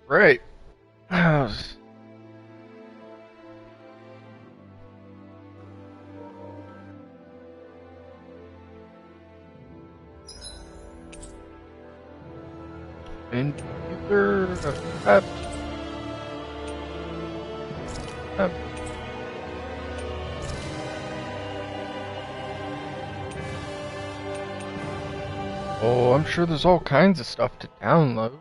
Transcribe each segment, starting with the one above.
Right. And either uh, oh, I'm sure there's all kinds of stuff to download.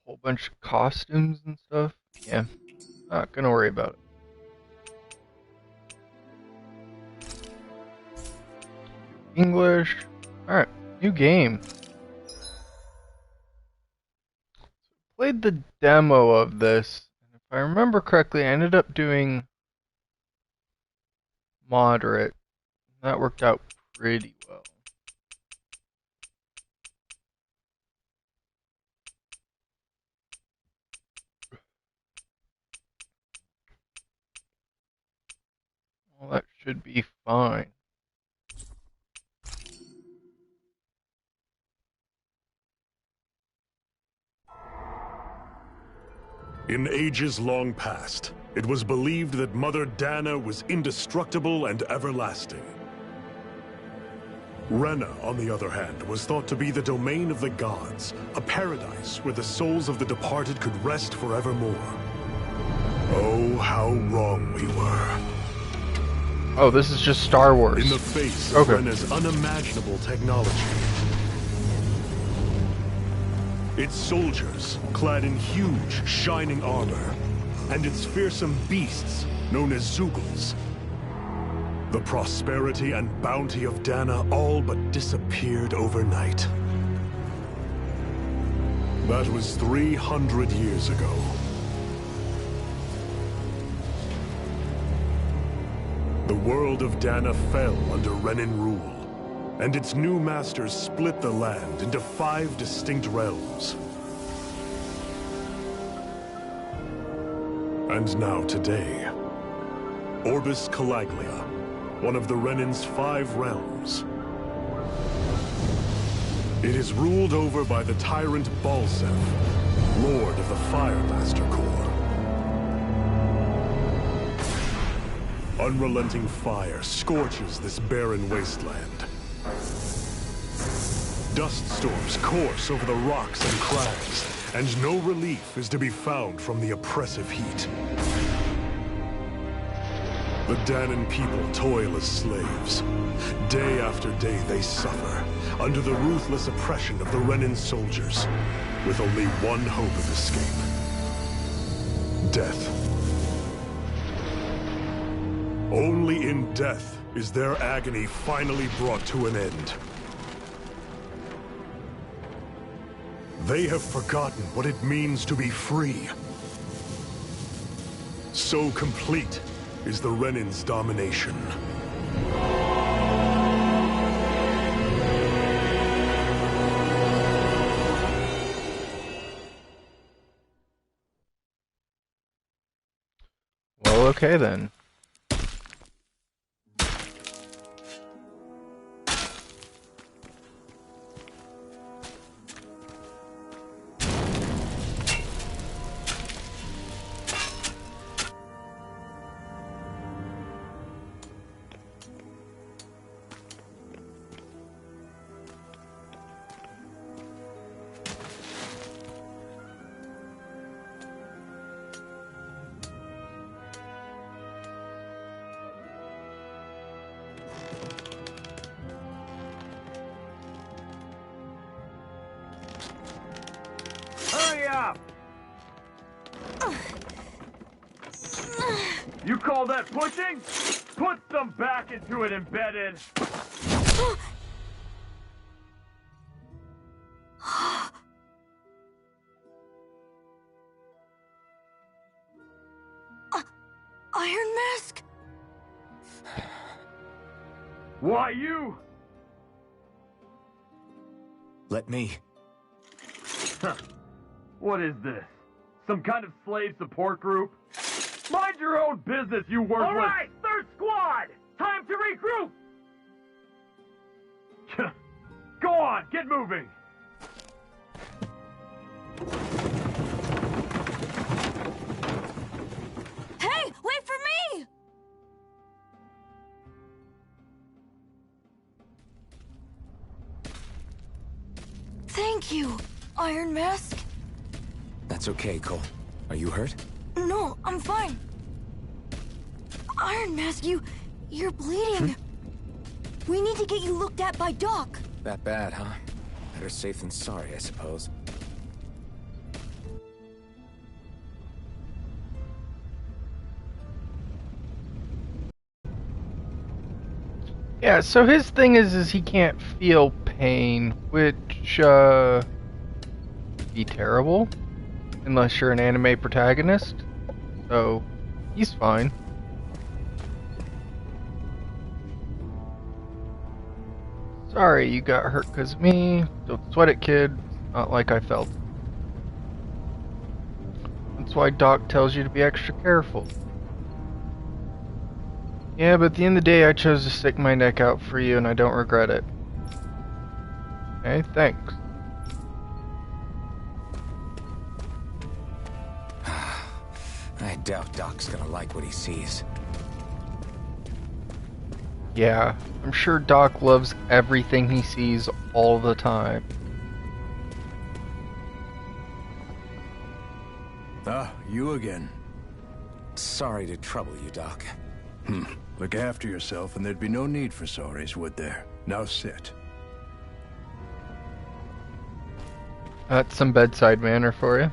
Whole bunch of costumes and stuff. Yeah, not gonna worry about it. English. Alright, new game. Played the demo of this, and if I remember correctly, I ended up doing moderate. That worked out pretty well. Well, that should be fine. In ages long past, it was believed that Mother Dana was indestructible and everlasting. Rena, on the other hand, was thought to be the domain of the gods, a paradise where the souls of the departed could rest forevermore. Oh, how wrong we were. Oh, this is just Star Wars. In the face of Rena's unimaginable technology, its soldiers, clad in huge, shining armor, and its fearsome beasts, known as Zoogles. The prosperity and bounty of Dana all but disappeared overnight. That was 300 years ago. The world of Dana fell under Renan rule, and its new masters split the land into 5 distinct realms. And now today, Orbis Calaglia, one of the Renan's 5 realms. It is ruled over by the tyrant Balsef, Lord of the Fire Master Corps. Unrelenting fire scorches this barren wasteland. Dust storms course over the rocks and crags, and no relief is to be found from the oppressive heat. The Danan people toil as slaves. Day after day they suffer, under the ruthless oppression of the Renan soldiers, with only one hope of escape. Death. Only in death is their agony finally brought to an end. They have forgotten what it means to be free. So complete is the Renan's domination. Well, okay then. You call that pushing? Put some back into it, embedded! Iron Mask? Why you? Let me. Huh. What is this? Some kind of slave support group? Mind your own business, you worthless... All right, third squad! Time to regroup! Go on, get moving! Hey, wait for me! Thank you, Iron Mask. That's okay, Cole. Are you hurt? No, I'm fine. Iron Mask, you're bleeding. We need to get you looked at by Doc. That bad, huh? Better safe than sorry, I suppose. Yeah, so his thing is he can't feel pain, which, be terrible. Unless you're an anime protagonist. So, he's fine. Sorry you got hurt because of me. Don't sweat it, kid. Not like I felt. That's why Doc tells you to be extra careful. Yeah, but at the end of the day, I chose to stick my neck out for you, and I don't regret it. Okay, thanks. I doubt Doc's gonna like what he sees. Yeah, I'm sure Doc loves everything he sees all the time. Ah, you again. Sorry to trouble you, Doc. Look after yourself and there'd be no need for sorries, would there? Now sit. That's some bedside manner for you.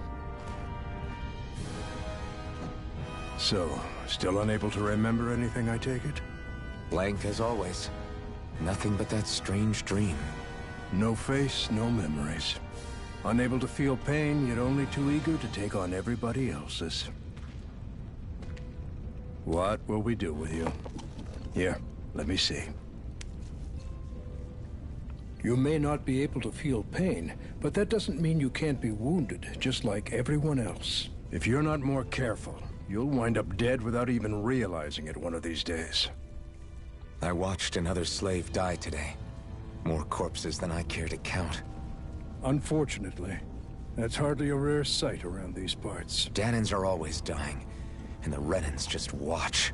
So, still unable to remember anything, I take it? Blank as always. Nothing but that strange dream. No face, no memories. Unable to feel pain, yet only too eager to take on everybody else's. What will we do with you? Here, let me see. You may not be able to feel pain, but that doesn't mean you can't be wounded, just like everyone else. If you're not more careful, you'll wind up dead without even realizing it one of these days. I watched another slave die today. More corpses than I care to count. Unfortunately, that's hardly a rare sight around these parts. Danans are always dying, and the Renans just watch.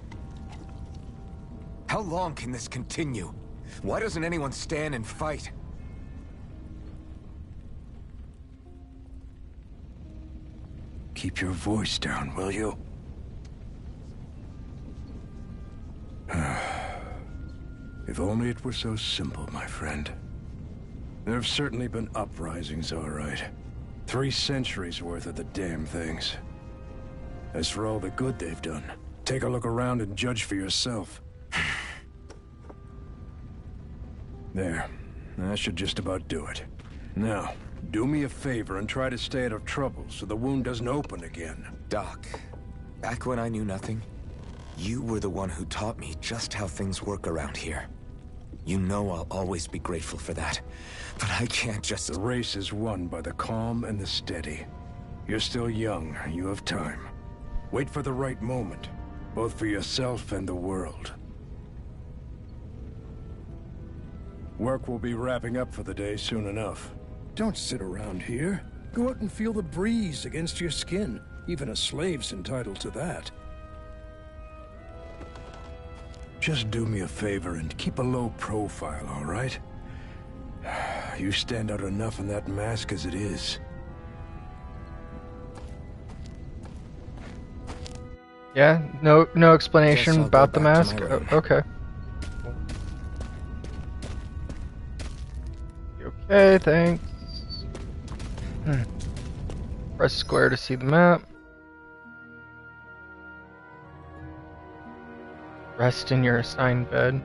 How long can this continue? Why doesn't anyone stand and fight? Keep your voice down, will you? If only it were so simple, my friend. There have certainly been uprisings, all right. 3 centuries worth of the damn things. As for all the good they've done, take a look around and judge for yourself. There. That should just about do it. Now, do me a favor and try to stay out of trouble so the wound doesn't open again. Doc, back when I knew nothing, you were the one who taught me just how things work around here. You know I'll always be grateful for that, but I can't just... The race is won by the calm and the steady. You're still young, you have time. Wait for the right moment, both for yourself and the world. Work will be wrapping up for the day soon enough. Don't sit around here. Go out and feel the breeze against your skin. Even a slave's entitled to that. Just do me a favor and keep a low profile, all right? You stand out enough in that mask as it is. Yeah, no explanation Guess I'll about go the back to mask? my room. Okay. Okay, thanks. Press square to see the map. Rest in your assigned bed.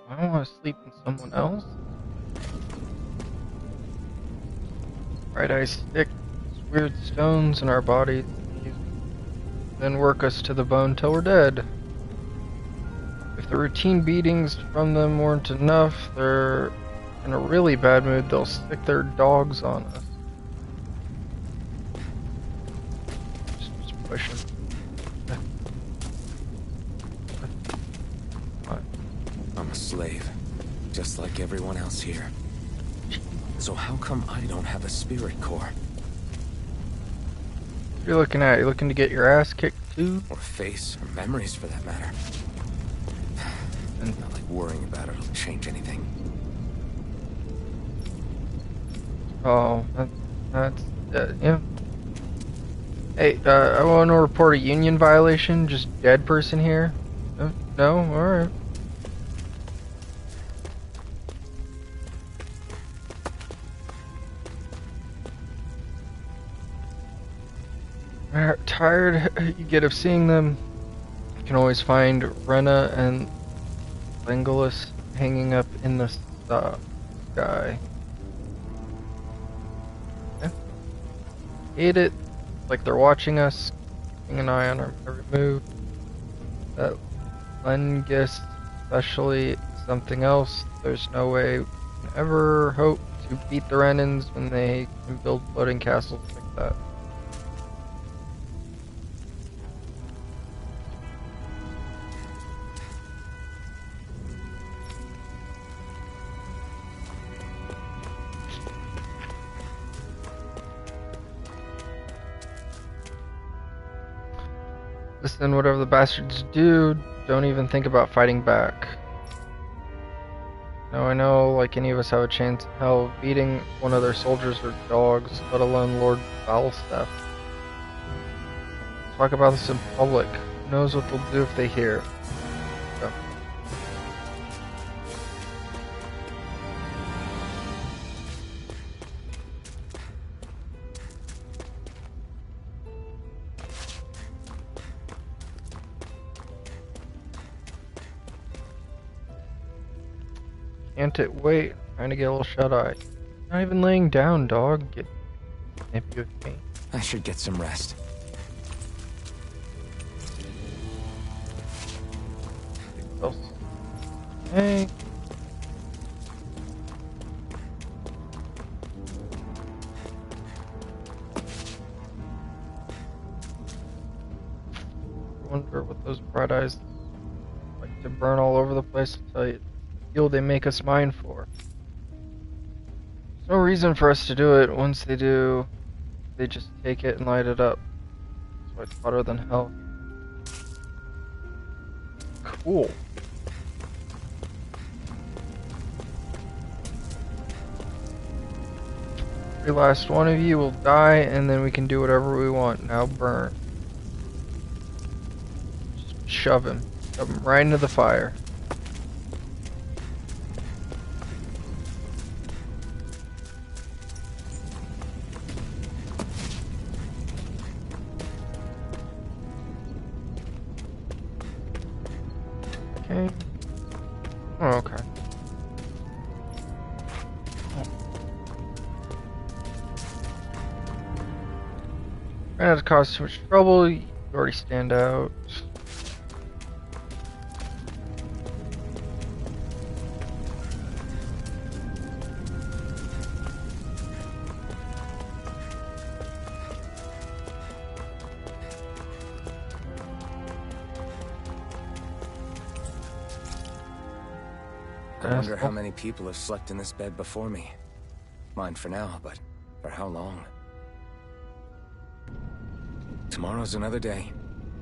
I don't want to sleep in someone else. Right eye stick weird stones in our bodies, then work us to the bone till we're dead. If the routine beatings from them weren't enough, they're in a really bad mood, they'll stick their dogs on us. Just push them. I'm a slave, just like everyone else here. So how come I don't have a spirit core? What are you looking at? You looking to get your ass kicked too? Or face, or memories for that matter. And not like worrying about it'll change anything. Oh, that's yeah. Hey, I want to report a union violation. Just dead person here. No, all right. Tired you get of seeing them. You can always find Rena and Legolas hanging up in the sky. Yeah. Hate it. Like they're watching us, keeping an eye on our every move. That Lengus, especially, something else. There's no way we can ever hope to beat the Renans when they can build floating castles like that. Listen, whatever the bastards do, don't even think about fighting back. Now I know, like any of us have a chance in hell of beating one of their soldiers or dogs, let alone Lord Falstaff. Talk about this in public. Who knows what they'll do if they hear. So. Can't it wait? Trying to get a little shut-eye. Not even laying down, dog. Get nippy with me. I should get some rest. Hey. I wonder what those bright eyes like to burn all over the place. I'll tell you. They make us mine for. There's no reason for us to do it. Once they do, they just take it and light it up. That's why it's hotter than hell. Cool. Every last one of you will die, and then we can do whatever we want. Now burn. Just shove him. Shove him right into the fire. Okay. Oh, okay. Ran out to cause too much trouble. You already stand out. I wonder how many people have slept in this bed before me. Mine for now, but for how long? Tomorrow's another day.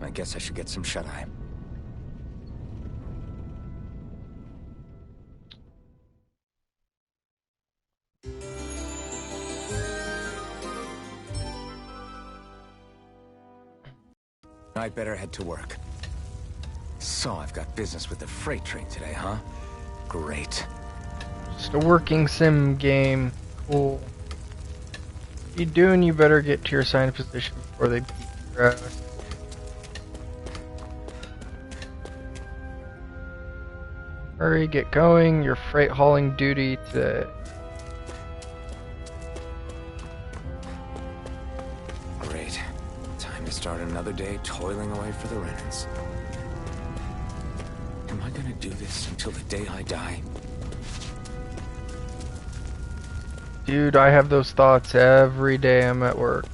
I guess I should get some shut-eye. I'd better head to work. So I've got business with the freight train today, huh? Great. Just a working sim game. Cool. What you doing? You better get to your assigned position before they beat your ass. Hurry, get going. Your freight hauling duty today. Great. Time to start another day toiling away for the Renans. Am I gonna do this until the day I die? Dude, I have those thoughts every day I'm at work.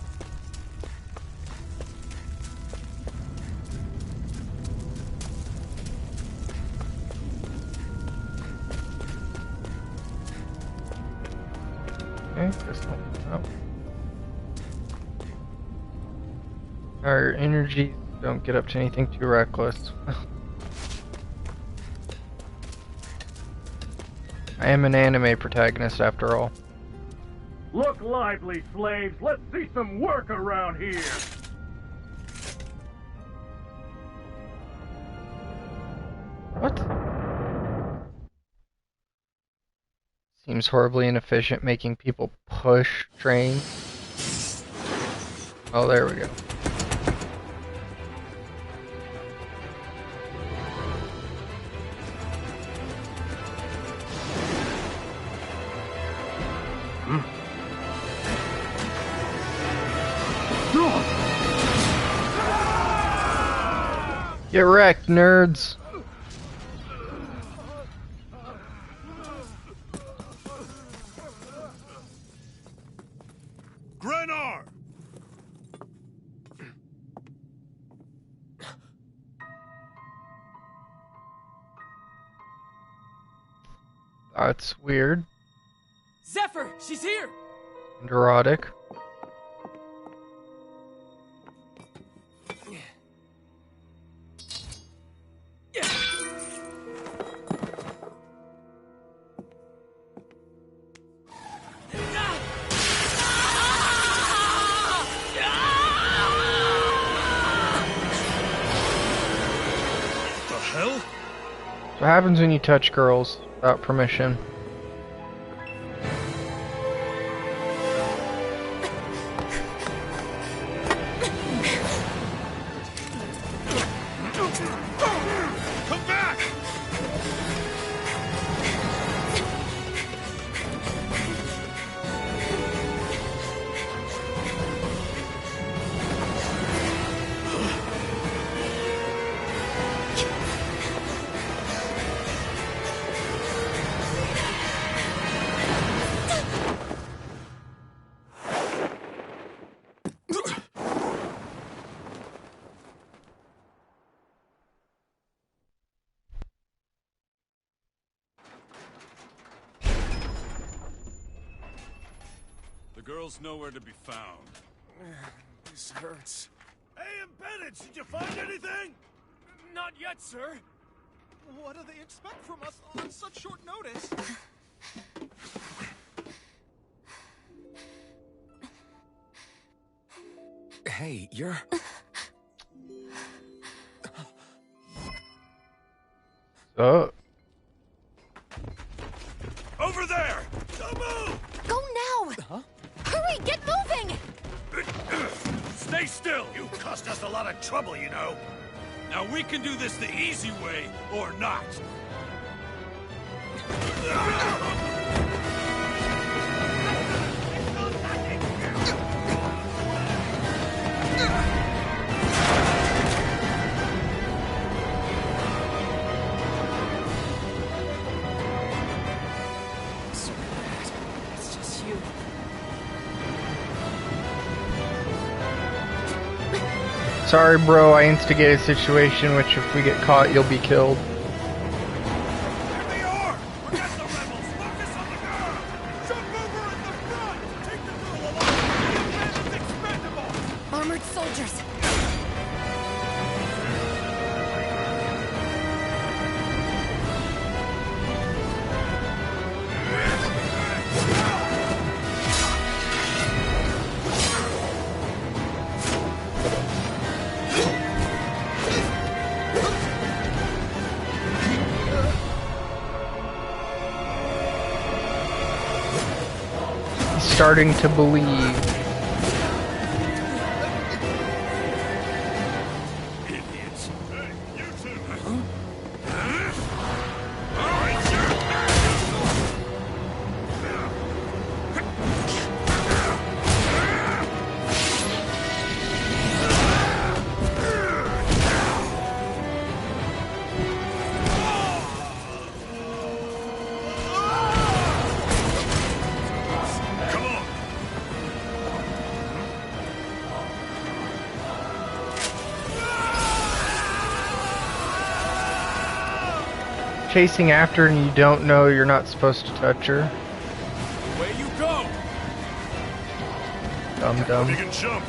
Okay, this one. Oh. Our energies don't get up to anything too reckless. I am an anime protagonist after all. Look lively, slaves. Let's see some work around here. What? Seems horribly inefficient making people push trains. Oh, there we go. Get wrecked, nerds! Grenar! That's weird. Zephyr, she's here! And erotic. What happens when you touch girls without permission? Come back! The girl's nowhere to be found. This hurts. Hey, embedded, did you find anything? Not yet, sir. What do they expect from us on such short notice? Hey, you're... Oh. Over there! Don't move! Go now! Huh? Hurry, get moving! Stay still! You cost us a lot of trouble, you know. Now we can do this the easy way, or not. So bad. It's just you. Sorry, bro, I instigated a situation which if we get caught, you'll be killed. There they are! Forget the rebels! Focus on the girl! Jump over in the front! Take the girl along! The planet's expendable! Armored soldiers! Starting to believe. Idiots! Hey, you two! chasing after and you don't know you're not supposed to touch her. Away you go! Dumb. You can jump.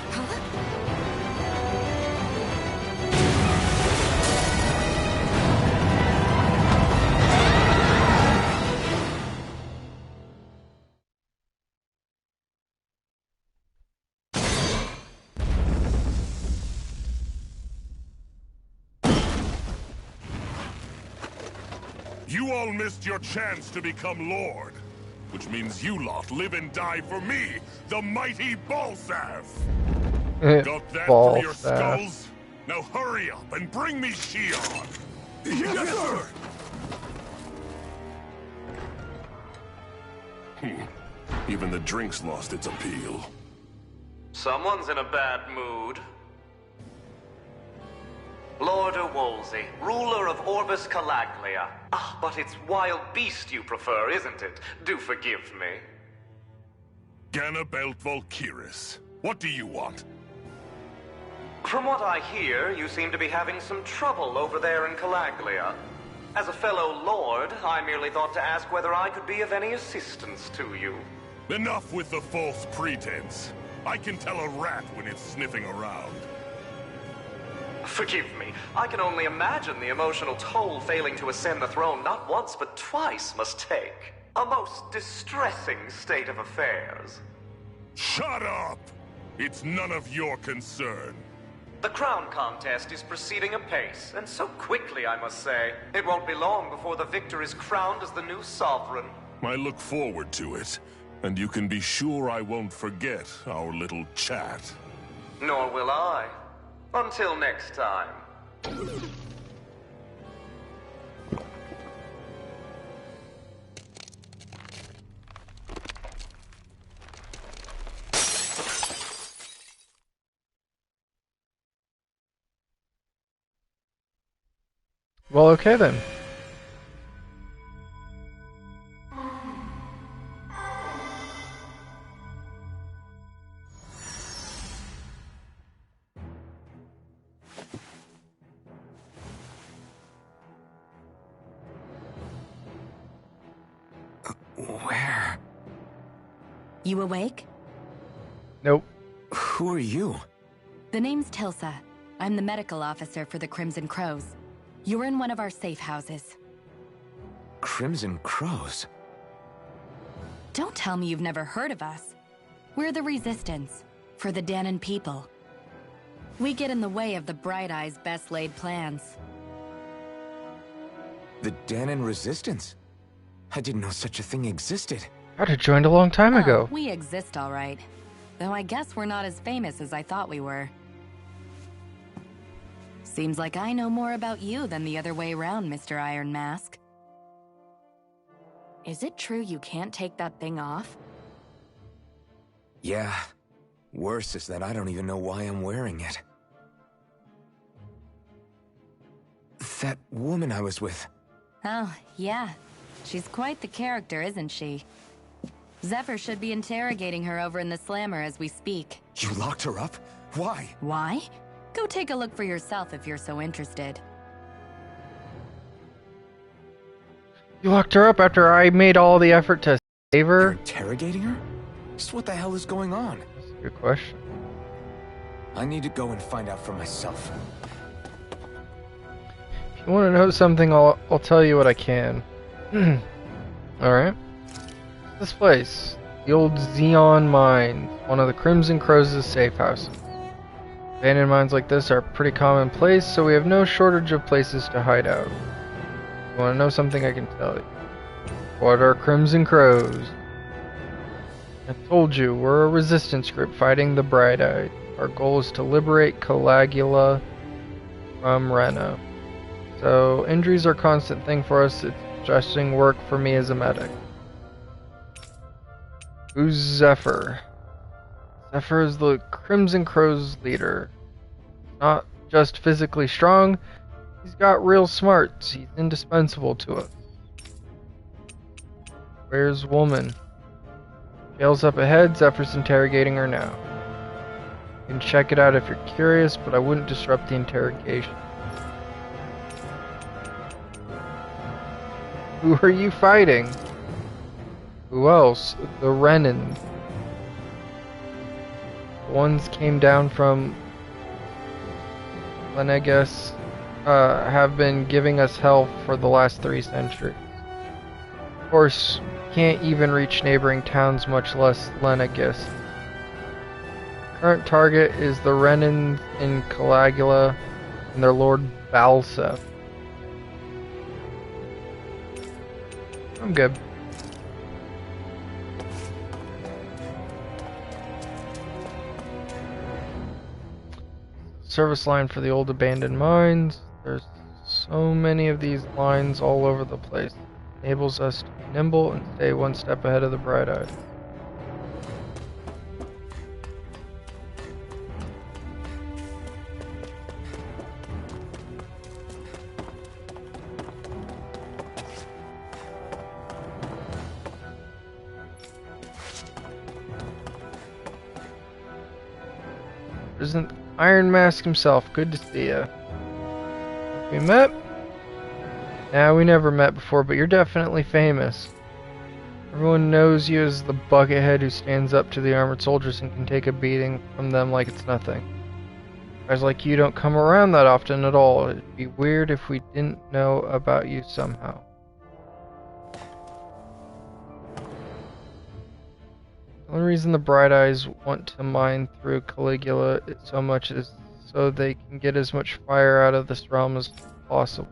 You all missed your chance to become Lord. Which means you lot live and die for me, the mighty Balsav! Got that for your skulls? Now hurry up and bring me Shion! Yes, sir! Even the drink's lost its appeal. Someone's in a bad mood. Lord Wolsey, ruler of Orbis Calaglia. Ah, but it's wild beast you prefer, isn't it? Do forgive me. Ganabelt Volkiris, what do you want? From what I hear, you seem to be having some trouble over there in Calaglia. As a fellow lord, I merely thought to ask whether I could be of any assistance to you. Enough with the false pretense. I can tell a rat when it's sniffing around. Forgive me. I can only imagine the emotional toll failing to ascend the throne not once but twice must take. A most distressing state of affairs. Shut up! It's none of your concern. The crown contest is proceeding apace, and so quickly, I must say. It won't be long before the victor is crowned as the new sovereign. I look forward to it, and you can be sure I won't forget our little chat. Nor will I. Until next time. Well, okay then. Where? You awake? Nope. Who are you? The name's Tilsa. I'm the medical officer for the Crimson Crows. You're in one of our safe houses. Crimson Crows? Don't tell me you've never heard of us. We're the Resistance, for the Danon people. We get in the way of the Bright Eye's best laid plans. The Danon Resistance? I didn't know such a thing existed. I'd have joined a long time ago. We exist all right. Though I guess we're not as famous as I thought we were. Seems like I know more about you than the other way around, Mr. Iron Mask. Is it true you can't take that thing off? Yeah. Worse is that I don't even know why I'm wearing it. That woman I was with. Oh, yeah. She's quite the character, isn't she? Zephyr should be interrogating her over in the Slammer as we speak. You locked her up? Why? Why? Go take a look for yourself if you're so interested. You locked her up after I made all the effort to save her? You're interrogating her? Just what the hell is going on? That's a good question. I need to go and find out for myself. If you want to know something, I'll tell you what I can. Alright. This place. The old Xeon Mines. One of the Crimson Crows' safe houses. Abandoned mines like this are a pretty commonplace, so we have no shortage of places to hide out. You want to know something I can tell you? What are Crimson Crows? I told you, we're a resistance group fighting the Bright Eye. Our goal is to liberate Calagula from Rena. So, injuries are a constant thing for us. It's interesting work for me as a medic. Who's Zephyr? Zephyr is the Crimson Crow's leader. Not just physically strong, he's got real smarts. He's indispensable to us. Where's woman? Jail's up ahead, Zephyr's interrogating her now. You can check it out if you're curious, but I wouldn't disrupt the interrogation. Who are you fighting? Who else? The Renin. The ones came down from Lenegus, have been giving us hell for the last 3 centuries. Of course, can't even reach neighboring towns, much less Lenegus. Current target is the Renins in Caligula and their lord Balsef. I'm good. Service line for the old abandoned mines. There's so many of these lines all over the place. Enables us to be nimble and stay one step ahead of the bright-eyed. Isn't Iron Mask himself? Good to see ya. We met? Nah, we never met before, but you're definitely famous. Everyone knows you as the buckethead who stands up to the armored soldiers and can take a beating from them like it's nothing. Guys like you don't come around that often at all. It'd be weird if we didn't know about you somehow. The only reason the Bright Eyes want to mine through Caligula so much is so they can get as much fire out of this realm as possible.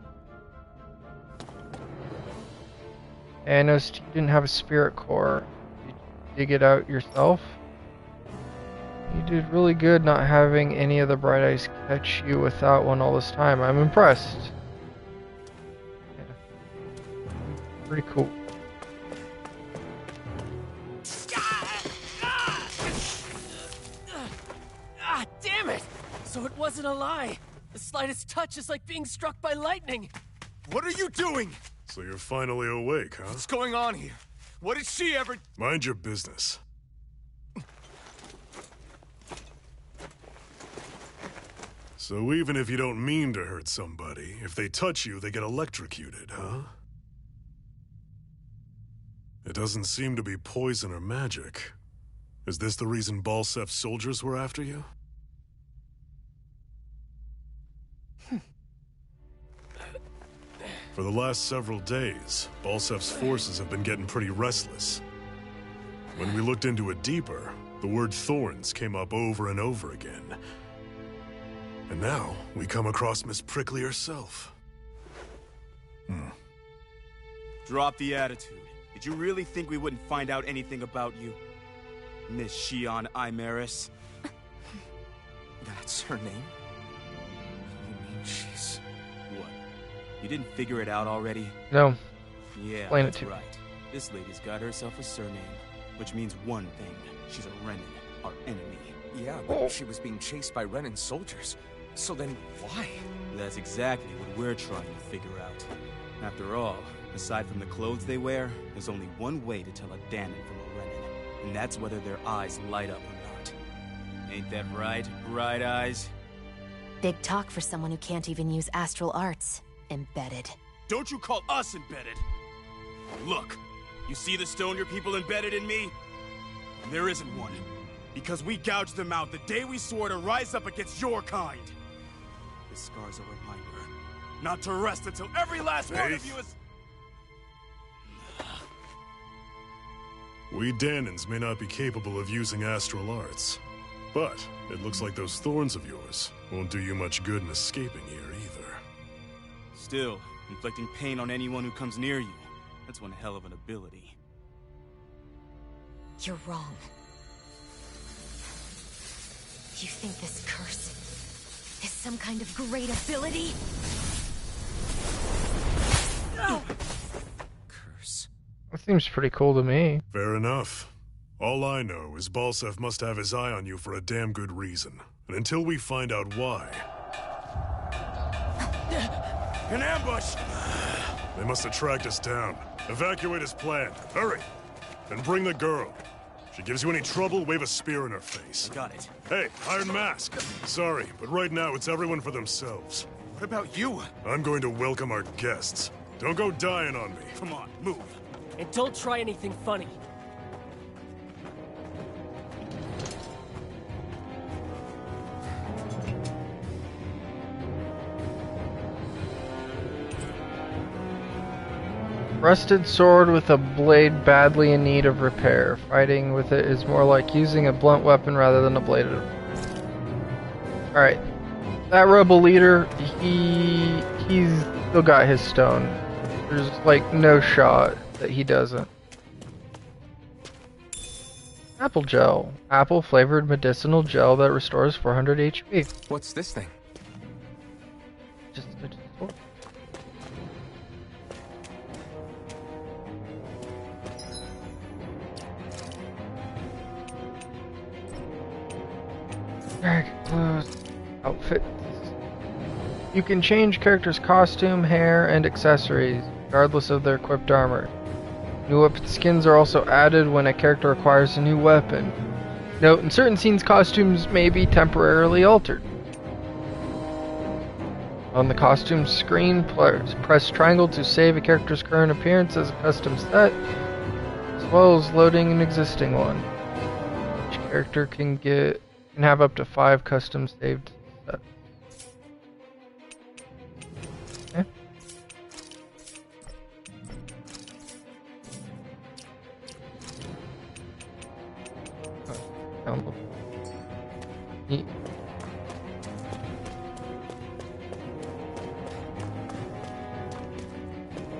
Hey, I noticed you didn't have a spirit core. Did you dig it out yourself? You did really good not having any of the Bright Eyes catch you without one all this time. I'm impressed. Yeah. Pretty cool. Damn it! So it wasn't a lie. The slightest touch is like being struck by lightning. What are you doing? So you're finally awake, huh? What's going on here? What did she ever... Mind your business. So even if you don't mean to hurt somebody, if they touch you, they get electrocuted, huh? It doesn't seem to be poison or magic. Is this the reason Balsef's soldiers were after you? For the last several days, Balsef's forces have been getting pretty restless. When we looked into it deeper, the word thorns came up over and over again. And now, we come across Miss Prickly herself. Drop the attitude. Did you really think we wouldn't find out anything about you? Miss Shion Imaris? That's her name? You mean she's... What? You didn't figure it out already? No. Yeah, Explain that's it to me. right. This lady's got herself a surname, which means one thing. She's a Renin, our enemy. Yeah, but she was being chased by Renin soldiers. So then, why? That's exactly what we're trying to figure out. After all, aside from the clothes they wear, there's only one way to tell a Danon from a Renin, and that's whether their eyes light up or not. Ain't that right, Bright Eyes? Big talk for someone who can't even use astral arts. Embedded. Don't you call us embedded! Look, you see the stone your people embedded in me? There isn't one. Because we gouged them out the day we swore to rise up against your kind. This scar's a reminder, not to rest until every last one of you is... We Danons may not be capable of using astral arts, but it looks like those thorns of yours won't do you much good in escaping here either. Still, inflicting pain on anyone who comes near you, that's one hell of an ability. You're wrong. You think this curse is some kind of great ability? No! Curse. That seems pretty cool to me. Fair enough. All I know is Balsef must have his eye on you for a damn good reason. And until we find out why... An ambush! They must have tracked us down. Evacuate as planned. Hurry! And bring the girl. If she gives you any trouble, wave a spear in her face. Got it. Hey, Iron Mask. Sorry, but right now it's everyone for themselves. What about you? I'm going to welcome our guests. Don't go dying on me. Come on, move. And don't try anything funny. Rusted sword with a blade badly in need of repair. Fighting with it is more like using a blunt weapon rather than a bladed. Alright. That rebel leader, he's still got his stone. There's like no shot that he doesn't. Apple gel. Apple flavored medicinal gel that restores 400 HP. What's this thing? Just clothes, outfits. You can change characters' costume, hair, and accessories, regardless of their equipped armor. New weapon skins are also added when a character acquires a new weapon. Note, in certain scenes, costumes may be temporarily altered. On the costume screen, press triangle to save a character's current appearance as a custom set, as well as loading an existing one. Each character can have up to 5 custom saved sets. Okay. Neat.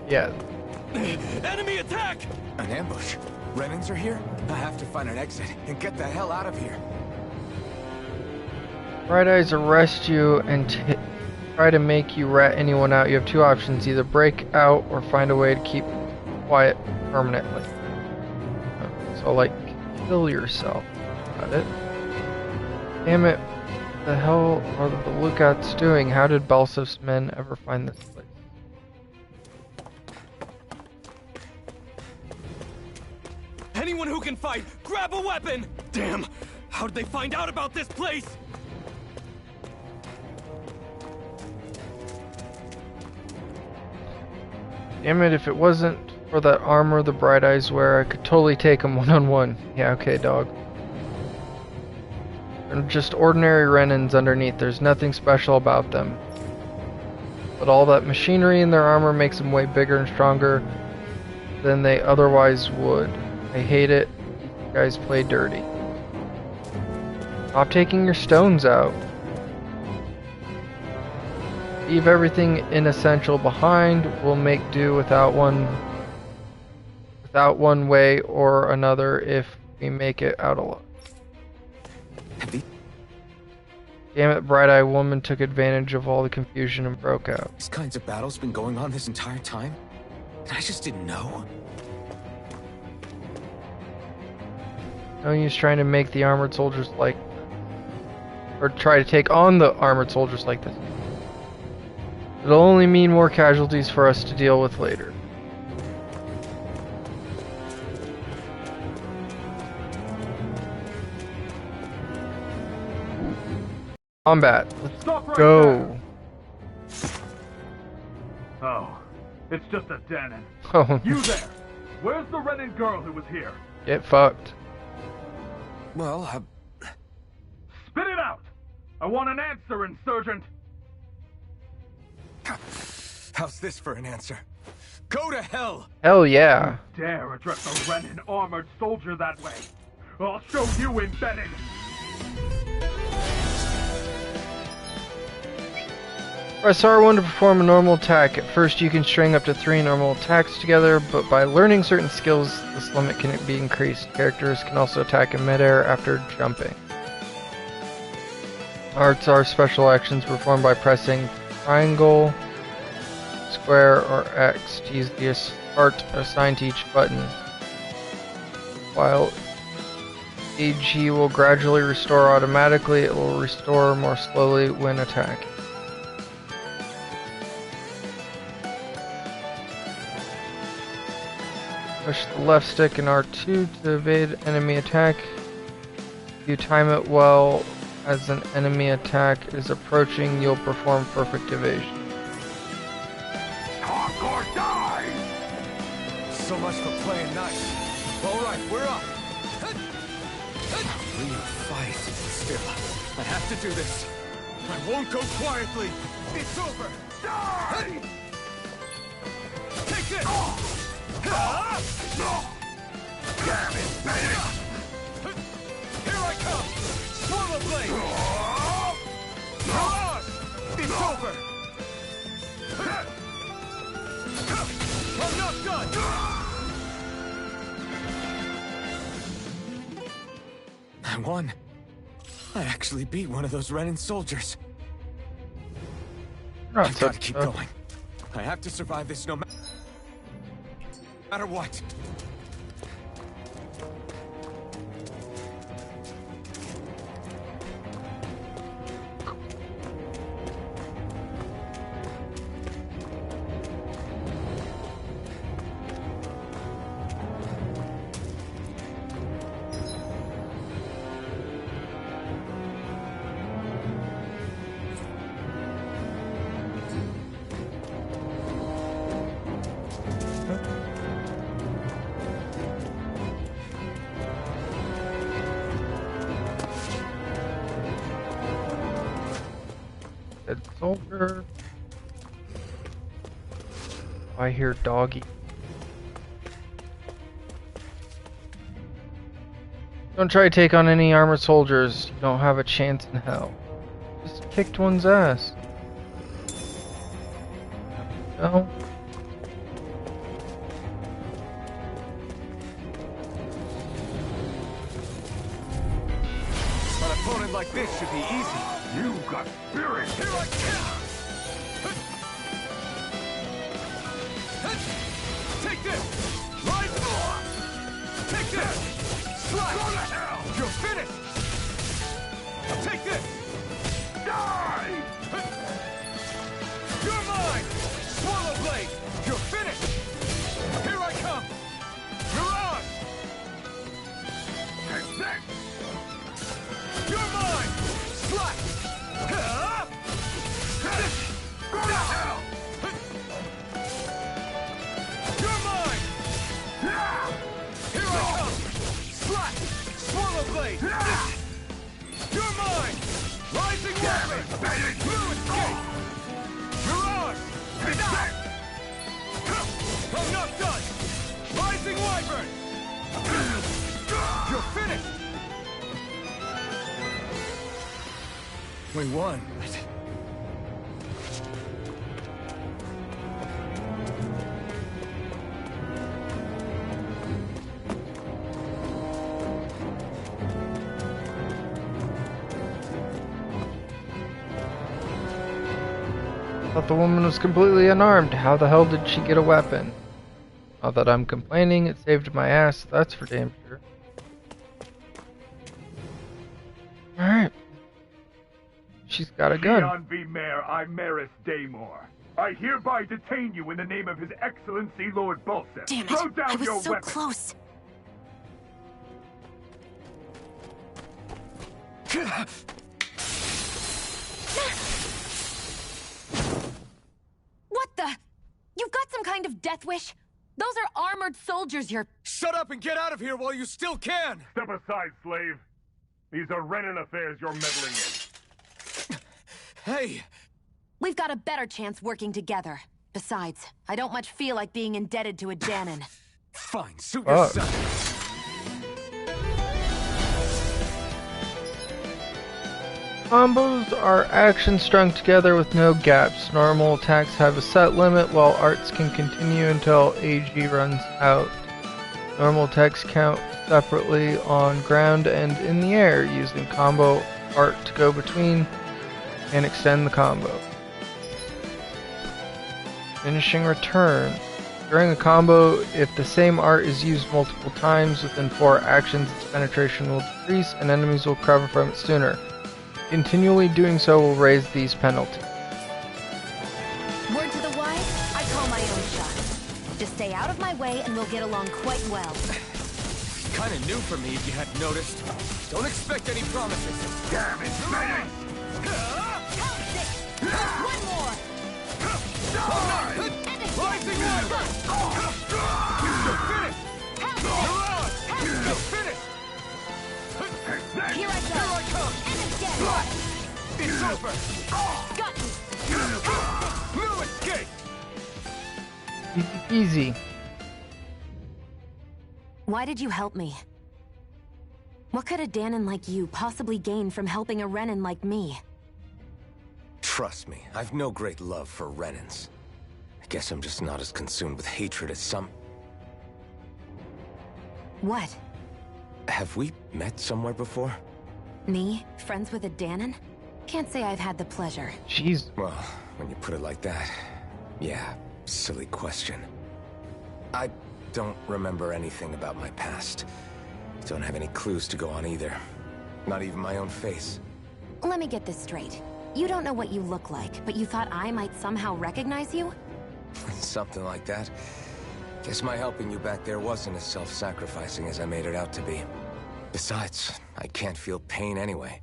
Yeah. Enemy attack! An ambush. Renans are here? I have to find an exit and get the hell out of here. Bright Eyes arrest you and try to make you rat anyone out. You have 2 options, either break out or find a way to keep quiet permanently. So like, kill yourself. Got it. Damn it. What the hell are the lookouts doing? How did Balsaf's men ever find this place? Anyone who can fight, grab a weapon! Damn! How did they find out about this place? Damn it, if it wasn't for that armor the Bright Eyes wear, I could totally take them one-on-one. Yeah, okay, dog. They're just ordinary Renans underneath. There's nothing special about them. But all that machinery in their armor makes them way bigger and stronger than they otherwise would. I hate it. You guys play dirty. Stop taking your stones out. Leave everything inessential behind. We'll make do without one way or another if we make it out alive. Damn it, Bright Eye Woman took advantage of all the confusion and broke out. These kinds of battles been going on this entire time? And I just didn't know? No use trying to make the armored soldiers like... or try to take on the armored soldiers like this. It'll only mean more casualties for us to deal with later. Combat. Let's go. Oh, it's just a Danon. Oh. You there? Where's the Renan girl who was here? Get fucked. Well, Spit it out! I want an answer, Insurgent! How's this for an answer? Go to hell! Hell yeah. You dare address a Renan armored soldier that way? I'll show you embedded! Press R1 to perform a normal attack. At first you can string up to 3 normal attacks together, but by learning certain skills, this limit can be increased. Characters can also attack in midair after jumping. Arts are special actions performed by pressing triangle, square, or X to use the art assigned to each button. While AG will gradually restore automatically, it will restore more slowly when attacking. Push the left stick and R2 to evade enemy attack. If you time it well as an enemy attack is approaching, you'll perform perfect evasion. or die! So much for playing nice. All right, we're up. Real fight. Still, I have to do this. I won't go quietly. It's over. Die! Take this! Damn it, Bennett! Here I come! Swallow blade! It's over! I'm not done! I won. I actually beat one of those Renan soldiers. I've got to keep going. I have to survive this no matter what. Dead soldier. I hear doggy. Don't try to take on any armored soldiers. You don't have a chance in hell. Just kicked one's ass. No. An opponent like this should be easy. You got spirit! Here I come! Take this! Rise! Take this! Slide! Go to hell! You're finished! Take this! Die! You're mine! Swallow blade! You're finished! Here I come! You're on! Take this! You're mine! Slide! Go to hell! You're mine! Here I come! Slap! Swallow blade! You're mine! Rising weapon! Blue escape! You're on! I'm not done! Rising wyvern! You're finished! We won. Thought the woman was completely unarmed. How the hell did she get a weapon? Not that I'm complaining, it saved my ass, that's for damn sure. Alright. She's got a gun. Leon V. Mayor, I'm Maris Daymore. I hereby detain you in the name of His Excellency Lord Bulseth. Damn it! Throw down I was your so weapon. close. What the? You've got some kind of death wish? Those are armored soldiers you're... Shut up and get out of here while you still can! Step aside, slave. These are Renan affairs you're meddling in. Hey! We've got a better chance working together. Besides, I don't much feel like being indebted to a Danon. Fine, suit Fuck. yourself. Combos are actions strung together with no gaps. Normal attacks have a set limit, while arts can continue until AG runs out. Normal attacks count separately on ground and in the air, using combo art to go between and extend the combo. Finishing return. During a combo, if the same art is used multiple times within 4 actions, its penetration will decrease and enemies will recover from it sooner. Continually doing so will raise these penalties. Word to the wise, I call my own shot. Just stay out of my way and we'll get along quite well. Kinda new for me if you hadn't noticed. Don't expect any promises. Damn it, man! One more! Die! Rising Here I come! End of death! It's over! Got you! No escape! Easy. Why did you help me? What could a Danon like you possibly gain from helping a Renan like me? Trust me, I've no great love for Renans. I guess I'm just not as consumed with hatred as some... What? Have we met somewhere before? Me? Friends with a Danon? Can't say I've had the pleasure. Jeez. Well, when you put it like that, yeah, silly question. I don't remember anything about my past. Don't have any clues to go on either. Not even my own face. Let me get this straight. You don't know what you look like, but you thought I might somehow recognize you? Something like that. Guess my helping you back there wasn't as self-sacrificing as I made it out to be. Besides, I can't feel pain anyway,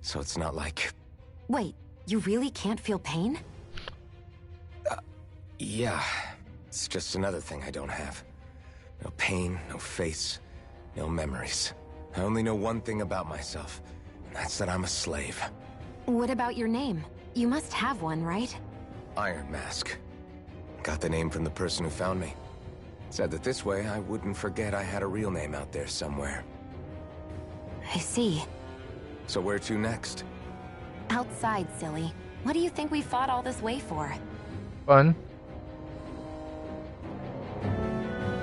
so it's not like... Wait, you really can't feel pain? Yeah. It's just another thing I don't have. No pain, no face, no memories. I only know one thing about myself, and that's that I'm a slave. What about your name? You must have one, right? Iron Mask. Got the name from the person who found me. Said that this way I wouldn't forget I had a real name out there somewhere. I see. So where to next? Outside, silly. What do you think we fought all this way for? Fun.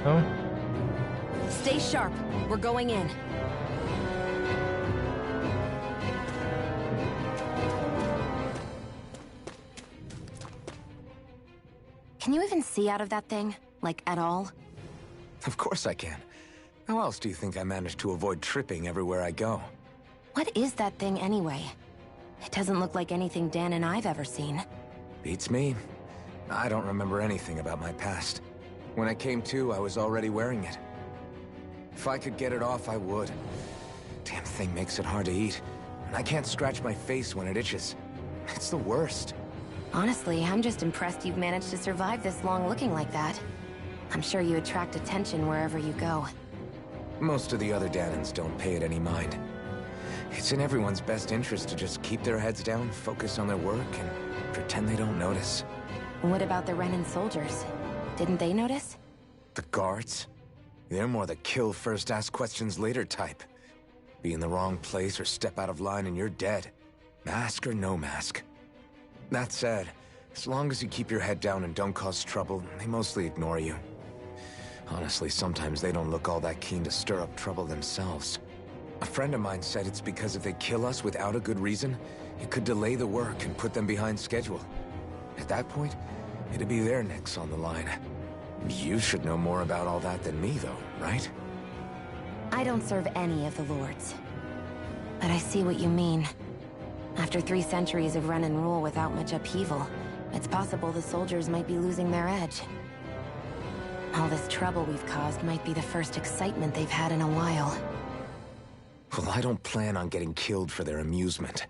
Oh. Stay sharp. We're going in. Can you even see out of that thing? Like, at all? Of course I can. How else do you think I managed to avoid tripping everywhere I go? What is that thing anyway? It doesn't look like anything Dan and I've ever seen. Beats me. I don't remember anything about my past. When I came to, I was already wearing it. If I could get it off, I would. Damn thing makes it hard to eat. And I can't scratch my face when it itches. It's the worst. Honestly, I'm just impressed you've managed to survive this long looking like that. I'm sure you attract attention wherever you go. Most of the other Danons don't pay it any mind. It's in everyone's best interest to just keep their heads down, focus on their work, and pretend they don't notice. What about the Renan soldiers? Didn't they notice? The guards? They're more the kill first, ask questions later type. Be in the wrong place or step out of line and you're dead. Mask or no mask. That said, as long as you keep your head down and don't cause trouble, they mostly ignore you. Honestly, sometimes they don't look all that keen to stir up trouble themselves. A friend of mine said it's because if they kill us without a good reason, it could delay the work and put them behind schedule. At that point, it'd be their necks on the line. You should know more about all that than me, though, right? I don't serve any of the lords. But I see what you mean. After 3 centuries of run and rule without much upheaval, it's possible the soldiers might be losing their edge. All this trouble we've caused might be the first excitement they've had in a while. Well, I don't plan on getting killed for their amusement.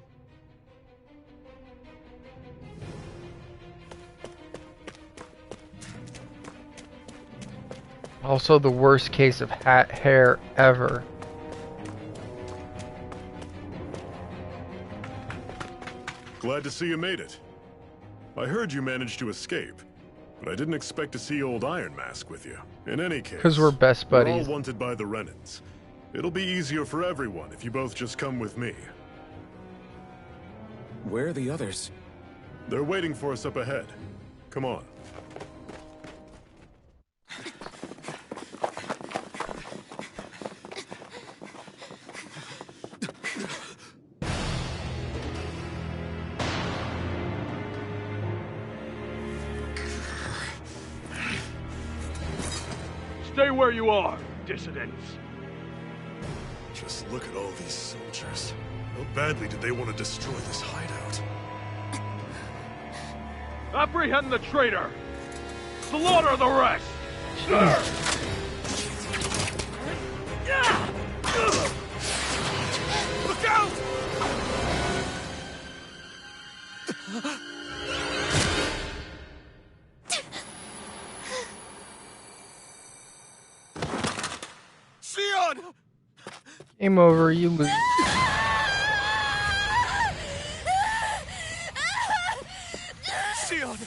Also the worst case of hat hair ever. Glad to see you made it. I heard you managed to escape, but I didn't expect to see old Iron Mask with you. In any case, because we're best we're buddies. all wanted by the Renans. It'll be easier for everyone if you both just come with me. Where are the others? They're waiting for us up ahead. Come on. Stay where you are, dissidents. Just look at all these soldiers. How badly did they want to destroy this hideout? Apprehend the traitor! Slaughter the rest! Look out! on! Game over, you lose. Sion!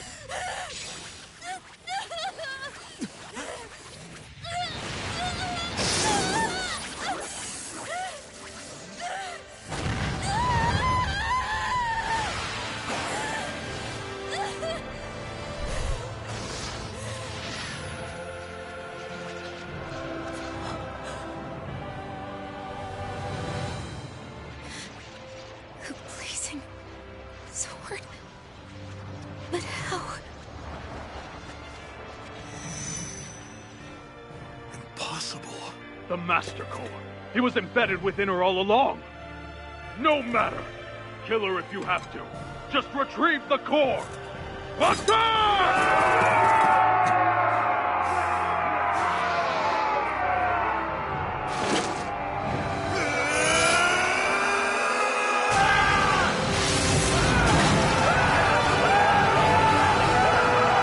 The blazing sword. But how? Impossible. The Master Core. He was embedded within her all along. No matter. Kill her if you have to. Just retrieve the core.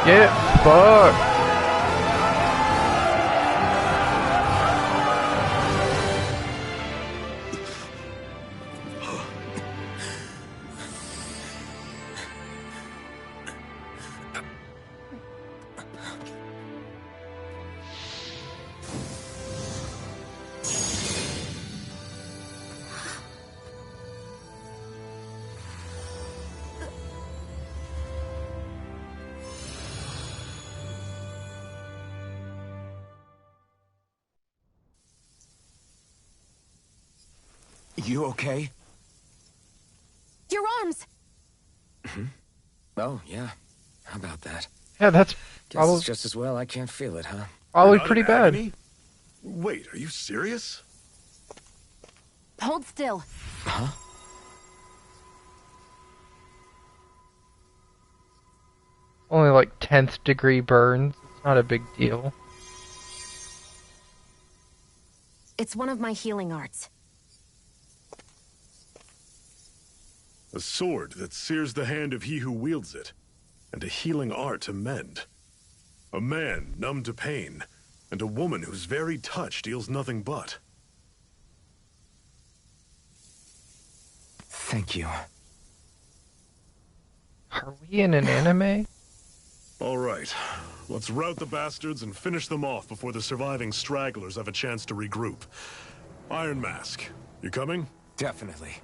Get fucked. You okay? Your arms! Oh, yeah. How about that? Yeah, that's Guess probably, it's just as well I can't feel it, huh? probably You're not pretty in bad. agony? Wait, are you serious? Hold still. Huh? Only like 10th degree burns. It's not a big deal. It's one of my healing arts. A sword that sears the hand of he who wields it, and a healing art to mend. A man numb to pain, and a woman whose very touch deals nothing but. Thank you. Are we in an anime? All right, let's rout the bastards and finish them off before the surviving stragglers have a chance to regroup. Iron Mask, you coming? Definitely.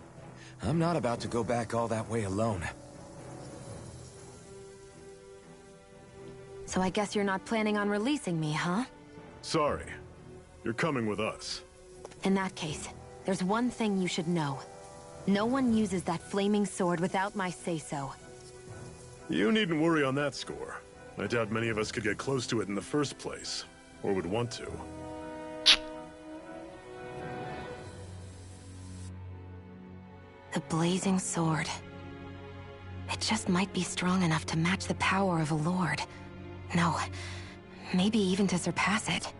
I'm not about to go back all that way alone. So I guess you're not planning on releasing me, huh? Sorry, you're coming with us. In that case, there's one thing you should know. No one uses that flaming sword without my say-so. You needn't worry on that score. I doubt many of us could get close to it in the first place, or would want to. The blazing sword. It just might be strong enough to match the power of a lord. No, maybe even to surpass it.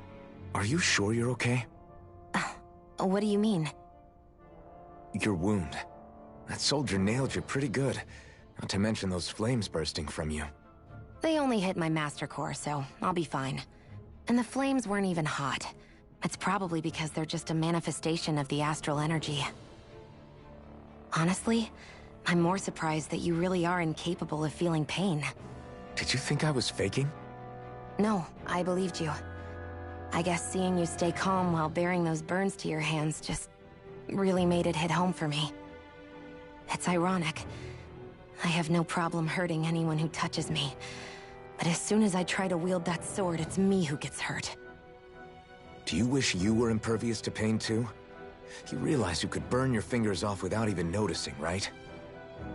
Are you sure you're okay? What do you mean? Your wound. That soldier nailed you pretty good. Not to mention those flames bursting from you. They only hit my master core, so I'll be fine. And the flames weren't even hot. It's probably because they're just a manifestation of the astral energy. Honestly, I'm more surprised that you really are incapable of feeling pain. Did you think I was faking? No, I believed you. I guess seeing you stay calm while bearing those burns to your hands just really made it hit home for me. It's ironic. I have no problem hurting anyone who touches me. But as soon as I try to wield that sword, it's me who gets hurt. Do you wish you were impervious to pain too? You realize you could burn your fingers off without even noticing, right?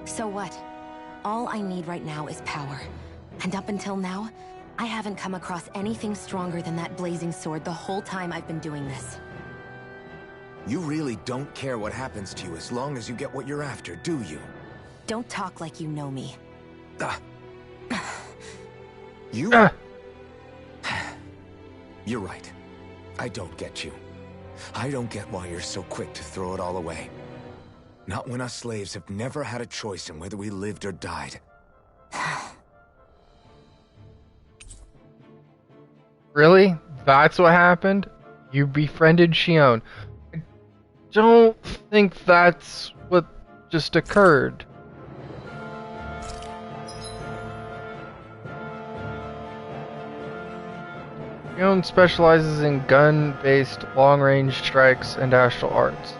So what? All I need right now is power. And up until now, I haven't come across anything stronger than that blazing sword the whole time I've been doing this. You really don't care what happens to you as long as you get what you're after, do you? Don't talk like you know me. You? You're right. I don't get you. I don't get why you're so quick to throw it all away. Not when us slaves have never had a choice in whether we lived or died. Really? That's what happened? You befriended Shion. I don't think that's what just occurred. Shion specializes in gun-based long-range strikes and astral arts.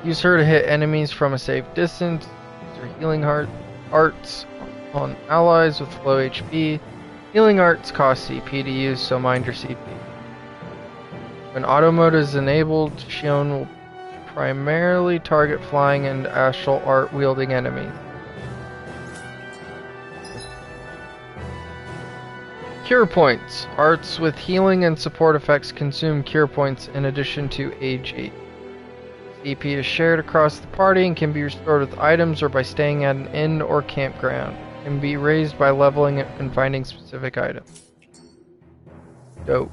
Use her to hit enemies from a safe distance. Use her healing arts on allies with low HP. Healing arts cost CP to use, so mind your CP. When auto mode is enabled, Shion will primarily target flying and astral art wielding enemies. Cure points. Arts with healing and support effects consume cure points in addition to AG. CP is shared across the party and can be restored with items or by staying at an inn or campground. It can be raised by leveling it and finding specific items. Dope.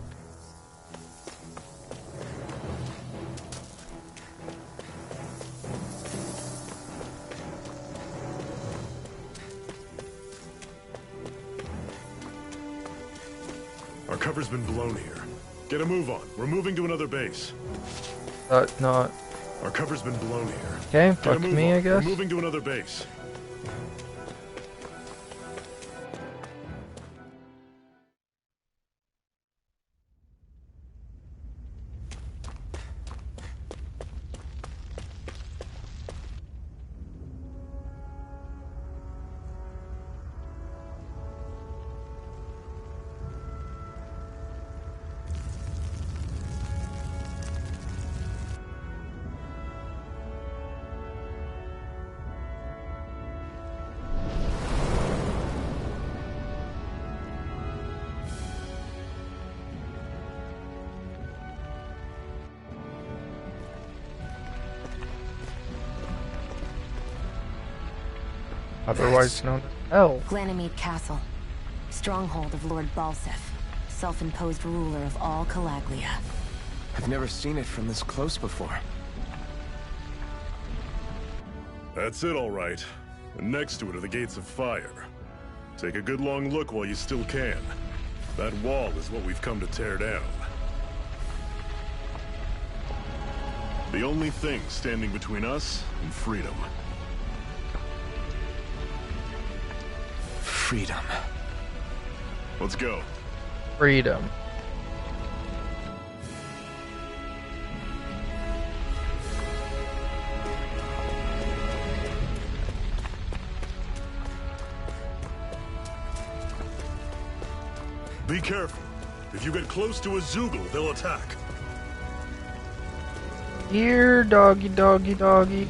Our cover's been blown here. Get a move on. We're moving to another base. Not. Our cover's been blown here. Okay, fuck me, I guess. We're moving to another base. Otherwise known as Hell. Glanamede Castle. Stronghold of Lord Balsef. Self-imposed ruler of all Calaglia. I've never seen it from this close before. That's it, all right. And next to it are the gates of fire. Take a good long look while you still can. That wall is what we've come to tear down. The only thing standing between us and freedom. Freedom. Let's go. Freedom. Be careful. If you get close to a Zoogle, they'll attack. Here, doggy, doggy, doggy.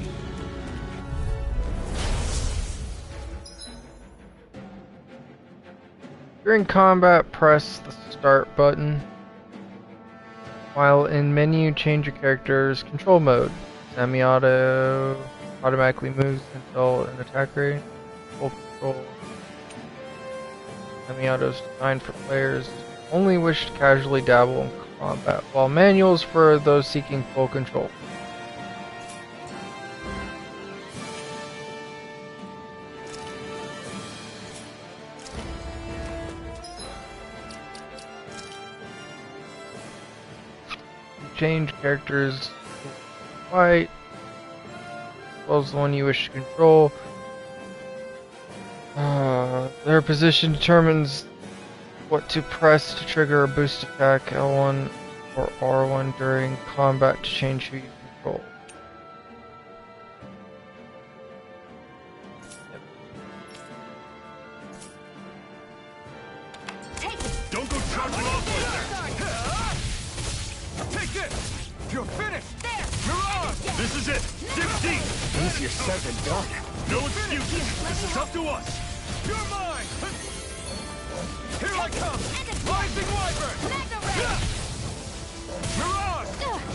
During combat, press the start button. While in menu, change your character's control mode. Semi-auto automatically moves until an attack rate. Full control. Semi-auto is designed for players who only wish to casually dabble in combat, while manual is for those seeking full control. Change characters white, as well as the one you wish to control. Their position determines what to press to trigger a boost attack, L1 or R1 during combat to change who you control. Don't go charging off like that! Take this! You're finished! There! Mirage! This is it! Dig deep! Easier said than done. No excuses! This is up to us! You're mine! Here I come! Rising Wyvern! Mirage!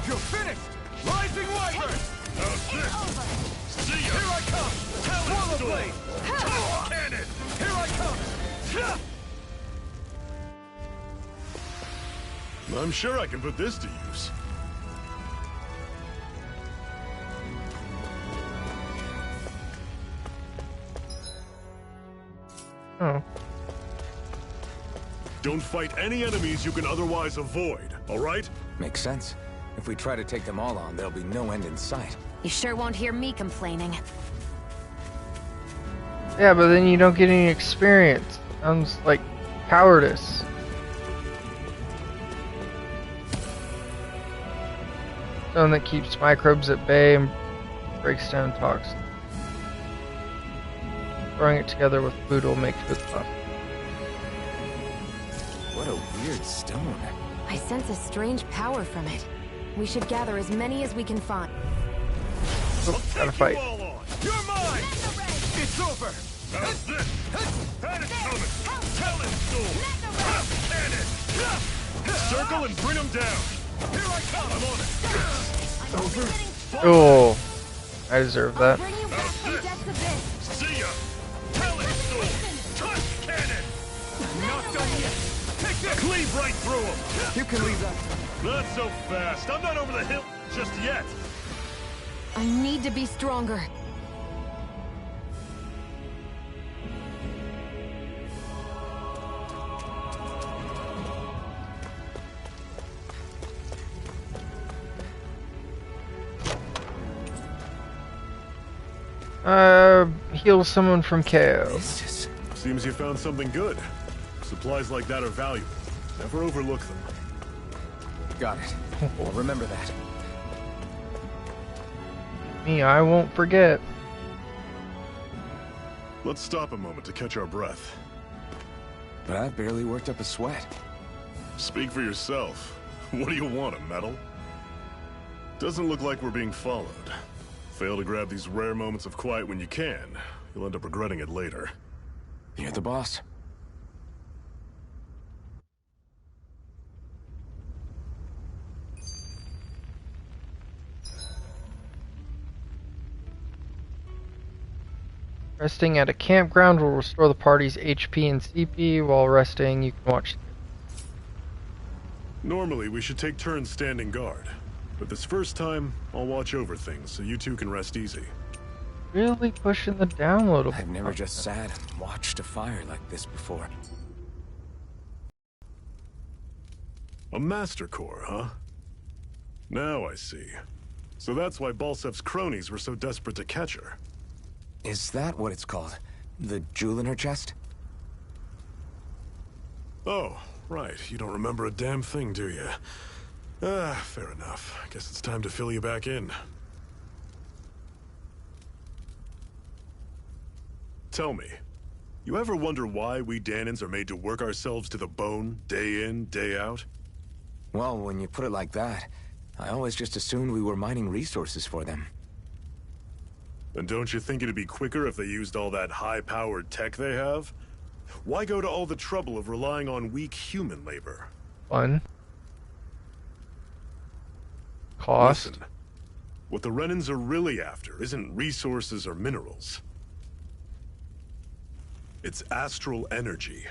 You're finished! Rising Wyvern! How's this? See ya! Here I come! Swallow Blade! Cannon! Here I come! I'm sure I can put this to use. Oh. Don't fight any enemies you can otherwise avoid, alright? Makes sense. If we try to take them all on, there'll be no end in sight. You sure won't hear me complaining. Yeah, but then you don't get any experience. Sounds like cowardice. Stone that keeps microbes at bay and breaks down toxins. Throwing it together with food will make food possible. What a weird stone. I sense a strange power from it. We should gather as many as we can find. Oh, gotta fight. You're mine! It's over! How's this? Had it coming! Tell it, Storm! Cannon! Circle and bring them down! Here I come! I'm on it! Over. Oh, I deserve that. Bring you back from depths abyss. See ya! Tell it, Storm! Touch cannon! Not done yet! Take this! Cleave right through them! You can leave that. Not so fast. I'm not over the hill just yet. I need to be stronger. Heal someone from KO. Seems you found something good. Supplies like that are valuable. Never overlook them. Got it. I'll remember that. Me, I won't forget. Let's stop a moment to catch our breath. But I've barely worked up a sweat. Speak for yourself. What do you want, a medal? Doesn't look like we're being followed. Fail to grab these rare moments of quiet when you can, you'll end up regretting it later. You're the boss. Resting at a campground will restore the party's HP and CP. While resting, you can watch. Normally, we should take turns standing guard. But this first time, I'll watch over things so you two can rest easy. Really pushing the downloadable. I've never just sat and watched a fire like this before. A Master Core, huh? Now I see. So that's why Balsev's cronies were so desperate to catch her. Is that what it's called? The jewel in her chest? Oh, right. You don't remember a damn thing, do you? Fair enough. Guess it's time to fill you back in. Tell me, you ever wonder why we Dahnans are made to work ourselves to the bone, day in, day out? Well, when you put it like that, I always just assumed we were mining resources for them. And don't you think it'd be quicker if they used all that high-powered tech they have? Why go to all the trouble of relying on weak human labor? Fun. Cost. Listen, what the Renans are really after isn't resources or minerals. It's astral energy.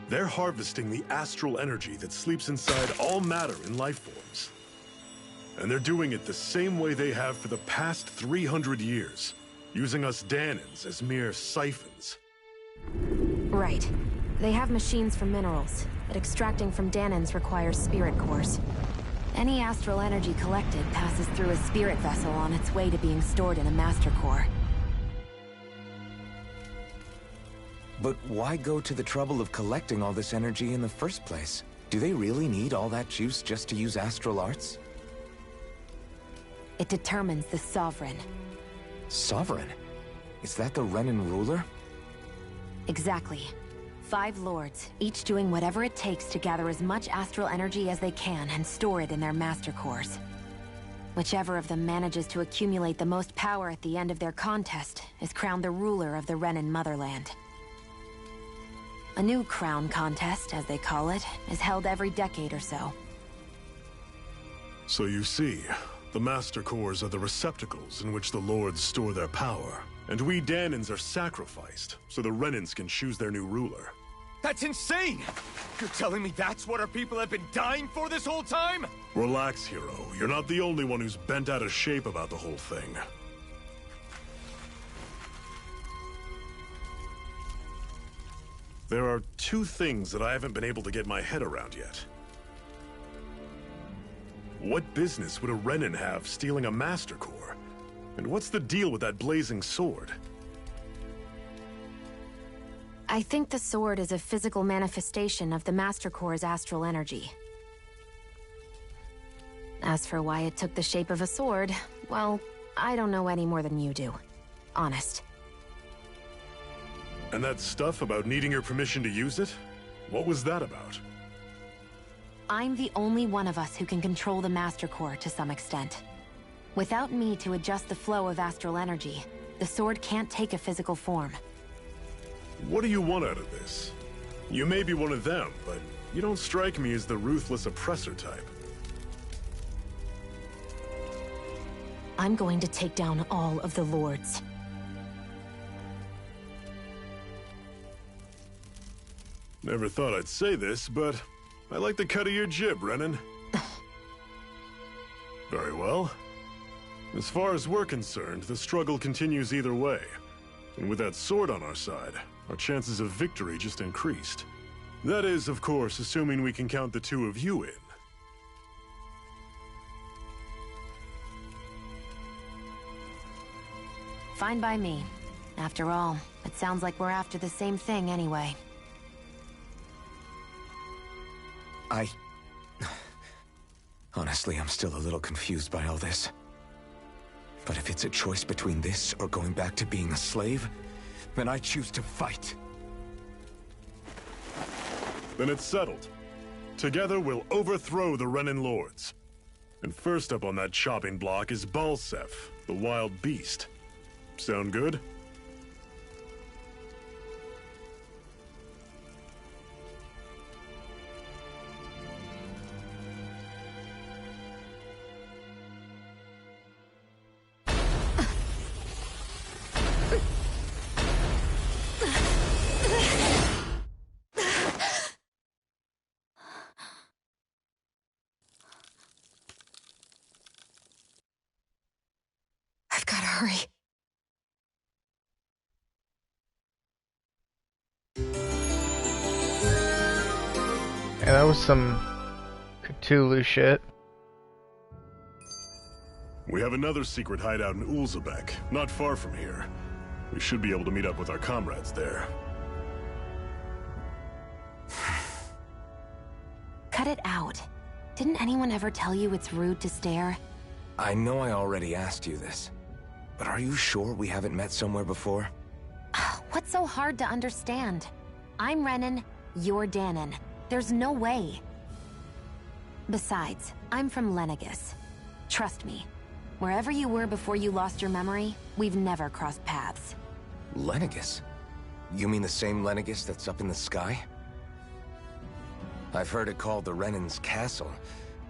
They're harvesting the astral energy that sleeps inside all matter in life forms. And they're doing it the same way they have for the past 300 years, using us Dahnans as mere siphons. Right. They have machines for minerals, but extracting from Dahnans requires spirit cores. Any astral energy collected passes through a spirit vessel on its way to being stored in a master core. But why go to the trouble of collecting all this energy in the first place? Do they really need all that juice just to use astral arts? It determines the Sovereign. Sovereign? Is that the Renan ruler? Exactly. 5 lords, each doing whatever it takes to gather as much astral energy as they can and store it in their master cores. Whichever of them manages to accumulate the most power at the end of their contest is crowned the ruler of the Renan motherland. A new crown contest, as they call it, is held every decade or so. So you see, the Master Cores are the receptacles in which the Lords store their power. And we Dahnans are sacrificed, so the Renans can choose their new ruler. That's insane! You're telling me that's what our people have been dying for this whole time? Relax, hero. You're not the only one who's bent out of shape about the whole thing. There are two things that I haven't been able to get my head around yet. What business would a Renin have stealing a Master Core? And what's the deal with that blazing sword? I think the sword is a physical manifestation of the Master Core's astral energy. As for why it took the shape of a sword, well, I don't know any more than you do. Honest. And that stuff about needing your permission to use it? What was that about? I'm the only one of us who can control the Master Core to some extent. Without me to adjust the flow of astral energy, the sword can't take a physical form. What do you want out of this? You may be one of them, but you don't strike me as the ruthless oppressor type. I'm going to take down all of the Lords. Never thought I'd say this, but I like the cut of your jib, Renin. Very well. As far as we're concerned, the struggle continues either way. And with that sword on our side, our chances of victory just increased. That is, of course, assuming we can count the two of you in. Fine by me. After all, it sounds like we're after the same thing anyway. Honestly, I'm still a little confused by all this. But if it's a choice between this or going back to being a slave, then I choose to fight. Then it's settled. Together we'll overthrow the Renin Lords. And first up on that chopping block is Balsef, the wild beast. Sound good? I've got to hurry. Yeah, that was some Cthulhu shit. We have another secret hideout in Ulzebek, not far from here. We should be able to meet up with our comrades there. Cut it out. Didn't anyone ever tell you it's rude to stare? I know I already asked you this, but are you sure we haven't met somewhere before? What's so hard to understand? I'm Renin, you're Danon. There's no way. Besides, I'm from Lenegis. Trust me, wherever you were before you lost your memory, we've never crossed paths. Lenegis? You mean the same Lenegis that's up in the sky? I've heard it called the Renin's Castle,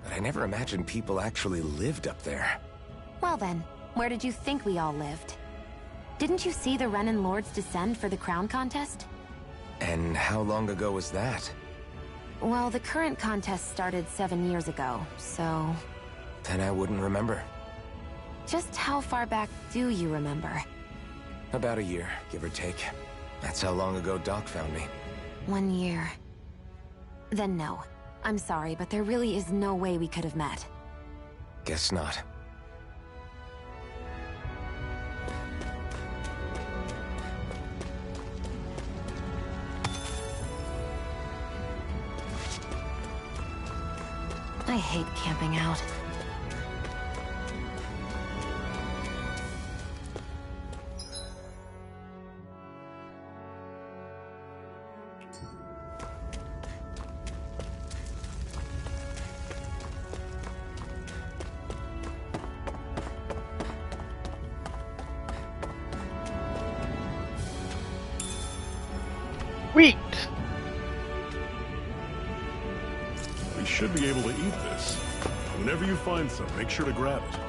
but I never imagined people actually lived up there. Well then, where did you think we all lived? Didn't you see the Renin Lords descend for the crown contest? And how long ago was that? Well, the current contest started 7 years ago, so... Then I wouldn't remember. Just how far back do you remember? About a year, give or take. That's how long ago Doc found me. 1 year. Then no. I'm sorry, but there really is no way we could have met. Guess not. I hate camping out. Wheat! We should be able to eat this. Whenever you find some, make sure to grab it.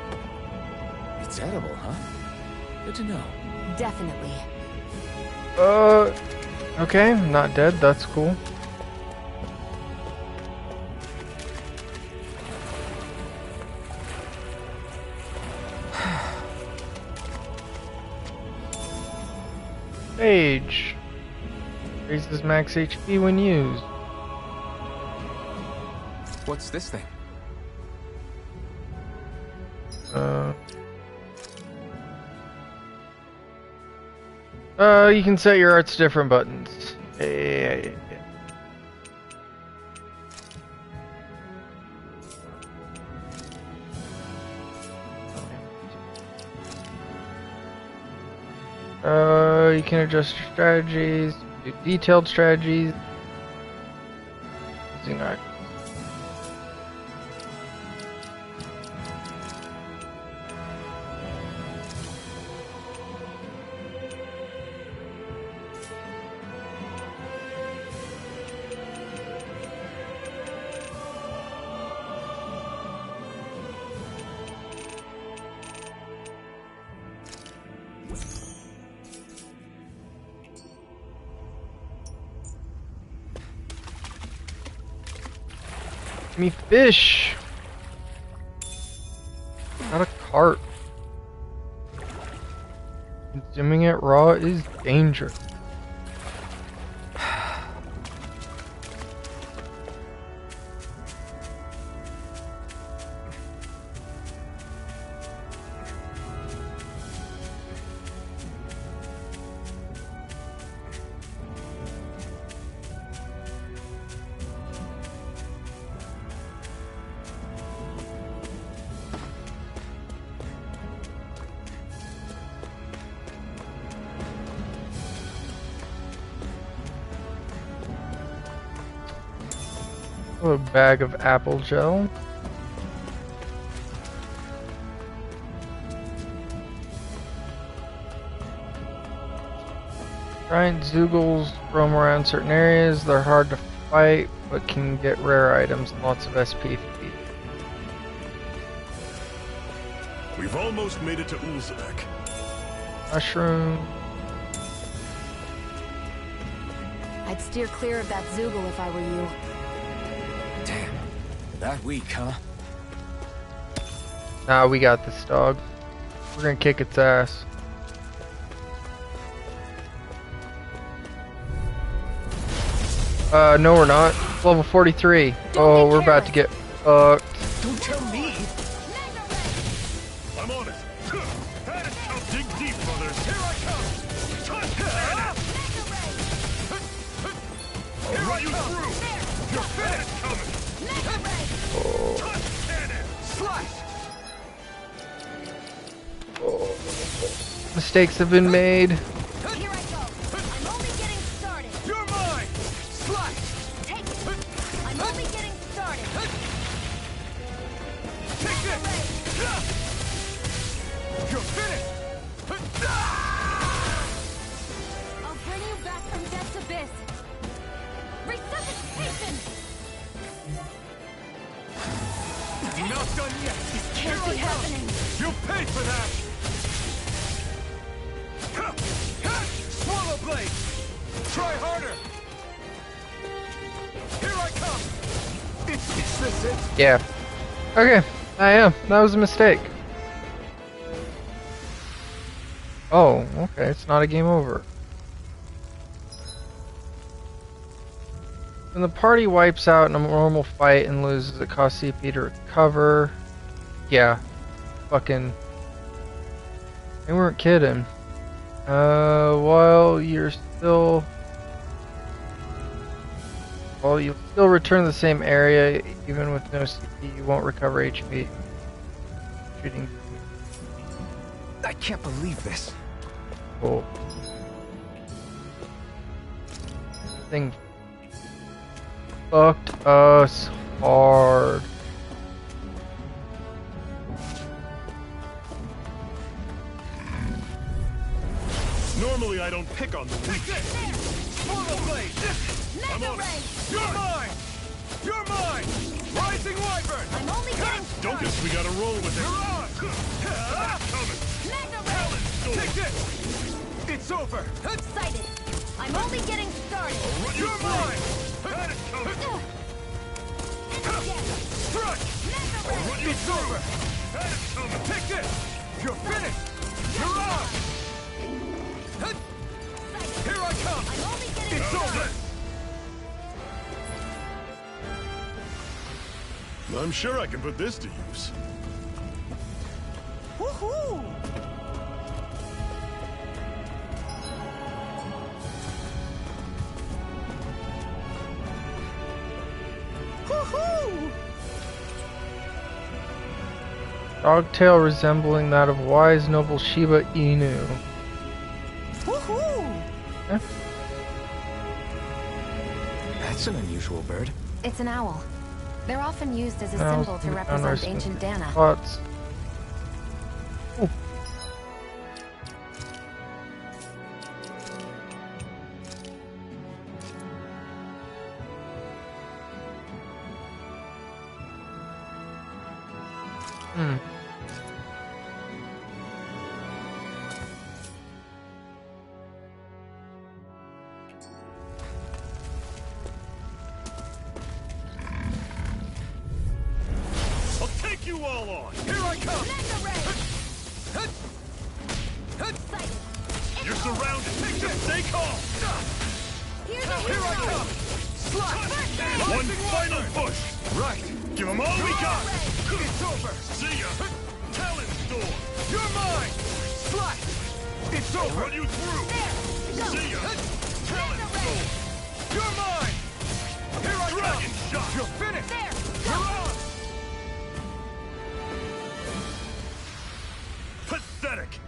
It's edible, huh? Good to know. Definitely. Okay, not dead, that's cool. Age. Raises max HP when used. What's this thing? You can set your arts to different buttons. Yeah. You can adjust your strategies, do detailed strategies. Using art. Give me fish! Not a cart. Consuming it raw is dangerous. A bag of apple gel. Giant Zoogles roam around certain areas. They're hard to fight, but can get rare items. Lots of SP feed. We've almost made it to Ulzebek. Mushroom. I'd steer clear of that Zoogle if I were you. Damn. That weak, huh? Nah, we got this dog. We're gonna kick its ass. No we're not. Level 43. Oh, we're about to get fucked. Don't tell me! I'm on it! Dig deep, brothers! Here I come! I'll run you through! Your finish coming! Mistakes have been made. Here I go. I'm only getting started. You're mine! Slice! Take it. I'm only getting started. Take this! You're finished! I'll bring you back from death's abyss. Resuscitation! You're not done yet! This can't be happening. You'll pay for that! Swallow blade! Try harder! Here I come! Is this it? Yeah. Okay, I am. That was a mistake. Oh, okay, it's not a game over. When the party wipes out in a normal fight and loses, it costs CP to recover. Yeah. Fucking... They weren't kidding. While you'll still return to the same area, even with no CP, you won't recover HP. Shooting. I can't believe this. Cool. Thing fucked us hard. Normally I don't pick on the weak. Swallow blade! I'm on it! You're mine! You're mine! Rising Wyvern! I'm only getting Don't started. guess we gotta roll with it. You're on! Coming. Mega Ray! Take this! It's over! Excited. I'm only getting started. You're mine! Strike! Mega Ray! It's over! Take this! You're finished! You're on! Here I come! I'm only getting It's over! I'm sure I can put this to use. Woohoo! Woohoo! Dogtail resembling that of wise noble Shiba Inu. Woohoo! Eh? That's an unusual bird. It's an owl. They're often used as a Owls symbol to can be found represent in ancient Dana. spots. Ooh. I'll take you all on. Here I come! You're surrounded. Stay calm. Here I come! Slash! One final push. Right! Give them all we got. It's over! See ya. Talon Storm. You're mine! Slash! It's I'll over! run you through. See ya. Talon Storm. You're mine! Here I Dragon come! shot. You're finished! You're on! Pathetic.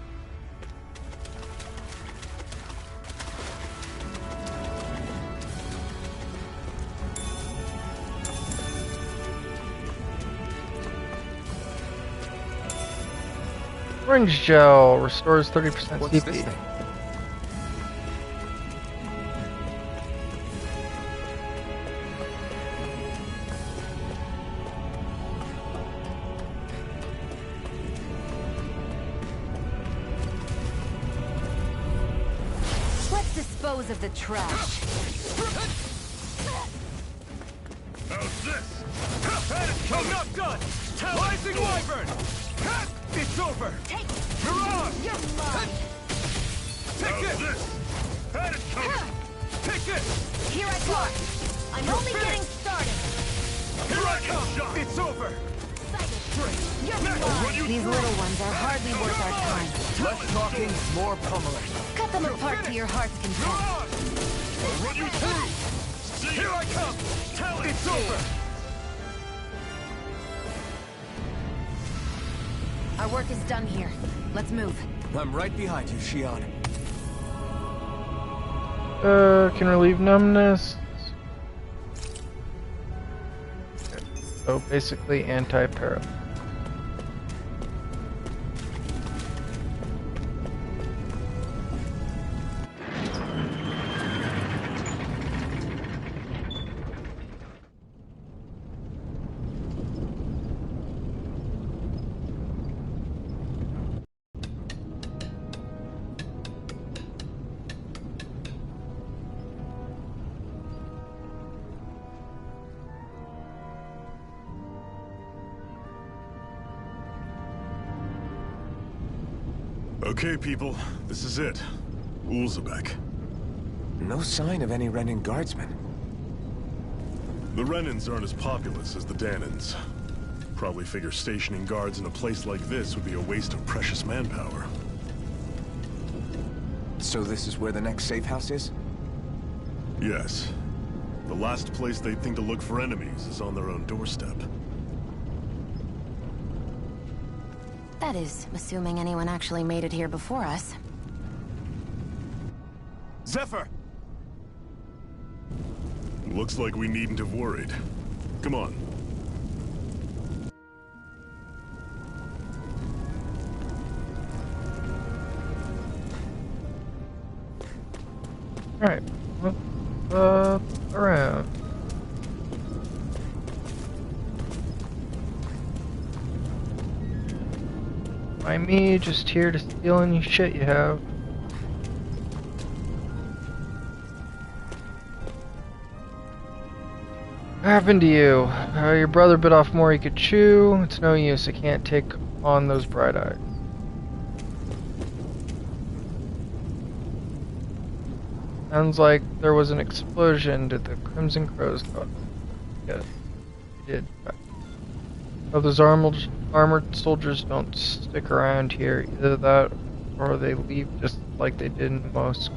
Orange gel restores 30% What's CP. this thing? Let's dispose of the trash. How's this? I'm not done! Rising Wyvern! It's over! Take Mirage! You're mine. Take How's it! this? Had it coming. Take it! Here I come. I'm only finished. getting started. Here I Dragon come! shot. It's over! You're I'll run mine. you These through. little ones are hardly worth our time. Less talking, more pummeling. Cut them apart to your heart's content. Mirage! I'll run you through. See Here ya. I come! Talon It's Storm. over! Our work is done here. Let's move. I'm right behind you, Shion. Can relieve numbness. So basically anti-para. Okay, people. This is it. Ulzebek. No sign of any Renin guardsmen. The Renins aren't as populous as the Danans. Probably figure stationing guards in a place like this would be a waste of precious manpower. So this is where the next safe house is? Yes. The last place they'd think to look for enemies is on their own doorstep. That is, assuming anyone actually made it here before us. Zephyr! Looks like we needn't have worried. Come on. Alright, let's around. By me, just here to steal any shit you have. What happened to you? Your brother bit off more he could chew. It's no use, I can't take on those bright eyes. Sounds like there was an explosion. Did the Crimson Crows cause it? Yes, they did. Oh, those armored soldiers don't stick around here. Either that, or they leave just like they did in most.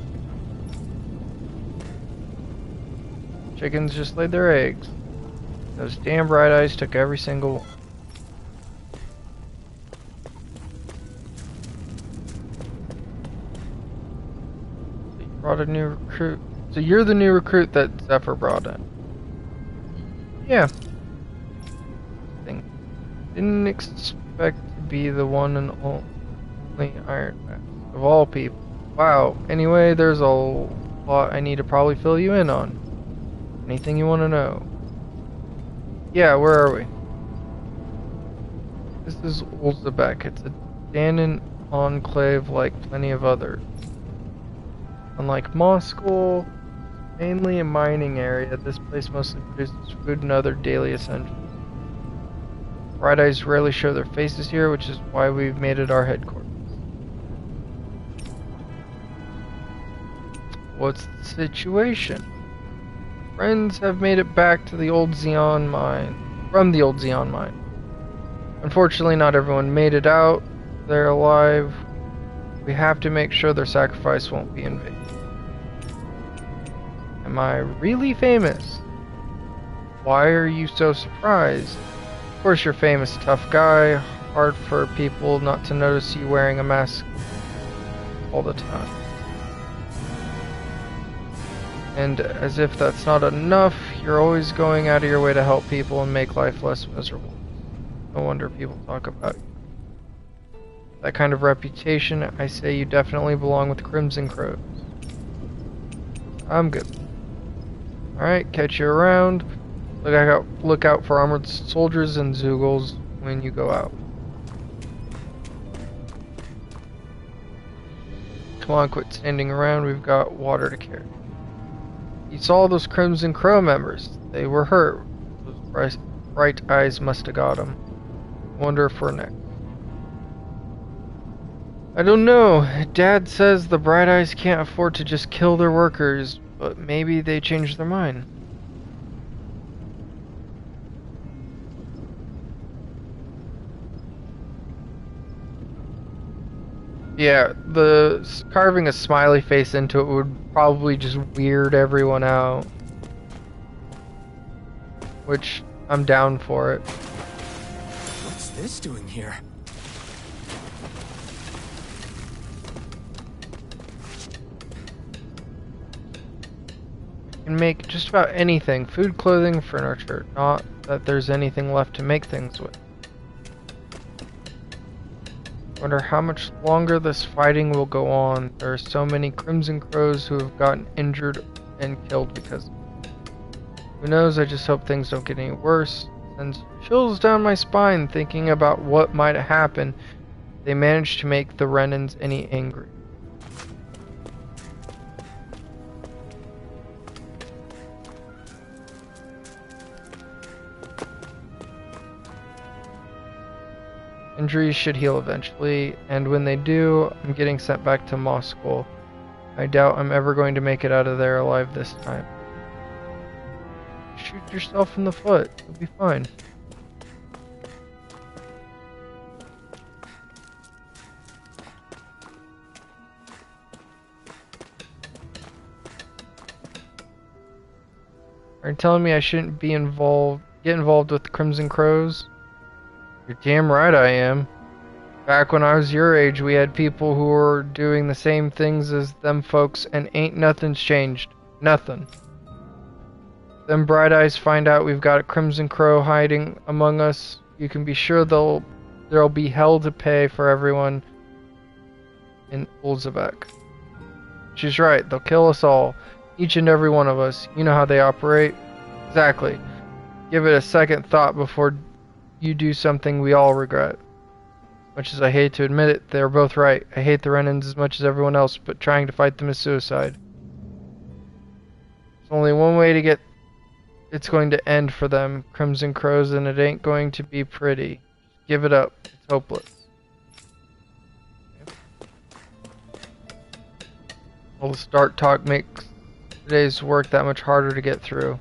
Chickens just laid their eggs. Those damn bright eyes took every single one. So you brought a new recruit. So you're the new recruit that Zephyr brought in. Yeah. Didn't expect to be the one and only Iron Man of all people. Wow. Anyway, there's a lot I need to probably fill you in on. Anything you want to know? Yeah, where are we? This is Ulzebek. It's a Danon enclave like plenty of others. Unlike Moscow, mainly a mining area, this place mostly produces food and other daily essentials. Bright Eyes rarely show their faces here, which is why we've made it our headquarters. What's the situation? Friends have made it back to the old Xeon mine, from the old Xeon mine. Unfortunately, not everyone made it out. They're alive. We have to make sure their sacrifice won't be in vain. Am I really famous? Why are you so surprised? Of course you're famous, tough guy. Hard for people not to notice you wearing a mask all the time. And as if that's not enough, you're always going out of your way to help people and make life less miserable. No wonder people talk about you. That kind of reputation, I say you definitely belong with Crimson Crows. I'm good. Alright, catch you around. Look out for armored soldiers and Zoogles when you go out. Come on, quit standing around, we've got water to carry. You saw those Crimson Crow members. They were hurt. Those bright eyes must have got them. Wonder if we're next. I don't know. Dad says the Bright Eyes can't afford to just kill their workers, but maybe they changed their mind. Yeah, carving a smiley face into it would probably just weird everyone out. Which, I'm down for it. What's this doing here? You can make just about anything. Food, clothing, furniture. Not that there's anything left to make things with. Wonder how much longer this fighting will go on. There are so many Crimson Crows who have gotten injured and killed because of it. Who knows, I just hope things don't get any worse. Sends chills down my spine thinking about what might happen if they manage to make the Renans any angry. Injuries should heal eventually, and when they do, I'm getting sent back to Moscow. I doubt I'm ever going to make it out of there alive this time. Shoot yourself in the foot, you'll be fine. Are you telling me I shouldn't be get involved with the Crimson Crows? You're damn right I am. Back when I was your age, we had people who were doing the same things as them folks, and ain't nothing's changed. Nothing. Them Bright Eyes find out we've got a Crimson Crow hiding among us. You can be sure there'll be hell to pay for everyone in Ulzebek. She's right. They'll kill us all. Each and every one of us. You know how they operate. Exactly. Give it a second thought before you do something we all regret. Much as I hate to admit it, they're both right. I hate the Renans as much as everyone else, but trying to fight them is suicide. There's only one way to get it's going to end for them, Crimson Crows, and it ain't going to be pretty. Just give it up. It's hopeless. All this dark talk makes today's work that much harder to get through.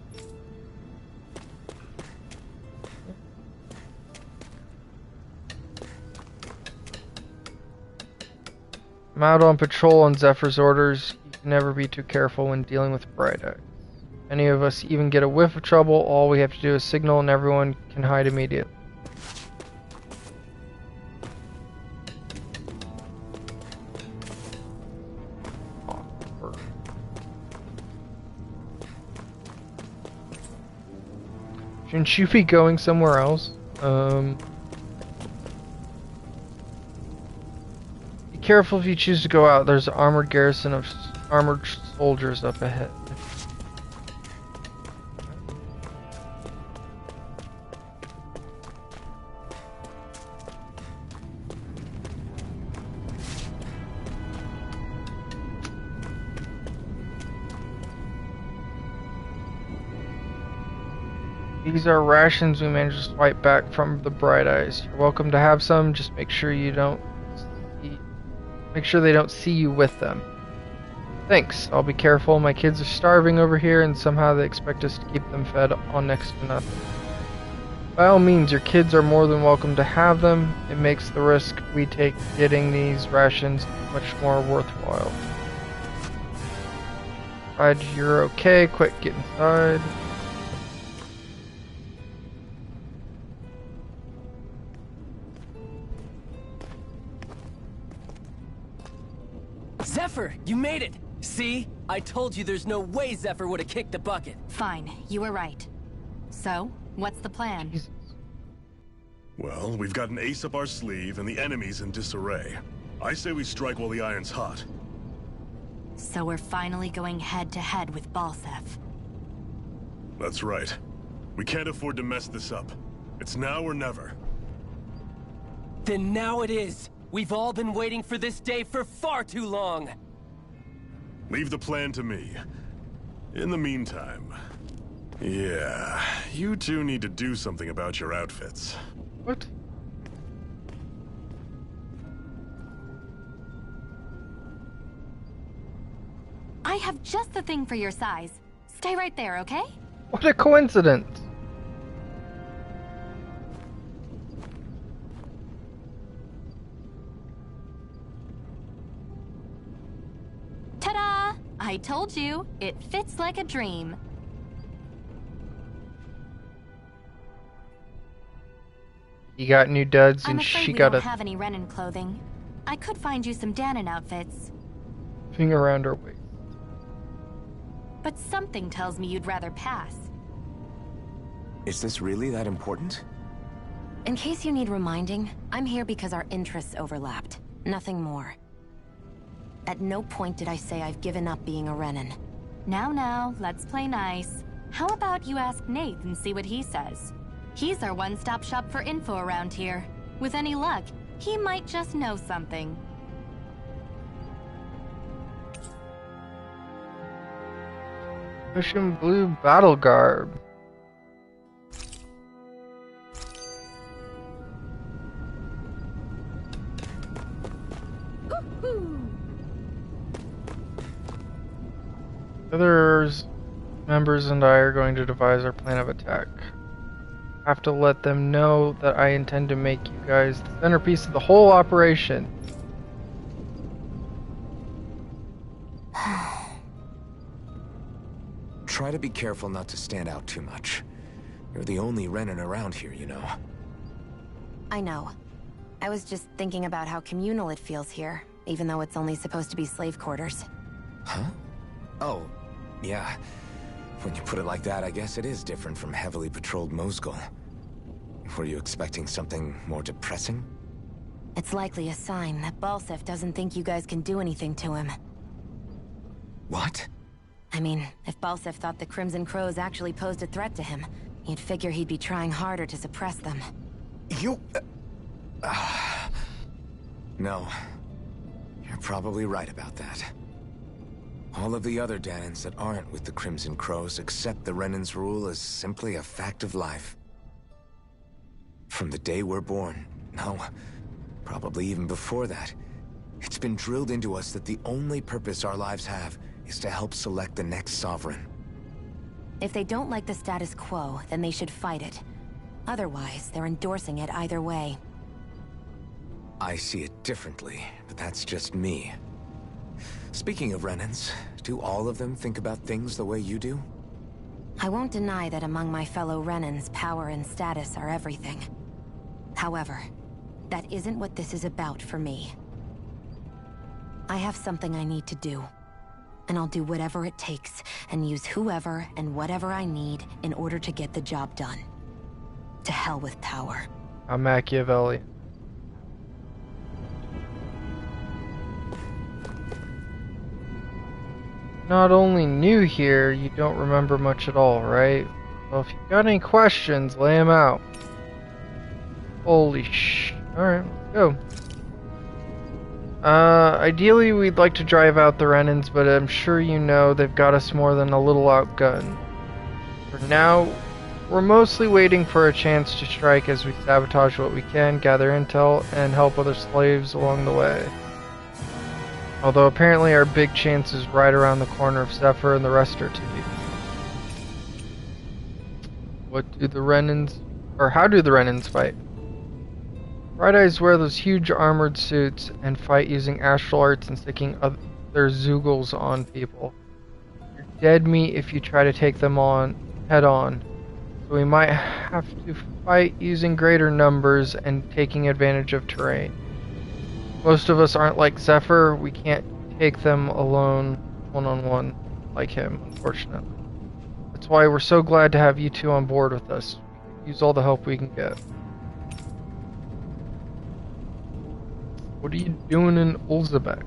I'm out on patrol on Zephyr's orders. You can never be too careful when dealing with Bright Eyes. Any of us even get a whiff of trouble, all we have to do is signal and everyone can hide immediately. Shouldn't you be going somewhere else? Be careful if you choose to go out. There's an armored garrison of armored soldiers up ahead. These are rations we managed to swipe back from the Bright Eyes. You're welcome to have some, just make sure they don't see you with them. Thanks, I'll be careful. My kids are starving over here and somehow they expect us to keep them fed on next to nothing. By all means, your kids are more than welcome to have them. It makes the risk we take getting these rations much more worthwhile. Glad you're okay, quick get inside. Zephyr, you made it! See? I told you there's no way Zephyr would have kicked the bucket. Fine, you were right. So, what's the plan? Jesus. Well, we've got an ace up our sleeve and the enemy's in disarray. I say we strike while the iron's hot. So we're finally going head-to-head with Balsef. That's right. We can't afford to mess this up. It's now or never. Then now it is! We've all been waiting for this day for far too long! Leave the plan to me. In the meantime... yeah, you two need to do something about your outfits. What? I have just the thing for your size. Stay right there, okay? What a coincidence! Ta-da! I told you, it fits like a dream. You got new duds I'm and afraid she we got don't a have any Renin clothing. I could find you some Danon outfits. thing around her waist. But something tells me you'd rather pass. Is this really that important? In case you need reminding, I'm here because our interests overlapped. Nothing more. At no point did I say I've given up being a Renin. Now, let's play nice. How about you ask Nate and see what he says? He's our one-stop shop for info around here. With any luck, he might just know something. Mission blue battle garb. Others members and I are going to devise our plan of attack. Have to let them know that I intend to make you guys the centerpiece of the whole operation. Try to be careful not to stand out too much. You're the only Renin around here, you know. I know. I was just thinking about how communal it feels here, even though it's only supposed to be slave quarters. Huh? Oh, yeah. When you put it like that, I guess it is different from heavily patrolled Mosgul. Were you expecting something more depressing? It's likely a sign that Balsef doesn't think you guys can do anything to him. What? I mean, if Balsef thought the Crimson Crows actually posed a threat to him, you'd figure he'd be trying harder to suppress them. You... No. You're probably right about that. All of the other Danons that aren't with the Crimson Crows accept the Renin's rule as simply a fact of life. From the day we're born, no, probably even before that, it's been drilled into us that the only purpose our lives have is to help select the next sovereign. If they don't like the status quo, then they should fight it. Otherwise, they're endorsing it either way. I see it differently, but that's just me. Speaking of Renans, do all of them think about things the way you do? I won't deny that among my fellow Renans, power and status are everything. However, that isn't what this is about for me. I have something I need to do. And I'll do whatever it takes, and use whoever and whatever I need in order to get the job done. To hell with power. I'm Machiavelli. Not only new here, you don't remember much at all, right? Well, if you've got any questions, lay them out. Holy sh... Alright, let's go. Ideally we'd like to drive out the Renans, but I'm sure you know they've got us more than a little outgunned. For now, we're mostly waiting for a chance to strike as we sabotage what we can, gather intel, and help other slaves along the way. Although apparently our big chance is right around the corner of Zephyr and the rest are to be. What do the Renans... or how do the Renans fight? Bright Eyes wear those huge armored suits and fight using astral arts and sticking their zoogles on people. You're dead meat if you try to take them on head on. So we might have to fight using greater numbers and taking advantage of terrain. Most of us aren't like Zephyr, we can't take them alone one-on-one like him, unfortunately. That's why we're so glad to have you two on board with us. We can use all the help we can get. What are you doing in Ulzebek?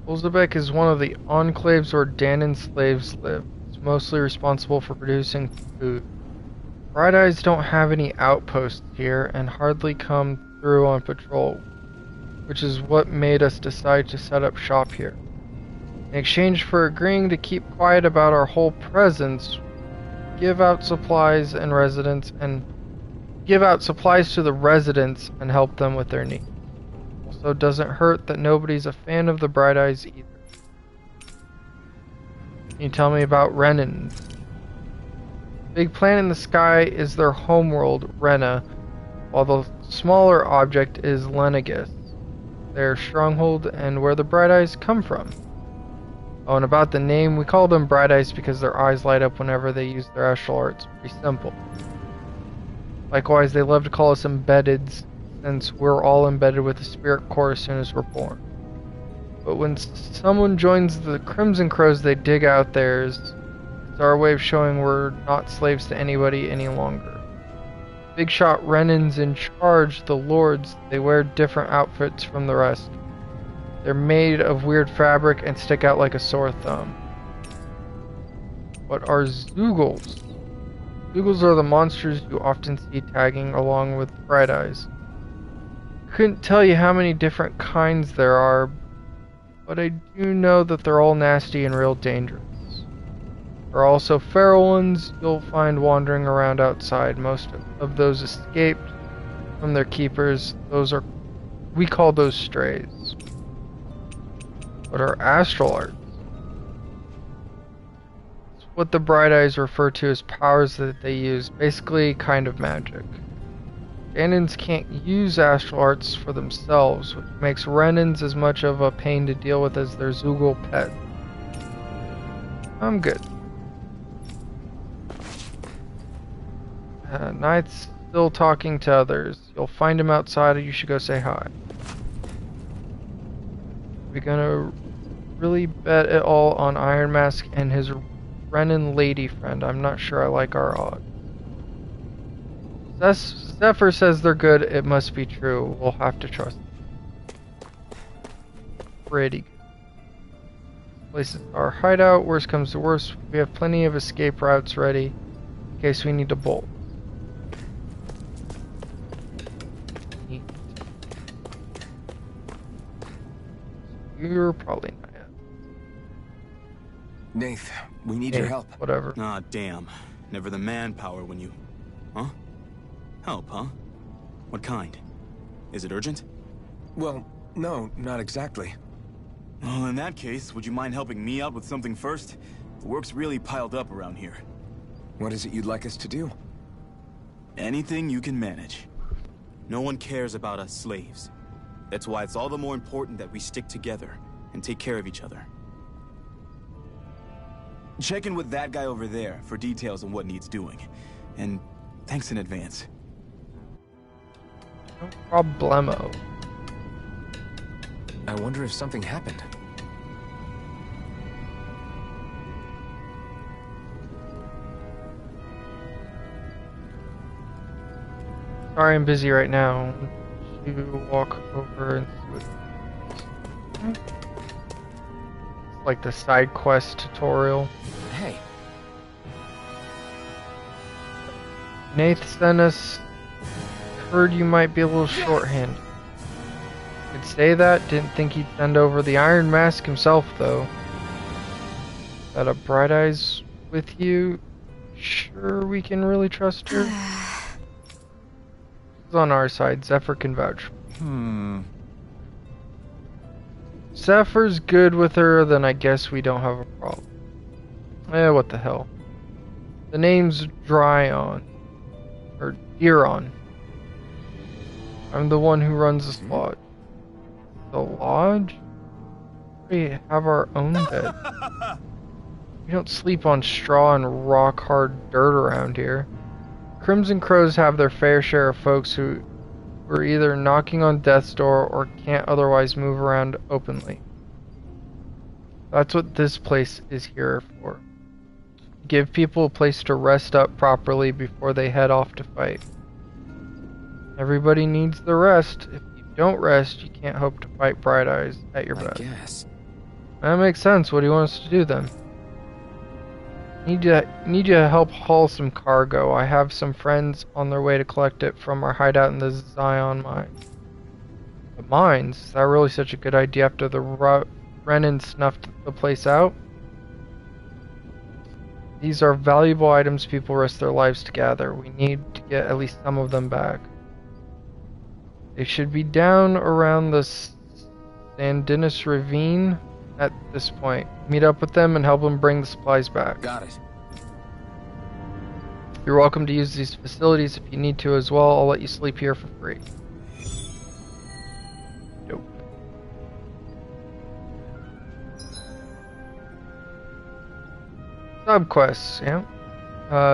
Ulzebek is one of the enclaves where Danon slaves live. It's mostly responsible for producing food. Bright Eyes don't have any outposts here and hardly come through on patrol, which is what made us decide to set up shop here. In exchange for agreeing to keep quiet about our whole presence, give out supplies and residents and give out supplies to the residents and help them with their needs. Also, it doesn't hurt that nobody's a fan of the Bright Eyes either. Can you tell me about Renan? Big planet in the sky is their homeworld, Rena, while the smaller object is Lenegis, their stronghold and where the Bright Eyes come from. Oh, and about the name, we call them Bright Eyes because their eyes light up whenever they use their astral arts. Pretty simple. Likewise, they love to call us embeddeds, since we're all embedded with the spirit core as soon as we're born. But when someone joins the Crimson Crows, they dig out theirs. It's our way of showing we're not slaves to anybody any longer. Big shot Renans in charge, the lords, they wear different outfits from the rest. They're made of weird fabric and stick out like a sore thumb. What are zoogles? Zoogles are the monsters you often see tagging along with Bright Eyes. Couldn't tell you how many different kinds there are, but I do know that they're all nasty and real dangerous. There are also feral ones you'll find wandering around outside. Most of those escaped from their keepers. We call those strays. What are astral arts? It's what the Bright Eyes refer to as powers that they use, basically kind of magic. Danons can't use astral arts for themselves, which makes Renans as much of a pain to deal with as their Zoogle pet. I'm good. Knight's still talking to others. You'll find him outside, you should go say hi. We're gonna really bet it all on Iron Mask and his Renan lady friend. I'm not sure I like our odds. Zephyr says they're good, it must be true. We'll have to trust them. Pretty good. This is our hideout. Worst comes to worst, we have plenty of escape routes ready in case we need to bolt. You're probably not yet. Nath, we need your help. Whatever. Ah, damn. Never the manpower when you... Huh? Help, huh? What kind? Is it urgent? Well, no, not exactly. Well, in that case, would you mind helping me out with something first? The work's really piled up around here. What is it you'd like us to do? Anything you can manage. No one cares about us slaves. That's why it's all the more important that we stick together and take care of each other. Check in with that guy over there for details on what needs doing. And thanks in advance. No problemo. I wonder if something happened. Sorry, I'm busy right now. You walk over and see what... It's like the side quest tutorial. Hey. Nath sent us. Heard you might be a little shorthanded. Could say that. Didn't think he'd send over the Iron Mask himself, though. That a Bright Eyes with you? Sure, we can really trust her. On our side, Zephyr can vouch. Zephyr's good with her, then I guess we don't have a problem. What the hell. The name's Dryon. Or Diron. I'm the one who runs this lodge. The lodge? We have our own bed. We don't sleep on straw and rock-hard dirt around here. Crimson Crows have their fair share of folks who are either knocking on death's door or can't otherwise move around openly. That's what this place is here for. Give people a place to rest up properly before they head off to fight. Everybody needs the rest. If you don't rest, you can't hope to fight Bright Eyes at your best. I guess. That makes sense. What do you want us to do then? Need you to help haul some cargo. I have some friends on their way to collect it from our hideout in the Zion mines. The mines? Is that really such a good idea after the Renan snuffed the place out? These are valuable items people risk their lives to gather. We need to get at least some of them back. They should be down around the Sandinis Ravine at this point. Meet up with them and help them bring the supplies back. Got it. You're welcome to use these facilities if you need to as well. I'll let you sleep here for free. Nope. Subquests, yeah.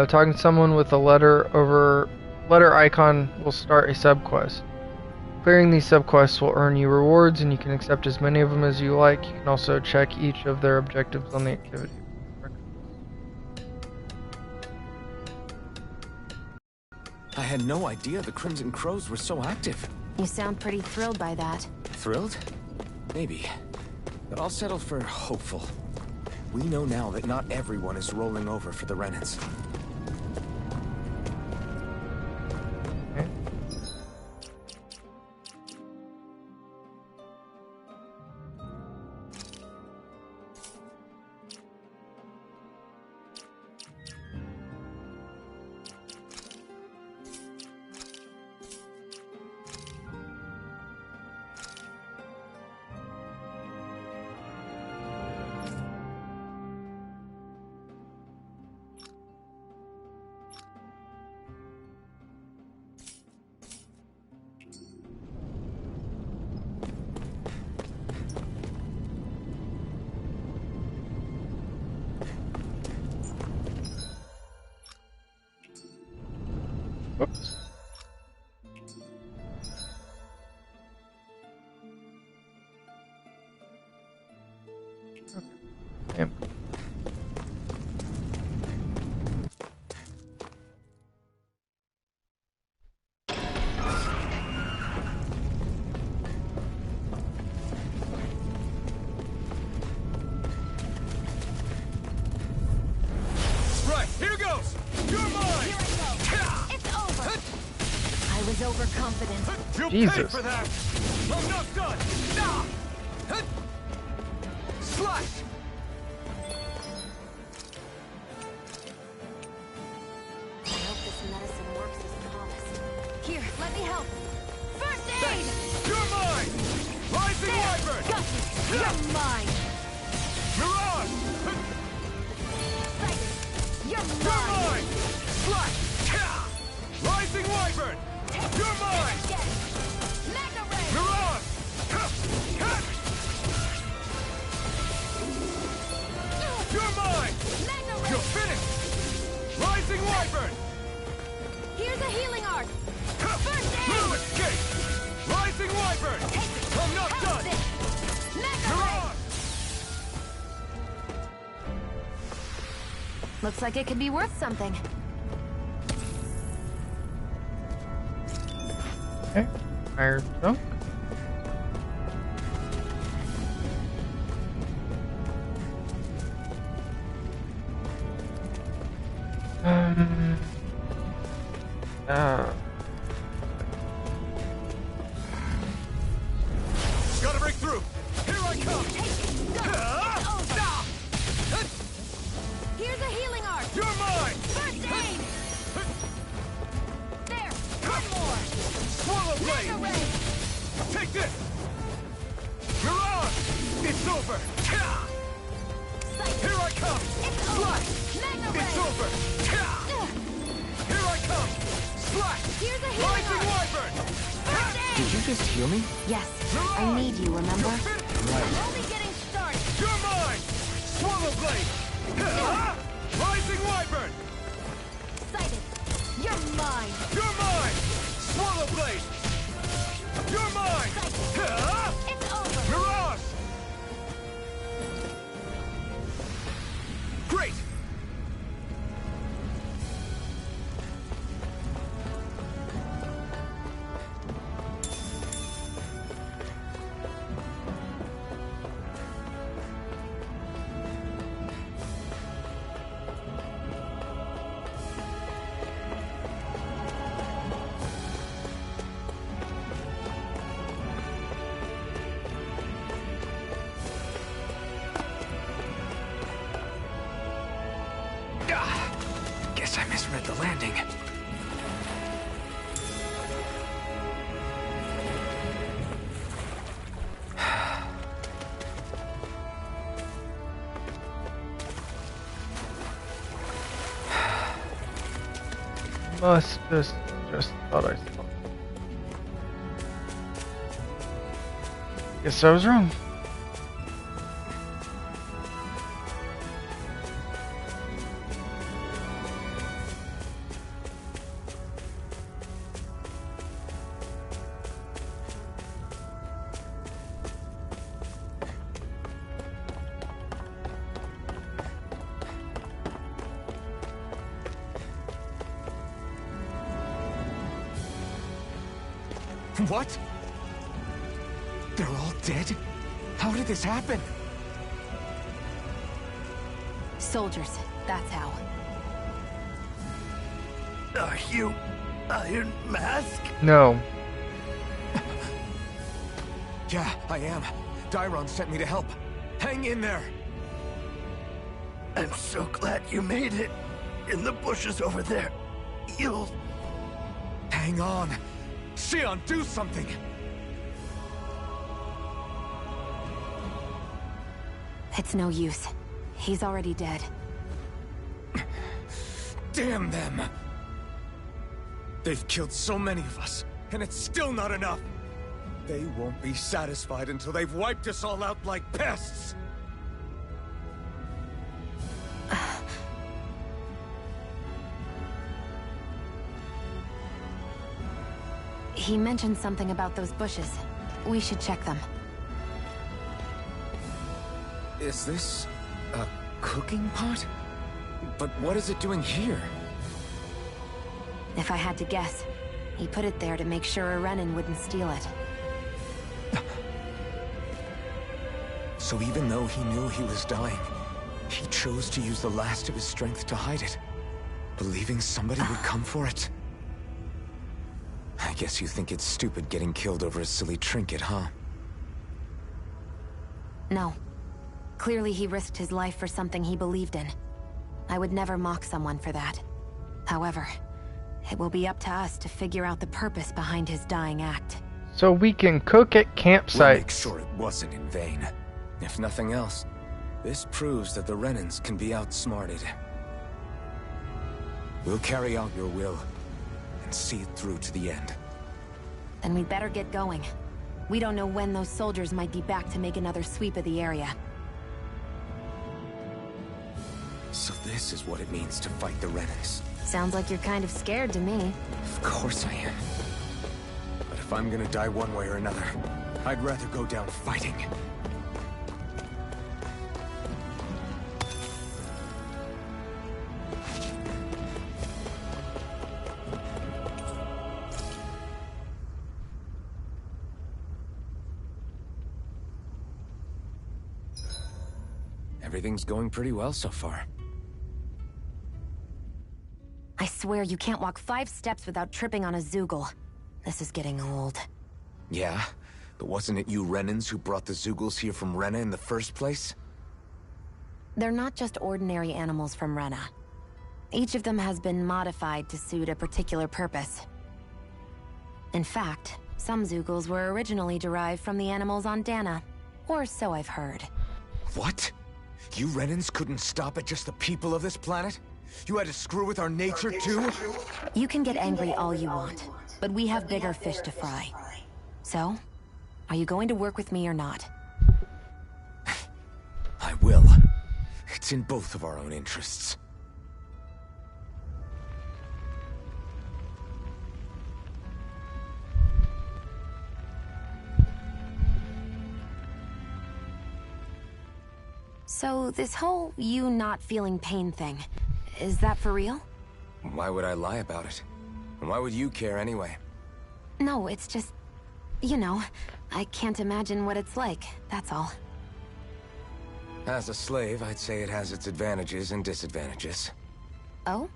Talking to someone with a letter icon will start a subquest. Clearing these subquests will earn you rewards, and you can accept as many of them as you like. You can also check each of their objectives on the activity. I had no idea the Crimson Crows were so active. You sound pretty thrilled by that. Thrilled? Maybe. But I'll settle for hopeful. We know now that not everyone is rolling over for the Renans. Whoops. Damn. Right, here goes! You're mine! Here I go. It's over. I was overconfident. You'll Jesus. pay for that! I'm not done! Nah! Slash! I hope this medicine works as promised. Here, let me help. First aid! You're mine! Rising Wyvern! Got you. You're mine! Mirage! You're You're mine! mine! Slash! Rising Wyvern! You're mine! Mega Ray! Mirage! You're mine! Mega Ray! You're finished! Rising Wyvern! Here's a healing arc! First aid! Little escape! Rising Wyvern! I'm not done! Mega Ray! Mirage! Looks like it could be worth something. Okay. Iron junk. Gotta break through! Here I come! Here's a healing arc! You're mine! First aid! There! One more! Swallow Mega Blade! Ray! Take this! Mirage! It's over! Here I come! It's Slash! Mega Ray! It's over! Here I come! Slash! Here's a healing Rising arc! Wyvern! First aid! Did you just heal me? Yes, I need you, remember? Right. Only getting started! You're mine! Swallow Blade! Rising Wyvern! Sighted! You're mine! You're mine! Swallow Blade! You're mine! It's over! Mirage! Great! Guess I misread the landing. Must just thought I saw. Guess I was wrong. What? They're all dead? How did this happen? Soldiers, that's how. Are you Iron Mask? No. Yeah, I am. Dairon sent me to help. Hang in there! I'm so glad you made it. In the bushes over there. You'll... Hang on! Xion, do something! It's no use. He's already dead. Damn them! They've killed so many of us, and it's still not enough! They won't be satisfied until they've wiped us all out like pests! He mentioned something about those bushes. We should check them. Is this a cooking pot? But what is it doing here? If I had to guess, he put it there to make sure a Renin wouldn't steal it. So even though he knew he was dying, he chose to use the last of his strength to hide it, believing somebody would come for it? I guess you think it's stupid getting killed over a silly trinket, huh? No. Clearly he risked his life for something he believed in. I would never mock someone for that. However, it will be up to us to figure out the purpose behind his dying act. So we can cook at We'll make campsites. sure it wasn't in vain. If nothing else, this proves that the Renans can be outsmarted. We'll carry out your will, and see it through to the end. Then we'd better get going. We don't know when those soldiers might be back to make another sweep of the area. So this is what it means to fight the Renans. Sounds like you're kind of scared to me. Of course I am. But if I'm gonna die one way or another, I'd rather go down fighting. Everything's going pretty well so far. I swear you can't walk 5 steps without tripping on a Zoogle. This is getting old. Yeah? But wasn't it you Renans who brought the Zoogles here from Rena in the first place? They're not just ordinary animals from Rena. Each of them has been modified to suit a particular purpose. In fact, some Zoogles were originally derived from the animals on Dana. Or so I've heard. What? You Renans couldn't stop at just the people of this planet? You had to screw with our nature too? You can get angry all you want, but we have bigger fish to fry. So, are you going to work with me or not? I will. It's in both of our own interests. So, this whole you not feeling pain thing, is that for real? Why would I lie about it? And why would you care anyway? No, it's just... you know, I can't imagine what it's like, that's all. As a slave, I'd say it has its advantages and disadvantages. Oh?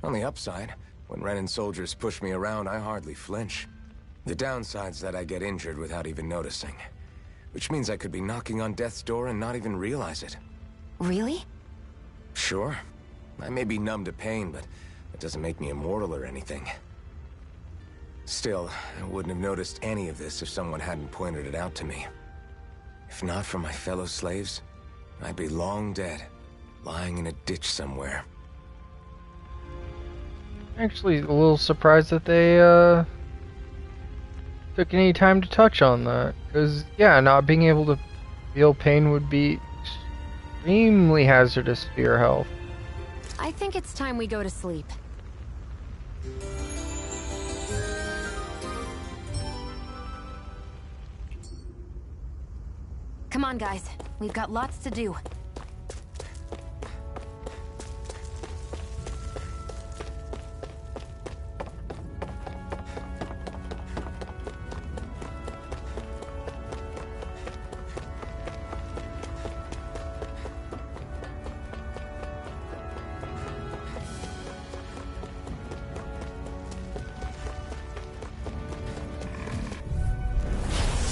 On the upside, when Renan soldiers push me around, I hardly flinch. The downside's that I get injured without even noticing. Which means I could be knocking on death's door and not even realize it. Really? Sure. I may be numb to pain, but it doesn't make me immortal or anything. Still, I wouldn't have noticed any of this if someone hadn't pointed it out to me. If not for my fellow slaves, I'd be long dead, lying in a ditch somewhere. Actually, a little surprised that they took any time to touch on that. Because, yeah, not being able to feel pain would be extremely hazardous to your health. I think it's time we go to sleep. Come on, guys. We've got lots to do.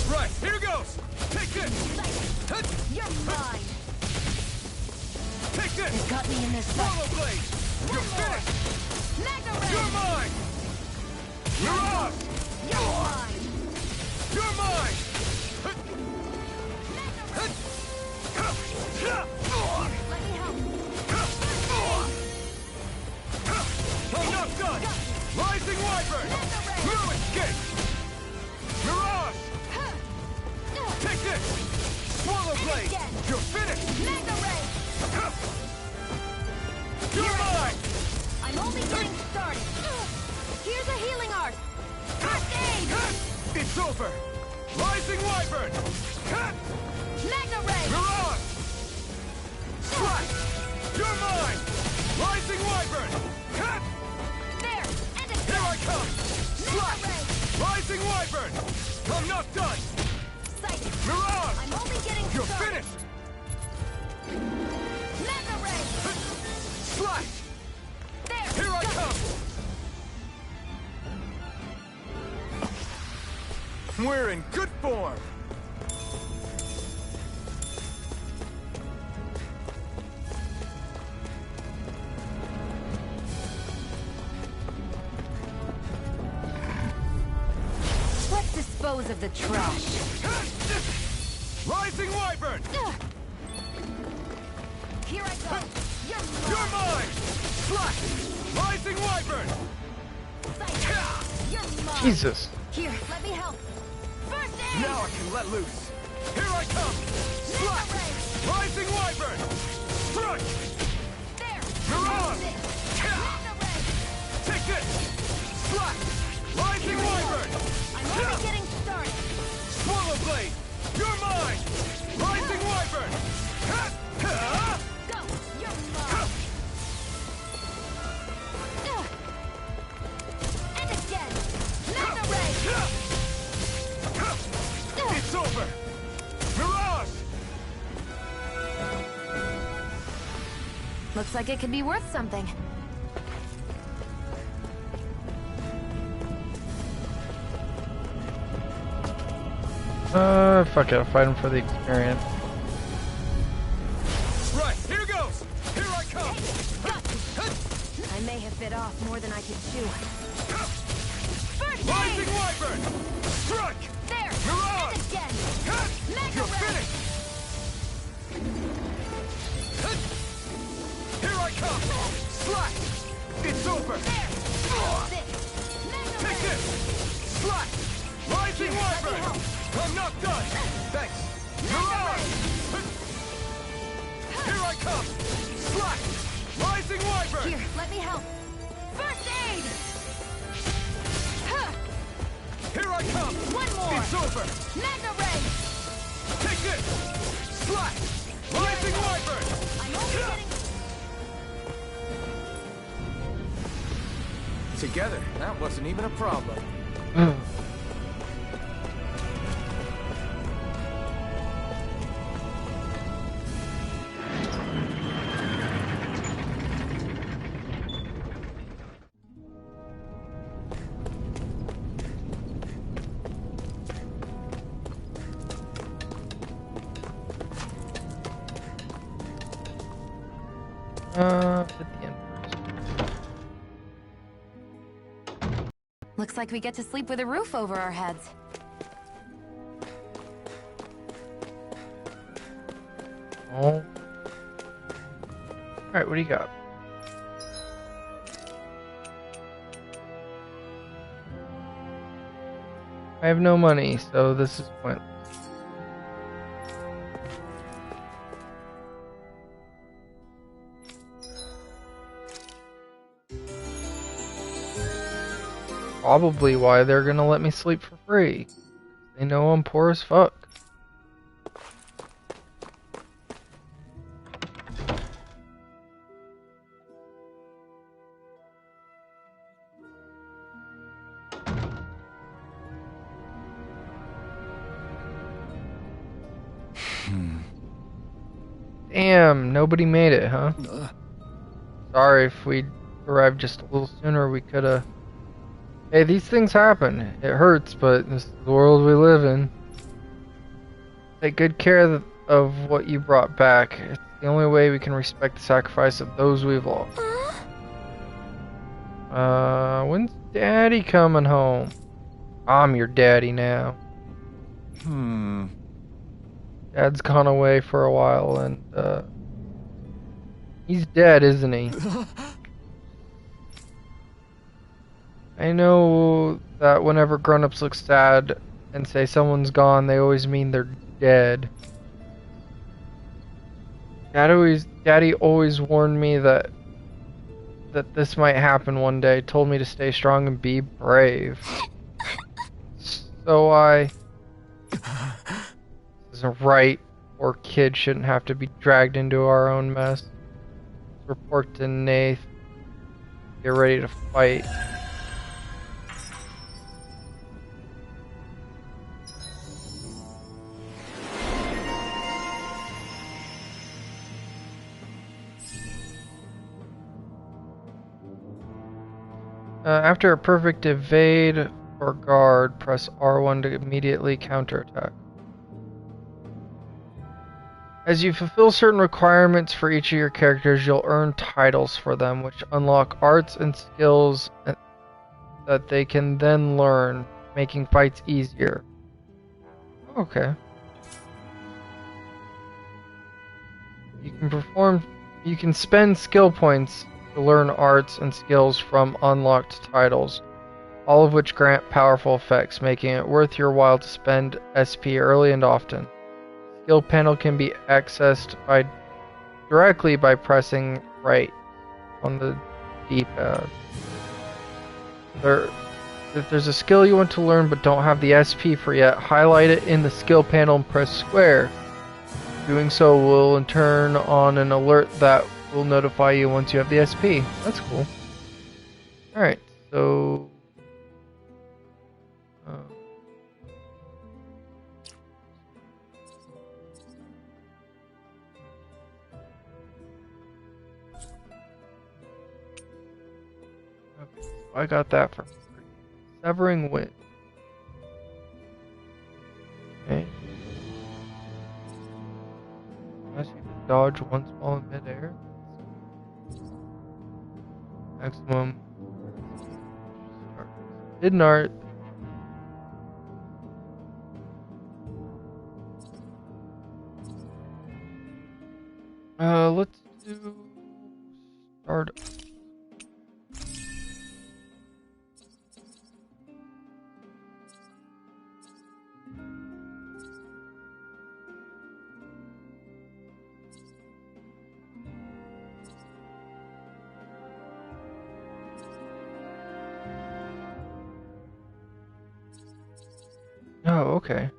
Right, here goes! Take this! You're mine! Take this! You got me in this fight. Swallow blade! You're finished! You're mine! You're off! You're mine! You're mine! Let me help. I'm not done! Rising Wyvern! No escape! Mirage! Take this! Swallow blade! You're finished! You're mine! I'm only getting started. Here's a healing art. First aid! It's over! Rising Wyvern! Magna Ray! Mirage! Slash! You're mine! Rising Wyvern! There! And a Here I come! Slash! Rising Wyvern! I'm not done! Psychic! Mirage! I'm only getting You're started. finished! Magna Ray! Slash! There! Here I come! We're in good form! Let's dispose of the trash. Rising Wyvern! Here I go! You're mine! Slash! Rising Wyvern! You're mine! Jesus. Here, let me help! First aid! Now I can let loose! Here I come! Slash! Rising Wyvern! Strike! There! You're on! Mega ray! Take this! Slash! Rising Wyvern! I'm only getting started! Swallow Blade! You're mine! Rising Wyvern! Go! You're mine! And again! Mega ray! It's over! Mirage! Looks like it could be worth something. Fuck it, I'll fight him for the experience. Right, here goes! Here I come! I may have bit off more than I could chew. First Rising aid! Wyvern! Strike! There! Mirage! And again! Mega You're ray! finished! Here I come! Slash! It's over! There! This! Mega Take ray! this! Slash! Rising Wyvern! I'm not done! Thanks! Mirage! Here I come! Slash! Rising Wyvern! Here, let me help. First aid! Huh. Here I come! One more! It's over! Mega ray! Take this! Slash! Rising Wyvern! I'm only getting... Together, that wasn't even a problem. At the end first. Looks like we get to sleep with a roof over our heads. Oh. Alright, what do you got? I have no money, so this is pointless. Probably why they're gonna let me sleep for free. They know I'm poor as fuck. Damn, nobody made it, huh? Sorry, if we arrived just a little sooner, we could've... Hey, these things happen. It hurts, but this is the world we live in. Take good care of what you brought back. It's the only way we can respect the sacrifice of those we've lost. When's Daddy coming home? I'm your daddy now. Dad's gone away for a while, and, he's dead, isn't he? I know that whenever grown-ups look sad and say someone's gone, they always mean they're dead. Daddy always warned me that this might happen one day, told me to stay strong and be brave. So this isn't right. Poor kid shouldn't have to be dragged into our own mess. Report to Nath. Get ready to fight. After a perfect evade or guard, press R1 to immediately counterattack. As you fulfill certain requirements for each of your characters, you'll earn titles for them, which unlock arts and skills that they can then learn, making fights easier. Okay. You can spend skill points to learn arts and skills from unlocked titles, all of which grant powerful effects, making it worth your while to spend SP early and often. Skill panel can be accessed directly by pressing right on the D-pad. If there's a skill you want to learn but don't have the SP for yet, highlight it in the skill panel and press square. Doing so will in turn on an alert that will notify you once you have the SP. That's cool. Alright, so... I got that for free. Severing Wind. Okay. Unless you can dodge once while in midair. Maximum. Hidden Art. Let's do start. Oh, okay.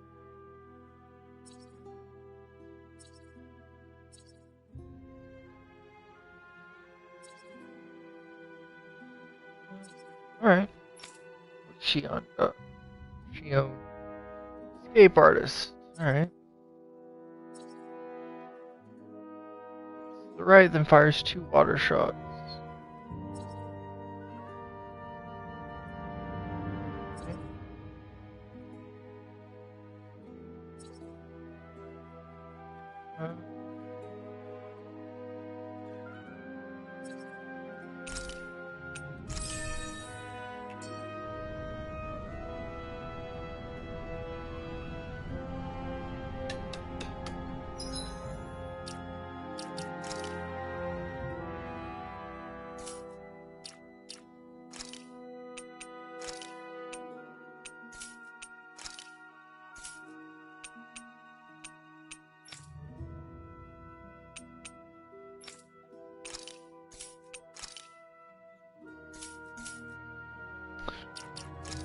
Alright. Shion. Escape artist. Alright. To the right, then fires 2 water shots.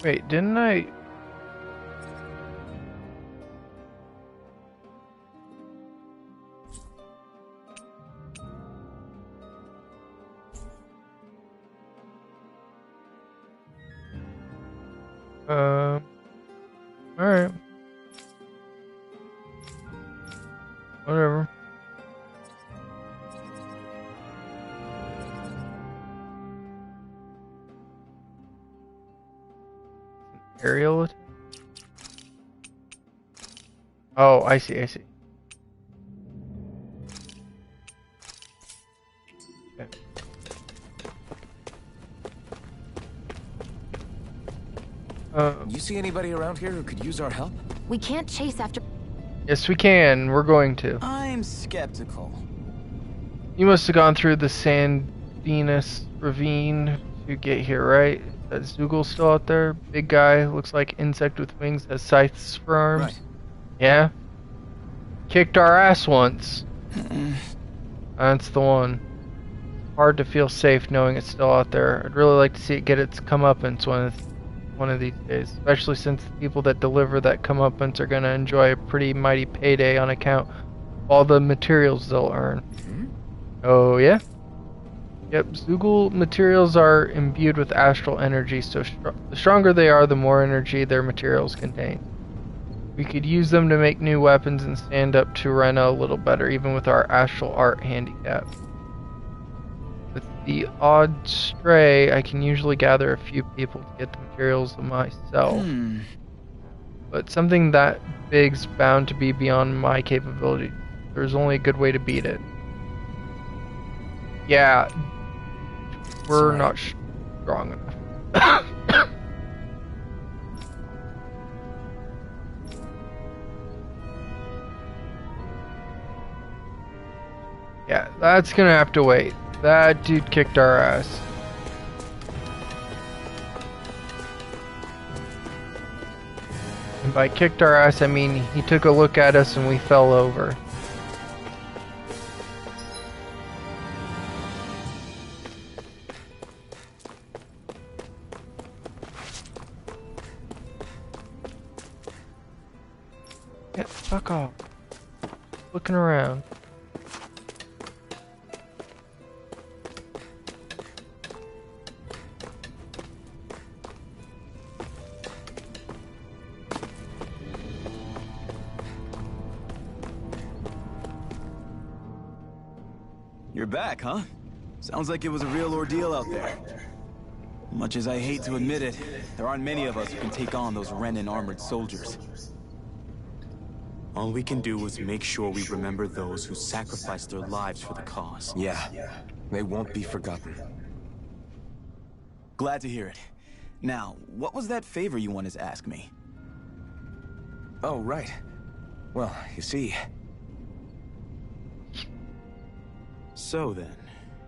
Wait, didn't I? Alright. Whatever. Aerial? Oh, I see, I see. Okay. You see anybody around here who could use our help? We can't chase after... Yes, we can. We're going to. I'm skeptical. You must have gone through the Sandinus ravine to get here, right? That Zoogle still out there? Big guy, looks like insect with wings, has scythes for arms. Right. Yeah? Kicked our ass once. That's the one. Hard to feel safe knowing it's still out there. I'd really like to see it get its comeuppance one of these days. Especially since the people that deliver that comeuppance are going to enjoy a pretty mighty payday on account of all the materials they'll earn. Oh, yeah? Yep, Zoogle materials are imbued with astral energy, so the stronger they are, the more energy their materials contain. We could use them to make new weapons and stand up to Rena a little better, even with our astral art handicap. With the odd stray, I can usually gather a few people to get the materials myself. But something that big's bound to be beyond my capability. There's only a good way to beat it. Yeah, we're not strong enough. That's gonna have to wait. That dude kicked our ass. And by kicked our ass, I mean he took a look at us and we fell over. Yeah, fuck off. Looking around. You're back, huh? Sounds like it was a real ordeal out there. Much as I hate to admit it, there aren't many of us who can take on those Renan armored soldiers. All we can do is make sure we remember those who sacrificed their lives for the cause. Yeah, they won't be forgotten. Glad to hear it. Now, what was that favor you wanted to ask me? Oh, right. Well, you see... So then,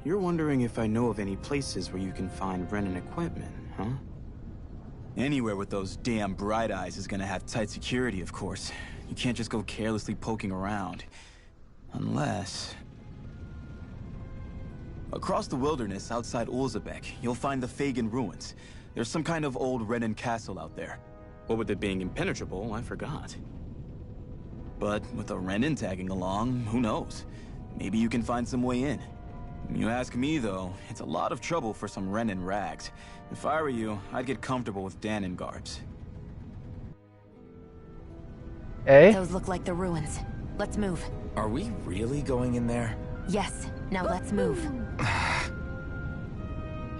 you're wondering if I know of any places where you can find Renan equipment, huh? Anywhere with those damn bright eyes is gonna have tight security, of course. You can't just go carelessly poking around. Unless... Across the wilderness outside Ulzebek, you'll find the Fagan ruins. There's some kind of old Renan castle out there. What with it being impenetrable, I forgot. But with a Renan tagging along, who knows? Maybe you can find some way in. You ask me, though, it's a lot of trouble for some Renan rags. If I were you, I'd get comfortable with Danon garbs. Eh? Those look like the ruins. Let's move. Are we really going in there? Yes. Now let's move.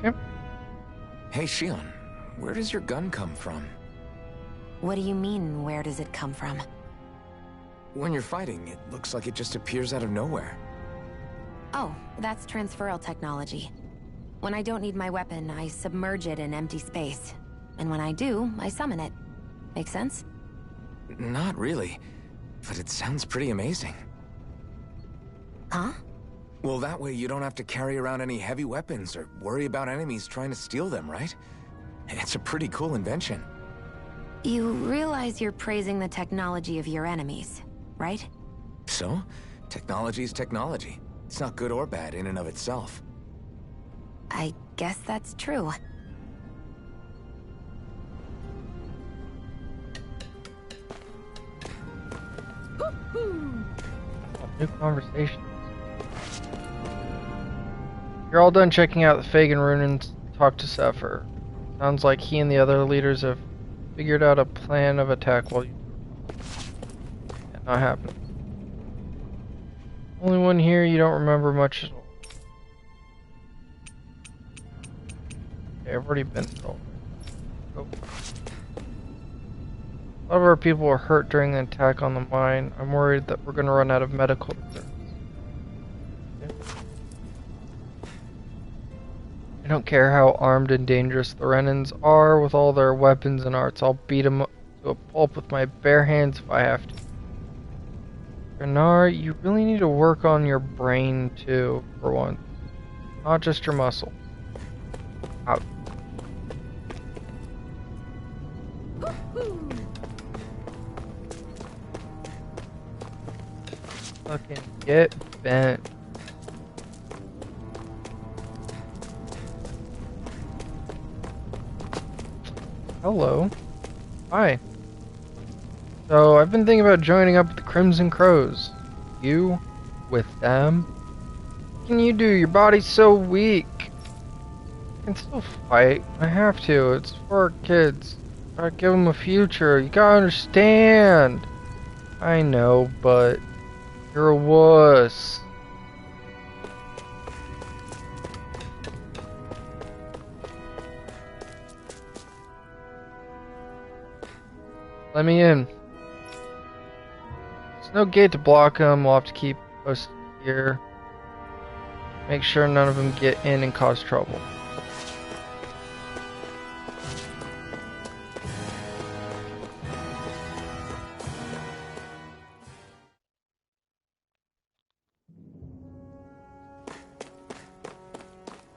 Yep. Hey, Shion, where does your gun come from? What do you mean, where does it come from? When you're fighting, it looks like it just appears out of nowhere. Oh, that's transferal technology. When I don't need my weapon, I submerge it in empty space. And when I do, I summon it. Make sense? Not really, but it sounds pretty amazing. Huh? Well, that way you don't have to carry around any heavy weapons or worry about enemies trying to steal them, right? It's a pretty cool invention. You realize you're praising the technology of your enemies, right? So, technology's technology. It's not good or bad in and of itself. I guess that's true. New conversation. You're all done checking out the Fagan ruins. Talk to Zephyr. Sounds like he and the other leaders have figured out a plan of attack while you... Not happening. Only one here you don't remember much at all. Okay, I've already been told. Oh. A lot of our people were hurt during the attack on the mine. I'm worried that we're gonna run out of medical reserves. Okay. I don't care how armed and dangerous the Renans are with all their weapons and arts. I'll beat them to a pulp with my bare hands if I have to. Renar, you really need to work on your brain too, for once. Not just your muscle. Out. Fucking get bent. Hello. Hi. So, I've been thinking about joining up with the Crimson Crows. You? With them? What can you do? Your body's so weak. I can still fight. I have to. It's for our kids. Gotta give them a future. You gotta understand. I know, but... You're a wuss. Let me in. There's no gate to block them. We'll have to keep us here. Make sure none of them get in and cause trouble.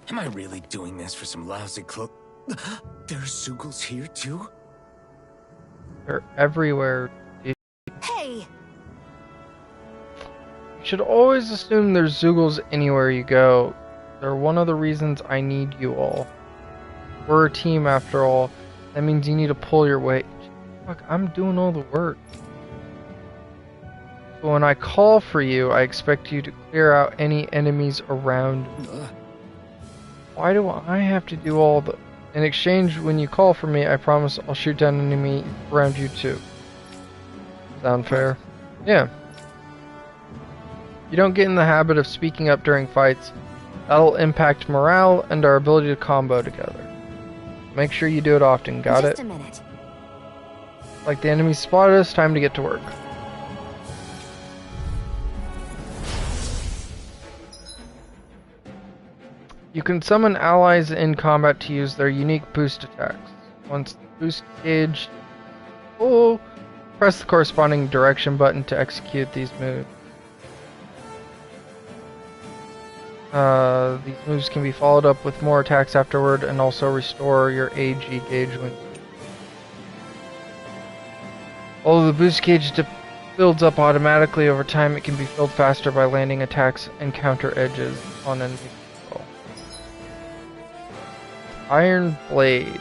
Am I really doing this for some lousy cloak? There's Zoogles here too? They're everywhere. Hey! You should always assume there's Zoogles anywhere you go. They're one of the reasons I need you all. We're a team after all. That means you need to pull your weight. Fuck, I'm doing all the work. So when I call for you, I expect you to clear out any enemies around me. Why do I have to do all the... In exchange, when you call for me, I promise I'll shoot down an enemy around you too. Sound fair? Yeah. You don't get in the habit of speaking up during fights. That'll impact morale and our ability to combo together. Make sure you do it often, got it? Just a minute. Like the enemy spotted us, time to get to work. You can summon allies in combat to use their unique boost attacks. Once the boost gauge is full, press the corresponding direction button to execute these moves. These moves can be followed up with more attacks afterward and also restore your AG gauge when... Although the boost gauge builds up automatically over time, it can be filled faster by landing attacks and counter edges on enemies. Iron Blade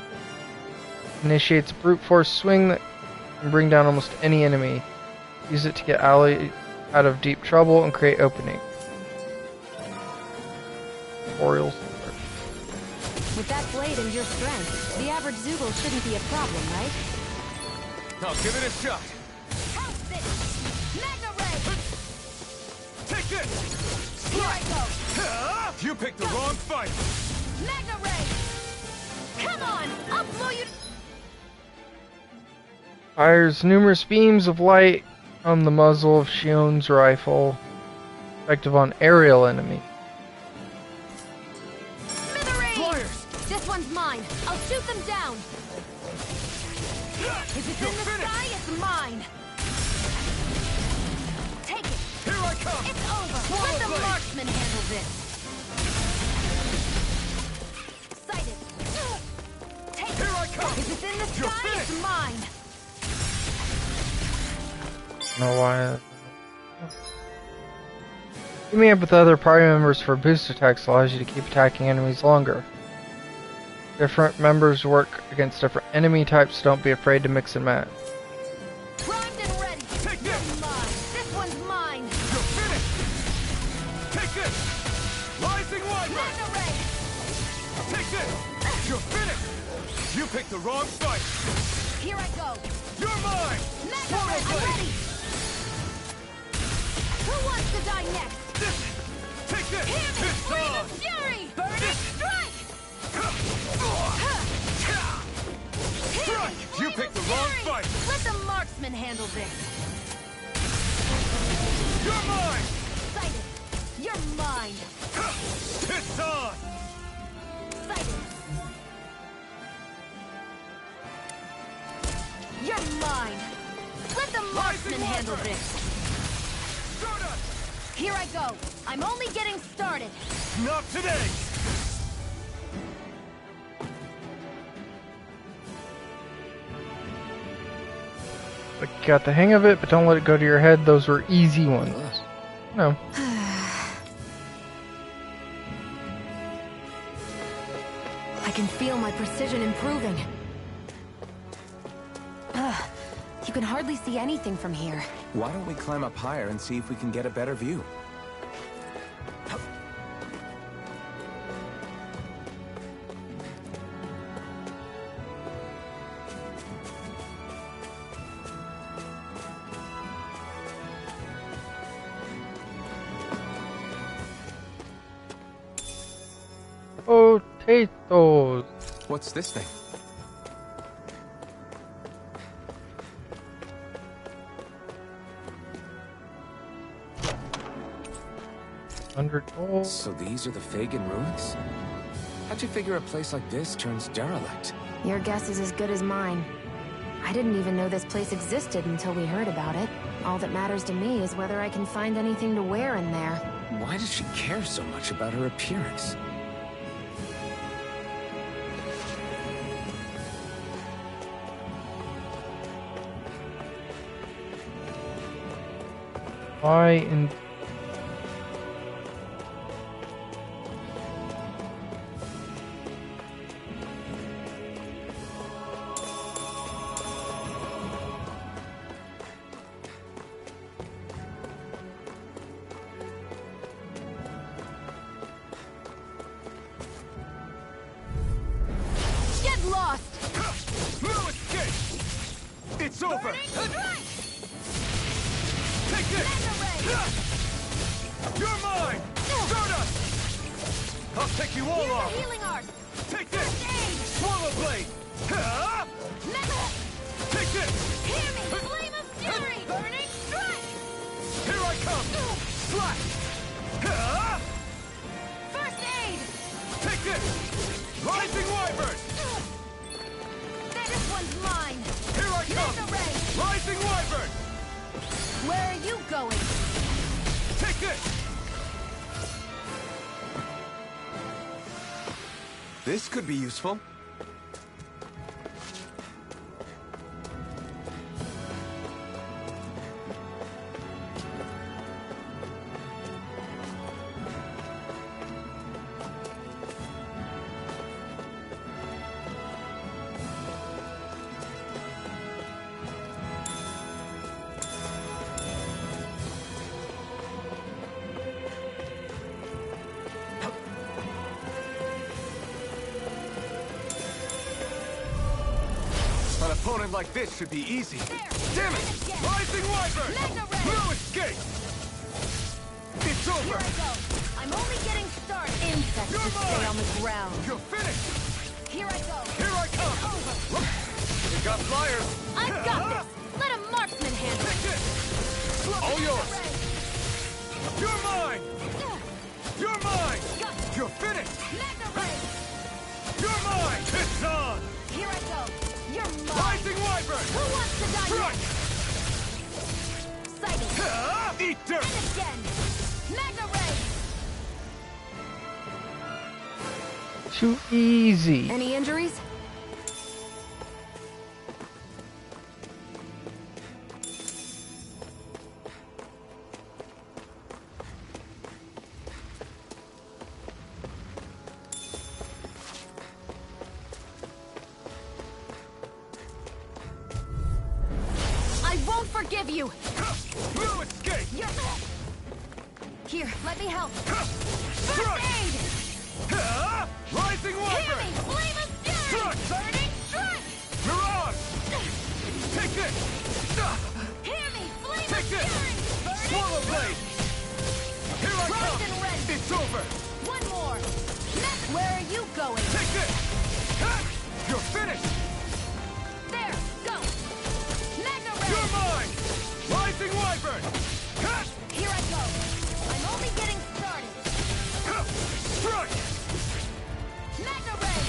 initiates a brute force swing that can bring down almost any enemy. Use it to get allies out of deep trouble and create openings. Boreal Sword. With that blade and your strength, the average Zoogle shouldn't be a problem, right? I'll give it a shot. How's this? Mega Ray! Take this! Here I go! You picked the wrong fight! Mega Ray! Come on! I'll blow you... Fires numerous beams of light from the muzzle of Shion's rifle, effective on aerial enemy. Smithereens! This one's mine. I'll shoot them down. If it's in the sky, it's mine. Take it. Here I come! It's over. Let the marksman handle this. Sighted. Take it. Here I come! If it's in the sky, it's mine. Know why. Teaming up with other party members for boost attacks allows you to keep attacking enemies longer. Different members work against different enemy types, so don't be afraid to mix and match. Primed and ready. Take this! Mine. This one's mine. You're finished! Take this! Rising Wyvern! Mega Ray! Take this! You're finished! You picked the wrong fight! Here I go. You're mine! Mega Ray, I'm ready. Who wants to die next? Take this! Hear me! It's Flame on! of Fury! Burning Strike! Strike! You picked the wrong fight! Let the marksman handle this. You're mine! Sighted. You're mine. It's on! Sighted. You're mine. Let the marksman handle this. Here I go. I'm only getting started. Not today! Like, you got the hang of it, but don't let it go to your head. Those were easy ones. No. I can feel my precision improving. You can hardly see anything from here. Why don't we climb up higher and see if we can get a better view? Potatoes. What's this thing? $100. So these are the Fagin ruins? How'd you figure a place like this turns derelict? Your guess is as good as mine. I didn't even know this place existed until we heard about it. All that matters to me is whether I can find anything to wear in there. Why does she care so much about her appearance? Why in... Get lost! No escape! It's over! Take this! You're mine! Stardust! I'll take you all off! Healing art! Take this! Swallow blade! Take this! Hear me! Flame of fury! Burning strike! Here I come! Slash! First aid! Take this! Rising Wyvern! This one's mine! Here I come! Mega ray! Rising Wyvern! Where are you going? Take this! This could be useful. An opponent like this should be easy. Damn it! Rising Wyvern! No escape! It's over! Here I go! I'm only getting started! Insects You're to stay mine! on the ground! You're finished! Here I go! Here I come! Over! You got flyers! I've got this! Let a marksman handle Take it! this! All yours! You're mine! You're mine! You're finished! Mega ray! You're mine! It's on! Here I go! You're mine! Rising Wyvern! Who wants to die Strike! next? Sighting! Eat dirt! And again! Mega ray! Too easy. Any injuries? I won't forgive you! No escape! Here, let me help! First Strike! aid! Rising Hear Wyvern! me! Flame of fury! Strike! Burning strike! Mirage! Take this! Hear me! Flame Take of this! fury! Burning Swallow strike! blade! Here I Rise come! and rend! It's over! One more! Where are you going? Take this! You're finished! There! Go! Mega ray! You're mine! Rising Wyvern! Here I go! I'm only getting started! Strike! Mega ray!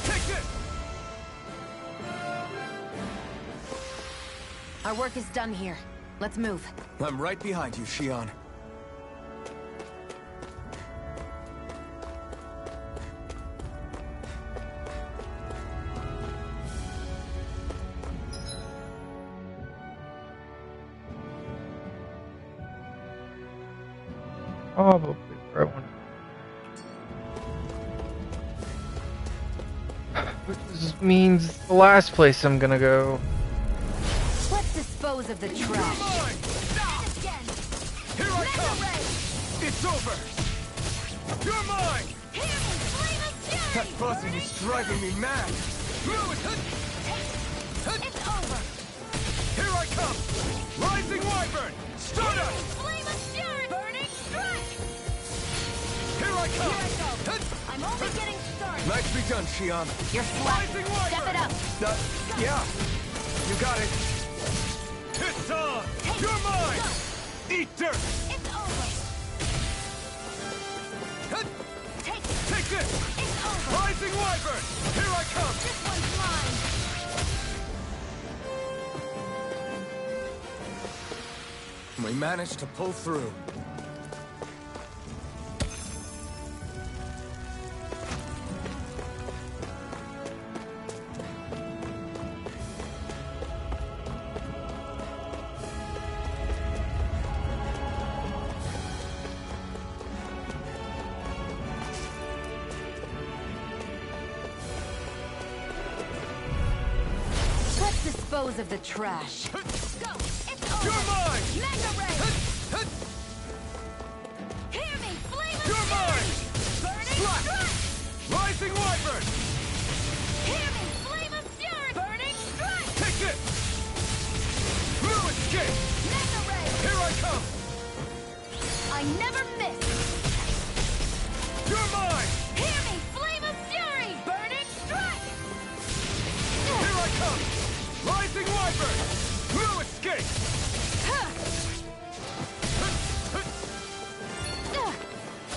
Take this! Our work is done here. Let's move. I'm right behind you, Shion. Probably where I want to. Which means the last place I'm gonna go. Let's dispose of the trash. Mine! And again! Here I Mega come! ray! It's over! You're mine! Hear me! Flame of fury! That buzzing is driving me mad. It's over! Here I come! Rising Wyvern! Stardust! Flame of fury! Burning strike! Here I Here come! I go! I'm only getting started! Nicely done, Shion. You're slacking! Rising Wyvern! Step it up! Yeah. You got it. It's on! You're mine! Eat dirt! It's over! Take it! Take this! It's over! Rising Wyvern! Here I come! This one's mine! We managed to pull through. dispose of the trash. Go! It's over! You're mine! Mega Ray! Hear me! Flame of You're mine! Burning Slap! strike! Rising Wyvern! Hear me! Flame of fury! Burning strike! Take this! Blue escape! Mega Ray! Here I come! I never miss! You're mine! Hear me! Flame of fury! Burning strike! Here I come! Rising Wyvern! Blue escape!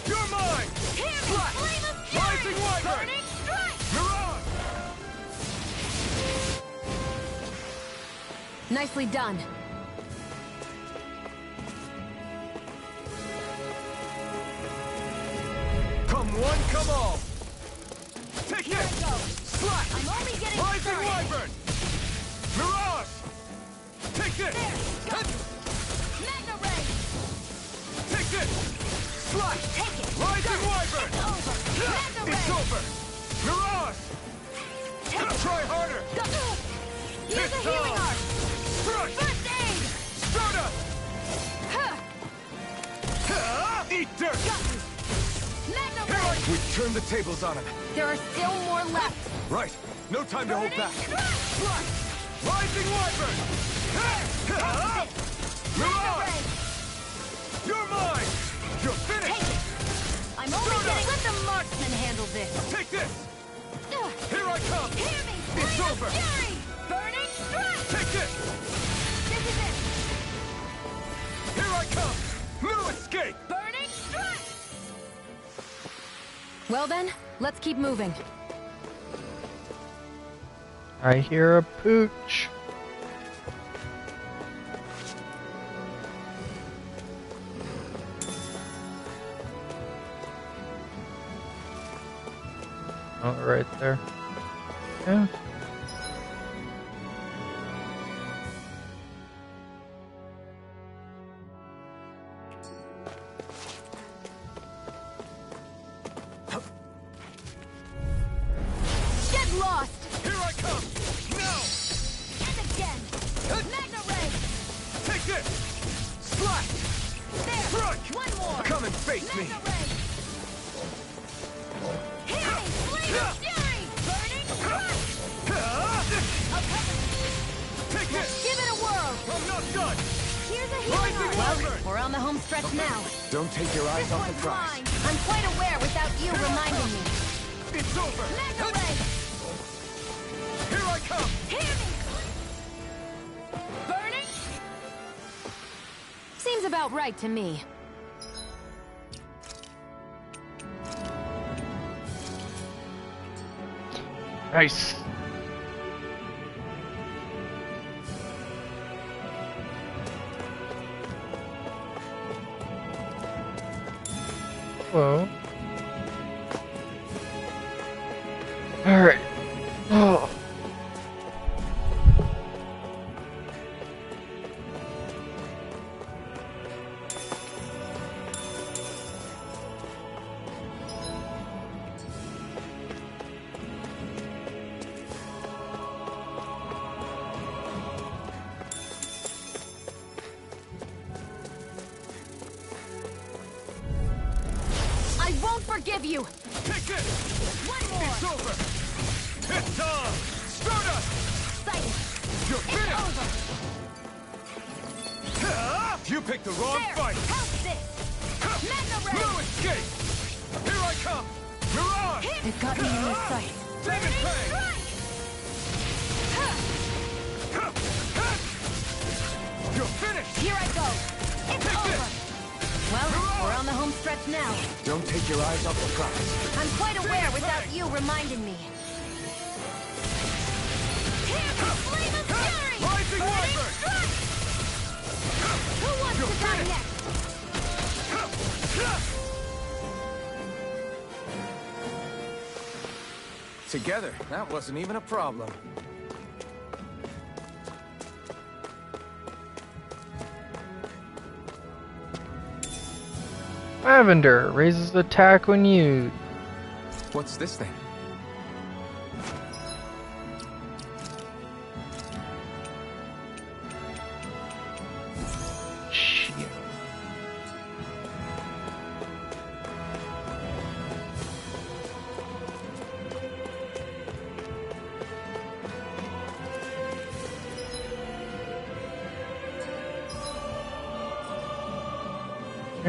You're mine! Hear me! Slap! Flame of fury! Rising Wyvern! Burning strike! Mirage! Nicely done. Come one, come all! Take Here it! I go! Slap! I'm only getting Rising started! Wyvern! Mirage! Take this! There! Go! Mega Ray! Take this! Slap! Take it! Rising Wyvern! It's over! Mega Ray! It's over! Mirage! Take it! Try harder! Go! Use a It's healing on! art! Crush! First aid! Stardust! Huh! Eat dirt! Got you! Mega Here Ray! I... We turned the tables on him. There are still more left! Right. No time to hold Burning back. strike! Slap! Rising Wyvern! Mega Mirage! Ray! You're mine! You're Take finished! it! I'm only getting... Let the marksman handle this! Take this! Here I come! Hear me! It's Flame over! of fury! Burning strike! Take this! This is it! Here I come! Blue escape! Burning strike! Well then, let's keep moving. I hear a pooch. Oh, right there. Yeah. Get lost! Here I come! Now! And again! Mega Ray! Take this! Slap! There! Strike! One more! Come and face me! Mega Ray! Hear me! Flame of fury! Burning strike! I'll cover you. Take this! Give it a whirl! I'm not done! Here's a healing Rising art! Wyvern! We're on the home stretch now. Don't take your eyes This off the one's prize. mine! I'm quite aware without you reminding me. It's over! Mega Ray! Here I come! Hear me! Burning? Seems about right to me. Nice. Whoa. Alright. Oh. I won't forgive you! Take it! One more! It's over! It's on! Stardust! Sighted! You're It's finished! over! You picked the wrong There! fight! How's this? Mega Ray! No escape! Here I come! Mirage! They've got me in their sight. Demon Burning Fang! strike! You're finished! Here I go! It's Take over! this! Well, we're on the home stretch now. Don't take your eyes off the prize. I'm quite aware without you reminding me. Here, Flame of Fury! Rising Burning Wyvern! strike! Who wants You're to die finished! next? Together, that wasn't even a problem. Lavender raises attack when used. What's this thing?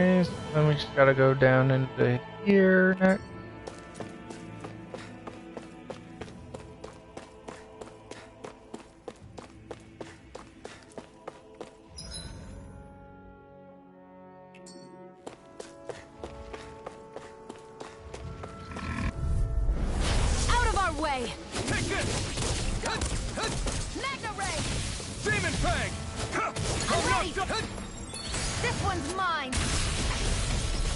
Okay, so then we just gotta go down into here next. Out of our way! Take this! Magna Ray! Demon Fang! I'm ready! This one's mine!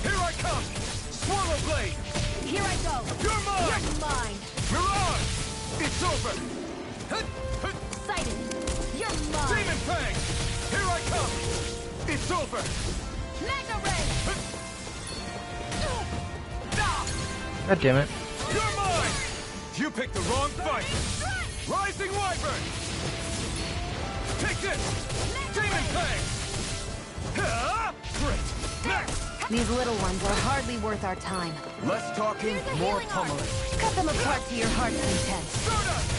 Here I come! Swallow Blade! Here I go! You're mine! You're mine! Mirage! It's over! Sighted! You're mine! Demon Fang! Here I come! It's over! Magna Ray! God damn it. You're mine! You picked the wrong fight! Rising Wyvern! Take this! Demon Fang! Great! Next! These little ones are hardly worth our time. Less talking, more pummeling. Cut them apart to your heart's content. Stardust!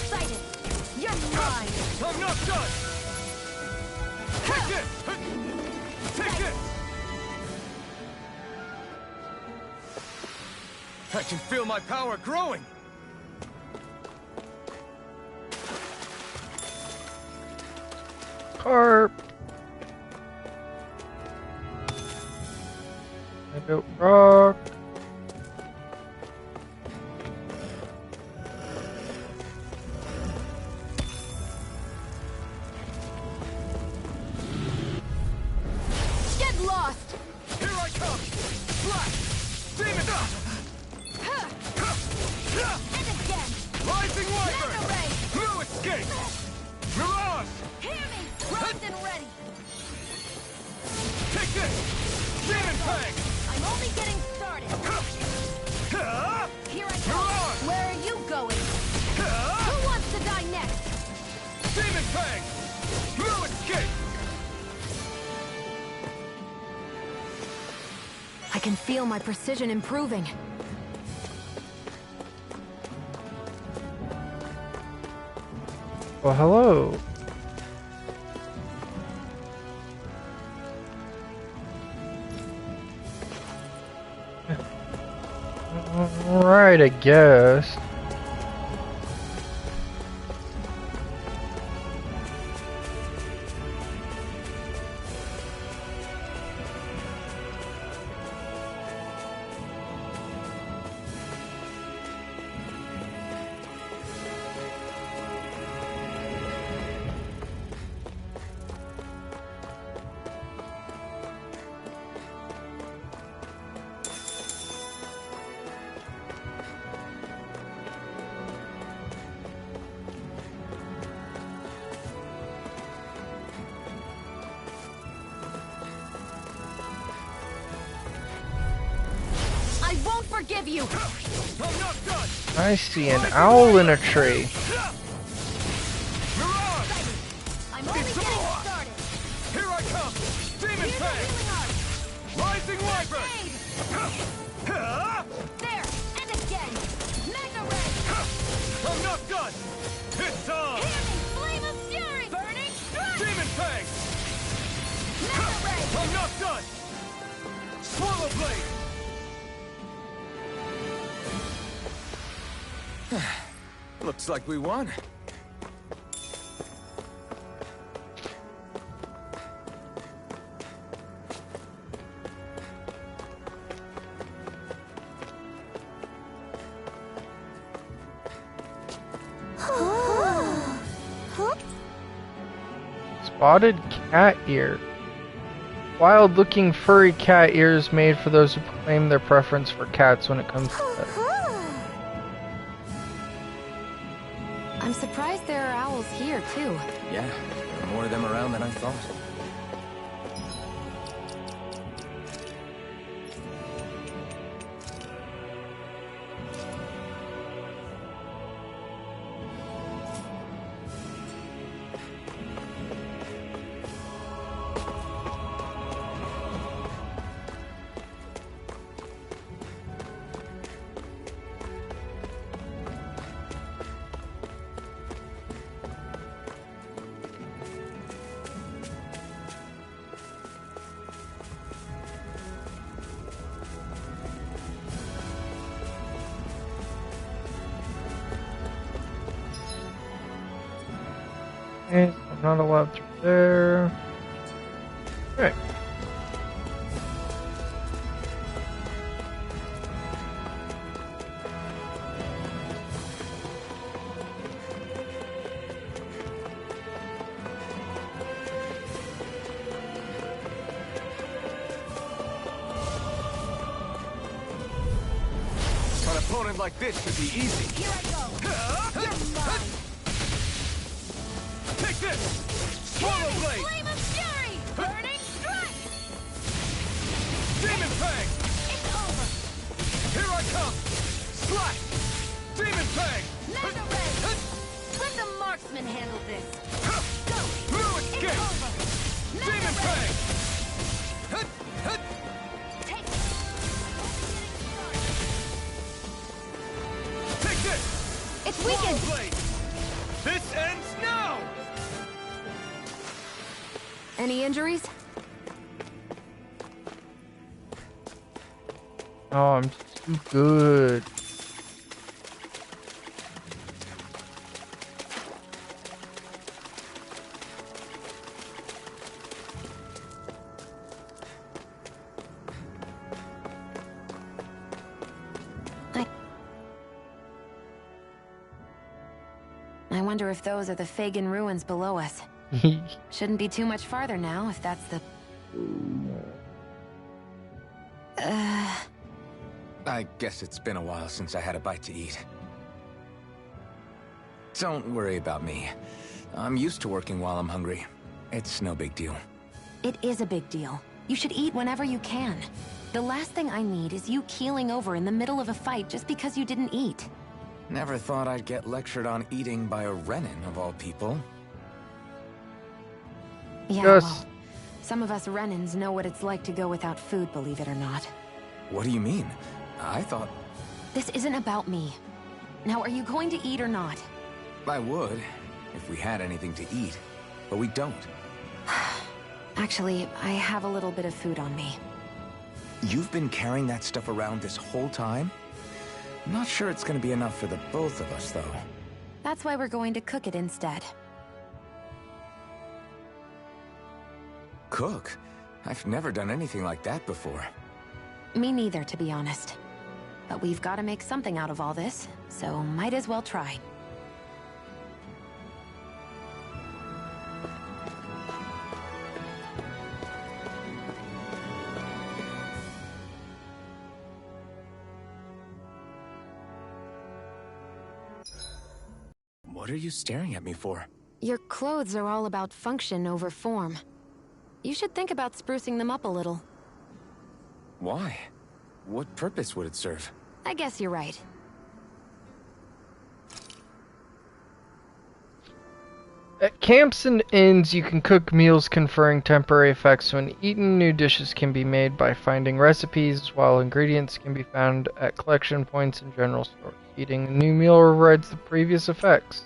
Sighted! You're mine! I'm not done! Take this! Take this! I can feel my power growing! Carp. I built rock. Get lost! Here I come! Black! Demon! And again! Rising Wyvern! Magna Ray! No escape! Mirage! Hear me! Primed and ready! Take this! Demon Fang! I'm only getting started! Here I go! Mirage! Where are you going? Who wants to die next? Demon Fang! No escape! I can feel my precision improving. Well, hello. Alright, I guess. I won't forgive you! I'm not done! I see an owl in a tree. Mirage! I'm only getting started! Here I come! Demon Here's the Fang! healing art! Rising Wyvern! Aid! There! And again! Magna Ray! I'm not done! It's on! Hear me! Flame of fury! Burning strike! Demon Fang! Magna Ray! I'm not done! Swallow Blade! Looks like we won. Spotted cat ear. Wild-looking furry cat ears made for those who proclaim their preference for cats when it comes to pets. I'm surprised there are owls here, too. Yeah, there are more of them around than I thought. Okay, so I'm not allowed through there. Alright. An opponent like this should be easy. Here I go. You're mine. Take this! Swallow blade! Flame of fury! Burning strike! Demon fang! It's over! Here I come! Slash! Demon fang! Mega ray! Let the marksman handle this! Go! No It's escape! over! Demon Mega ray! fang! Take Take this! It's Swallow weakened! blade! This ends now! Any injuries? Oh, I'm too good. I wonder if those are the Fagin ruins below us. Shouldn't be too much farther now, if that's the... I guess it's been a while since I had a bite to eat. Don't worry about me. I'm used to working while I'm hungry. It's no big deal. It is a big deal. You should eat whenever you can. The last thing I need is you keeling over in the middle of a fight just because you didn't eat. Never thought I'd get lectured on eating by a Renin, of all people. Yeah, Yes. well, some of us Renins know what it's like to go without food, believe it or not. What do you mean? I thought This isn't about me. Now, are you going to eat or not? I would, if we had anything to eat. But we don't. Actually, I have a little bit of food on me. You've been carrying that stuff around this whole time? Not sure it's gonna be enough for the both of us, though. That's why we're going to cook it instead. Cook? I've never done anything like that before. Me neither, to be honest. But we've got to make something out of all this, so might as well try. What are you staring at me for? Your clothes are all about function over form. You should think about sprucing them up a little. Why? What purpose would it serve? I guess you're right. At camps and inns, you can cook meals conferring temporary effects when eaten. New dishes can be made by finding recipes, while ingredients can be found at collection points and general stores. Eating a new meal overrides the previous effects.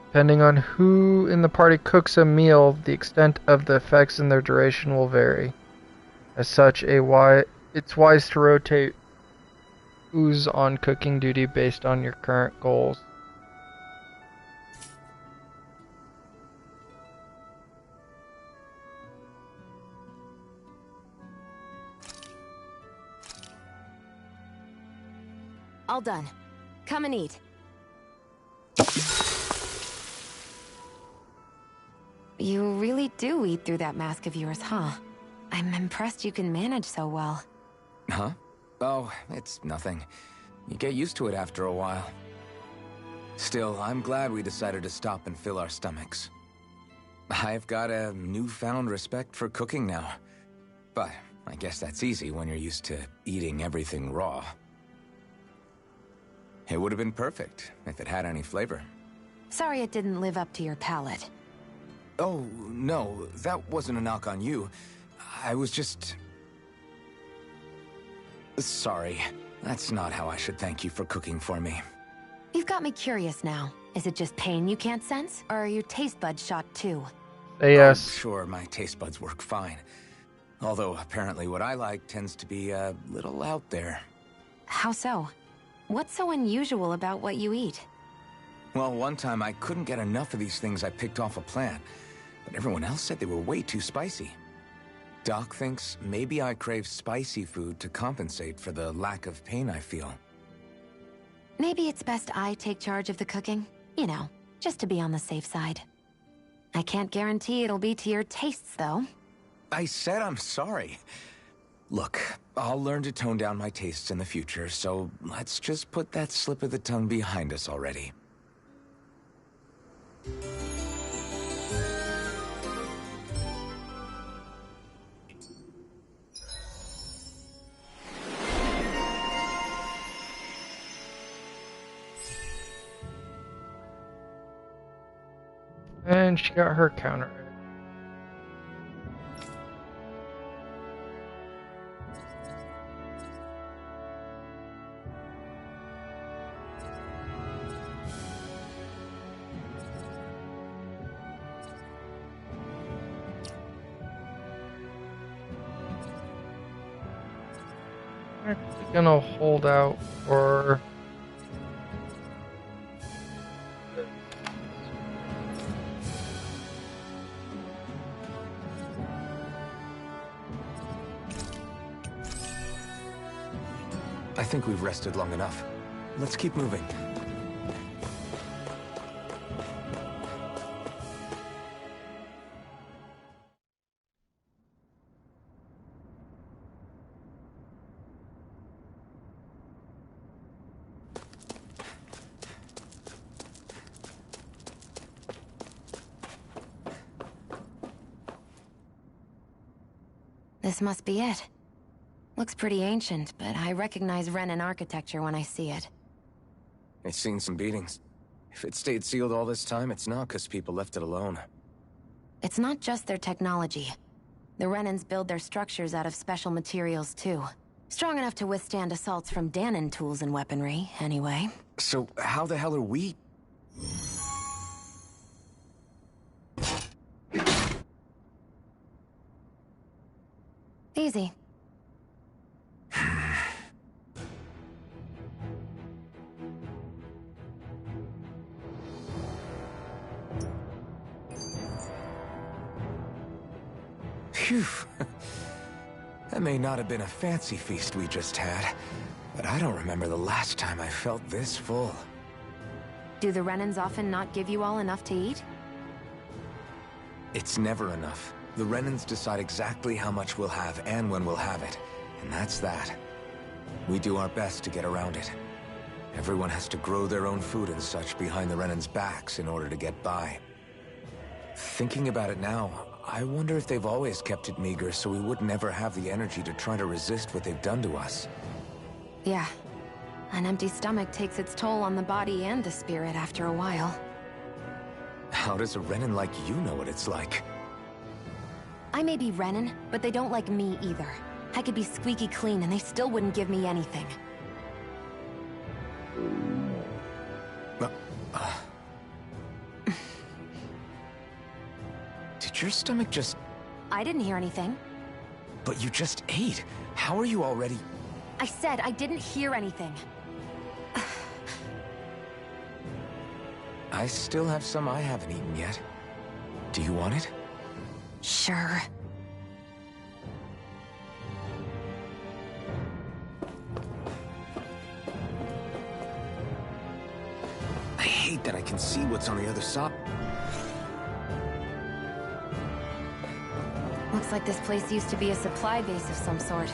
Depending on who in the party cooks a meal, the extent of the effects and their duration will vary. As such, it's wise to rotate who's on cooking duty based on your current goals. All done. Come and eat. You really do eat through that mask of yours, huh? I'm impressed you can manage so well. Huh? Oh, it's nothing. You get used to it after a while. Still, I'm glad we decided to stop and fill our stomachs. I've got a newfound respect for cooking now. But I guess that's easy when you're used to eating everything raw. It would have been perfect if it had any flavor. Sorry it didn't live up to your palate. Oh, no, that wasn't a knock on you. I was just... Sorry. That's not how I should thank you for cooking for me. You've got me curious now. Is it just pain you can't sense? Or are your taste buds shot too? Yes. Oh, sure, my taste buds work fine. Although, apparently what I like tends to be a little out there. How so? What's so unusual about what you eat? Well, one time I couldn't get enough of these things I picked off a plant, but everyone else said they were way too spicy. Doc thinks maybe I crave spicy food to compensate for the lack of pain I feel. Maybe it's best I take charge of the cooking. You know, just to be on the safe side. I can't guarantee it'll be to your tastes, though. I said I'm sorry. Look, I'll learn to tone down my tastes in the future, so let's just put that slip of the tongue behind us already. And she got her counter. I'm actually gonna hold out for I think we've rested long enough. Let's keep moving. This must be it. Looks pretty ancient, but I recognize Renan architecture when I see it. It's seen some beatings. If it stayed sealed all this time, it's not because people left it alone. It's not just their technology. The Renans build their structures out of special materials, too. Strong enough to withstand assaults from Danon tools and weaponry, anyway. So how the hell are we... Easy. Phew. That may not have been a fancy feast we just had, but I don't remember the last time I felt this full. Do the Renans often not give you all enough to eat? It's never enough. The Renans decide exactly how much we'll have and when we'll have it, and that's that. We do our best to get around it. Everyone has to grow their own food and such behind the Renans' backs in order to get by. Thinking about it now, I wonder if they've always kept it meager so we would never have the energy to try to resist what they've done to us. Yeah. An empty stomach takes its toll on the body and the spirit after a while. How does a Renan like you know what it's like? I may be Renan, but they don't like me either. I could be squeaky clean and they still wouldn't give me anything. Did your stomach just... I didn't hear anything. But you just ate. How are you already... I said I didn't hear anything. I still have some I haven't eaten yet. Do you want it? Sure. I hate that I can see what's on the other side. Looks like this place used to be a supply base of some sort.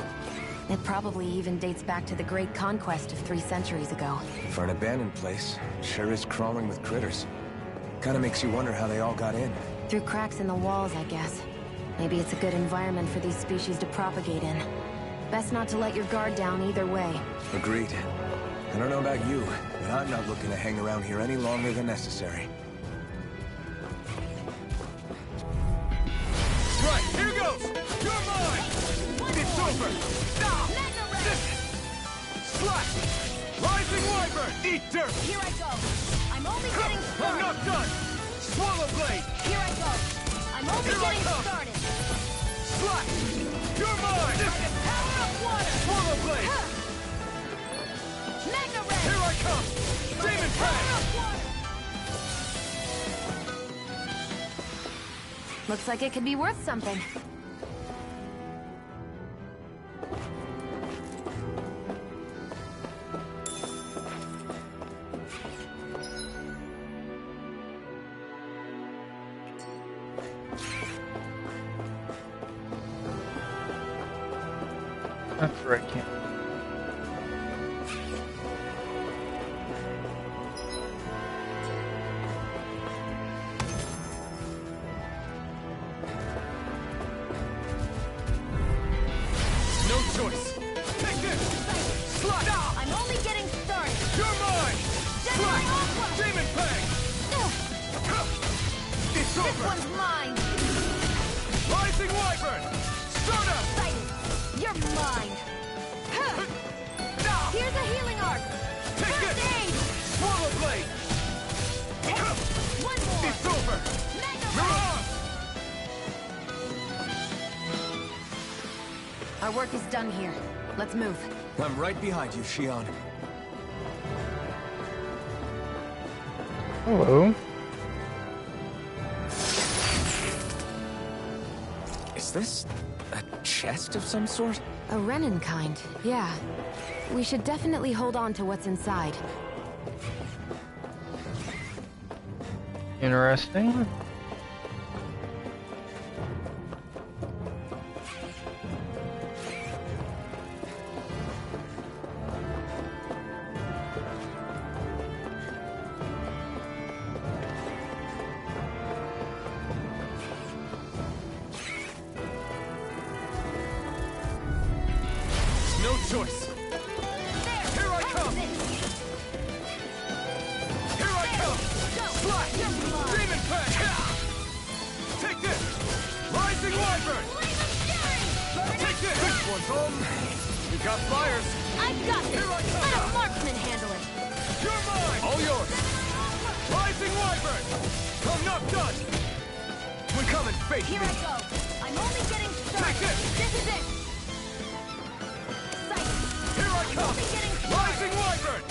It probably even dates back to the Great Conquest of 3 centuries ago. For an abandoned place, it sure is crawling with critters. Kinda makes you wonder how they all got in. Through cracks in the walls, I guess. Maybe it's a good environment for these species to propagate in. Best not to let your guard down either way. Agreed. I don't know about you, but I'm not looking to hang around here any longer than necessary. Right, here goes! You're mine! It's over! Now! Slash! Rising Wyvern! Eat dirt! Here I go! I'm only getting I'm started! not done! Swallow Blade! Here I go! I'm only Here I getting come. started! Slash! You're mine! Power of water! Swallow Blade! Magna Ray! Here I come! Demon Power Ray! of water! Looks like it could be worth something. That's where I can't. No choice. Take this! Slide! I'm only getting started. You're mine! Slide! Demon Fang! It's This over! one's mine. Rising Wyvern! Stardust! Excited. You're mine. Here's a healing arc. Take First this! aid. Swallow Blade! One more. It's over! Mega Mirage! Our work is done here. Let's move. I'm right behind you, Shion. Hello. Is this a chest of some sort? A Renin kind, yeah. We should definitely hold on to what's inside. Interesting. No choice! Here I come! Here I come! Slide! Demon Fang! Take this! Rising Wyvern! Take this! This one's home! We got flyers! I've got this. Here I come! Let a marksman handle it. You're mine! All yours! Rising Wyvern! I'm not done! We come and face Here me! I go. I'm only getting started. Take this! This is it. Sight. Here I come! Only getting started. Rising Wyvern!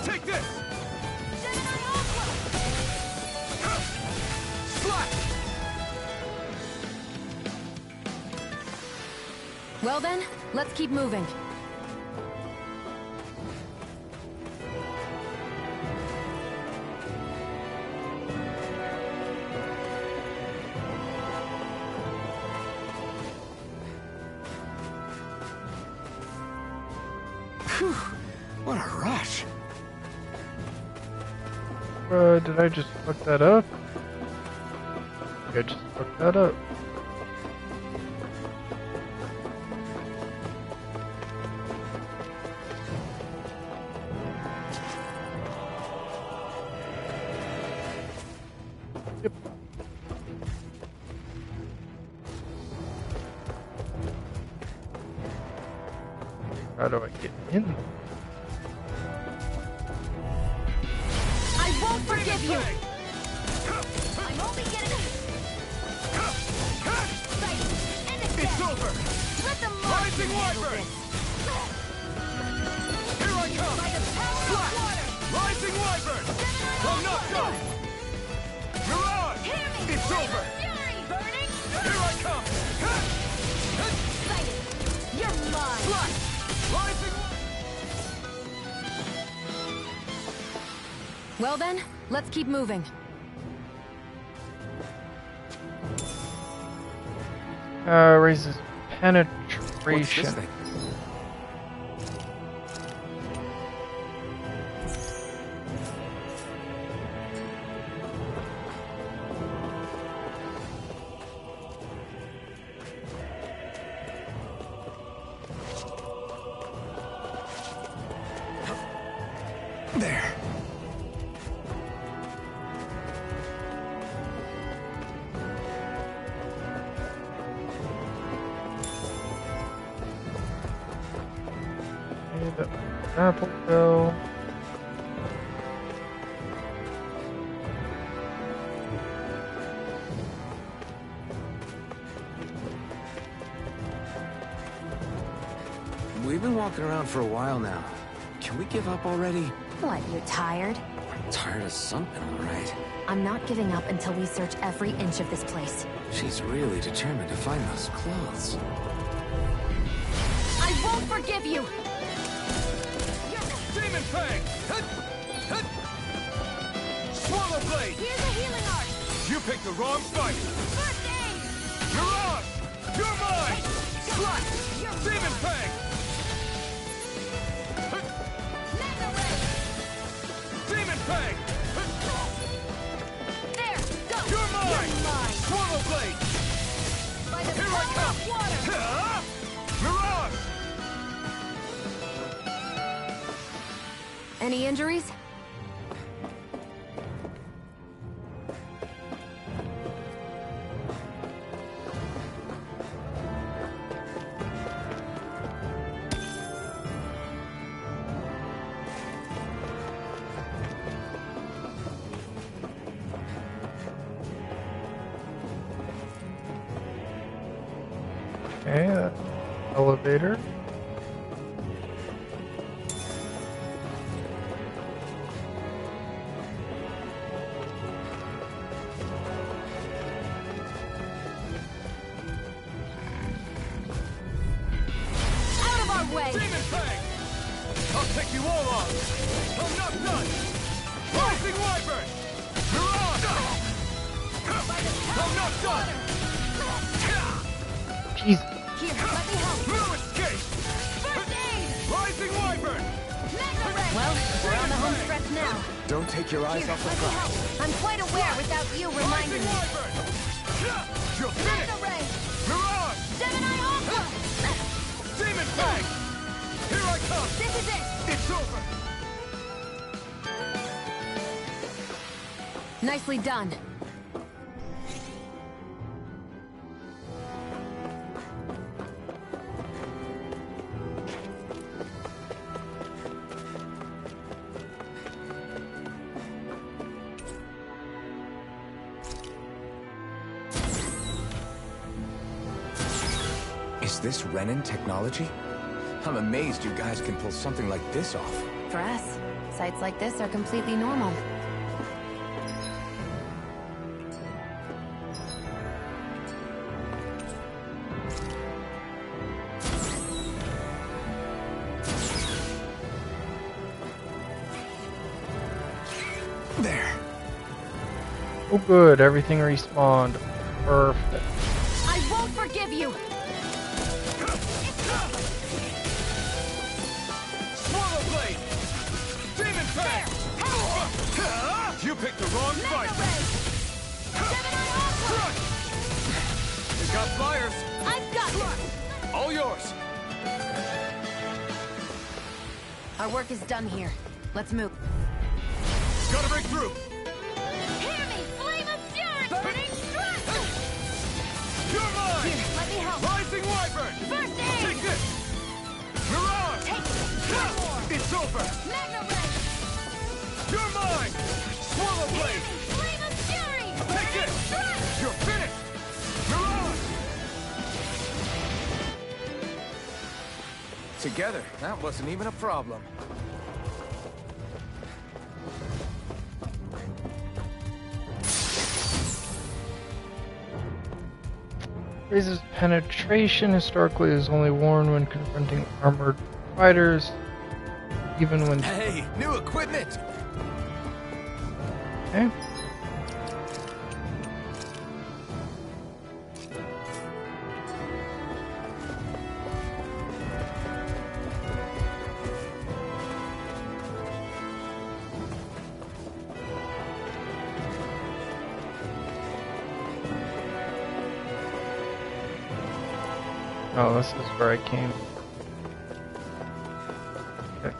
Take this! Gemini Aqua. Slap! Well then, let's keep moving. Phew, what a rush. Did I just fuck that up? I just fucked that up. Yep. How do I get in? I won't forgive you. I'm only getting sight. End it It's then. over! Let the Rising marksman handle Wyvern! this. Here I come! By the power of water. Rising Wyvern! I'm not done! Mirage! Hear me. It's Flame over! of Fury. Burning. Here I come! Sighted. You're mine. Slide! Rising... Well then, let's keep moving. Raises What's penetration. this thing? There. And apple go. We've been walking around for a while now. Can we give up already? What, you're tired? Tired of something, all right. I'm not giving up until we search every inch of this place. She's really determined to find those clothes. I won't forgive you! Demon Fang! Swallow Blade! Here's a healing art! You picked the wrong fight! First aid! Mirage! You're mine! Slash! Demon Fang! Mega Ray! Demon Fang! There! Go! You're mine! You're mine! Swallow Blade! By the Here I power come! of water! Mirage! Any injuries? Okay, elevator. Out of our way! Demon Fang! I'll take you all on! I'm not done! Rising Wyvern! Mirage! I'm not done! Jesus. Here, let me help. No escape! First aid! Rising Wyvern! Mega Ray! Well, we're on the home stretch now. Don't take your eyes Here, off the let me prize. help. I'm quite aware without you reminding Rising me. Wyvern! You're Mega finished! Ray! Mirage! Gemini Aqua! Demon Fang! Here I come! This is it! It's over! Nicely done. Is this Renin technology? I'm amazed you guys can pull something like this off. For us, sites like this are completely normal. There. Oh good, everything respawned. Perfect. I won't forgive you! Swallow Blade! Demon Fang! You picked the wrong Mega fight! Ray! Gemini Aqua! Crush! You got flyers! I've got it! All yours! Our work is done here. Let's move. Gotta break through! Hear me! Flame of Fury! Burning Strike! You're mine! Here, let me help! Rising Wyvern! First aid! Take this! Mirage! Take one more! It's over! Mega Ray! You're mine! Swallow Hear Blade! me! Flame of Fury! Take Burning this! Strike! You're finished! Mirage! Together, that wasn't even a problem. Raises penetration. Historically is only worn when confronting armored fighters. Even when... Hey, new equipment! Okay. Oh, this is where I came. Okay.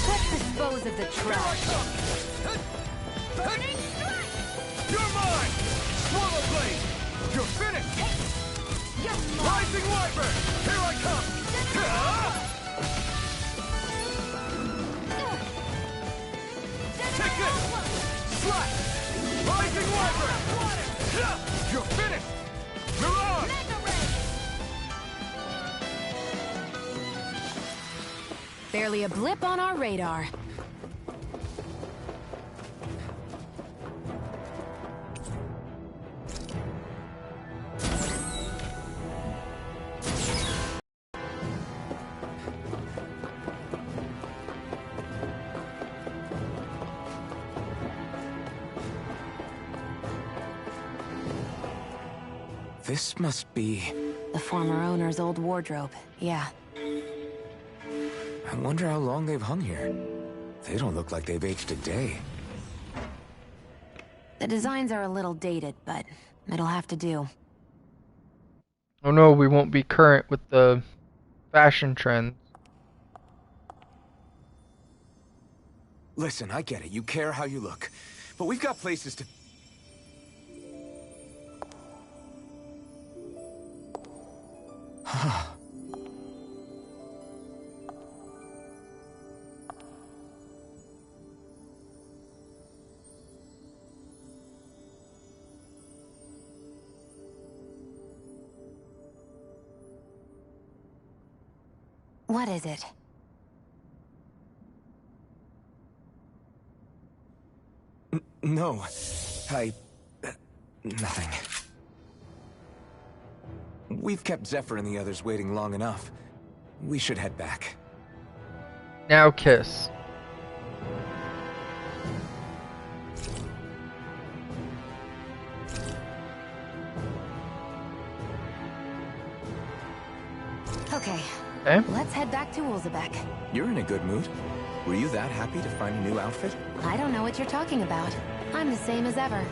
Let's dispose of the trash. Burning Strike! You're mine! Swallow Blade! You're finished! Rising Wyvern! Here I come! Take this! Slash! Rising Wyvern! You're finished! Mirage! Barely a blip on our radar. This must be... The former owner's old wardrobe, yeah. I wonder how long they've hung here. They don't look like they've aged a day. The designs are a little dated, but it'll have to do. Oh no, we won't be current with the fashion trends. Listen, I get it. You care how you look. But we've got places to... What is it? No. Nothing. We've kept Zephyr and the others waiting long enough. We should head back. Now kiss. Okay. Let's head back to Ulzebek. You're in a good mood. Were you that happy to find a new outfit? I don't know what you're talking about. I'm the same as ever.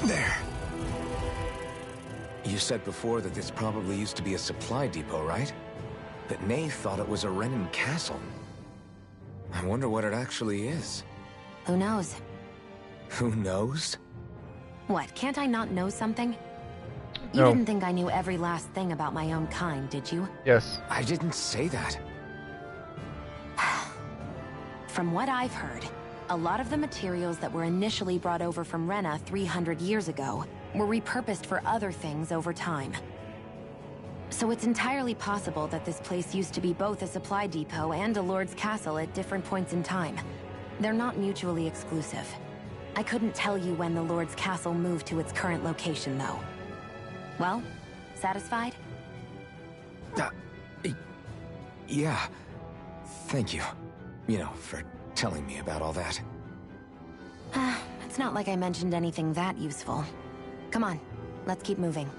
There. You said before that this probably used to be a supply depot, right? But Nay thought it was a Renan castle. I wonder what it actually is. Who knows? Who knows? What, can't I not know something? You No. didn't think I knew every last thing about my own kind, did you? Yes. I didn't say that. From what I've heard, a lot of the materials that were initially brought over from Rena 300 years ago were repurposed for other things over time. So it's entirely possible that this place used to be both a supply depot and a lord's castle at different points in time. They're not mutually exclusive. I couldn't tell you when the lord's castle moved to its current location, though. Well, satisfied? Yeah. Thank you. You know, for telling me about all that. It's not like I mentioned anything that useful. Come on, let's keep moving.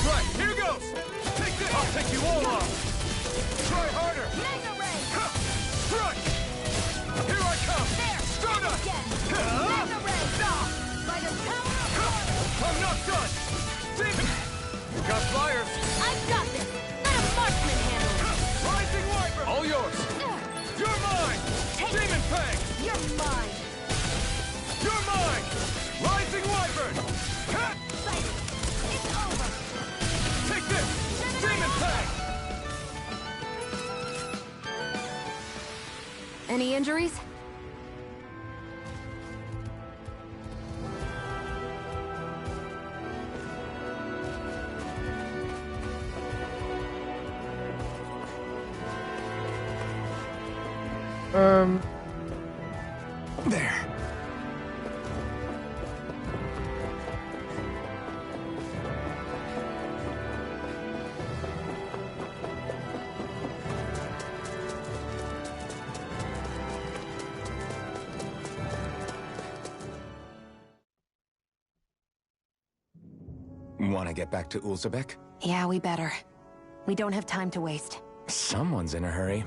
Right, here goes! Take this! I'll take you all off! Try harder! Mega Ray! Strike! Here I come! There! Donut! Mega Ray! By the power of water! I'm not done! Demon! You got flyers! I've got this! Let a marksman handle it! Rising Wyvern! All yours! You're mine! Take Demon it. Fang! You're mine! You're mine! Rising Wyvern! Cut! Fight it! It's over! Take this! Demon Fang! Any injuries? There. Want to get back to Ulzebek? Yeah, we better. We don't have time to waste. Someone's in a hurry.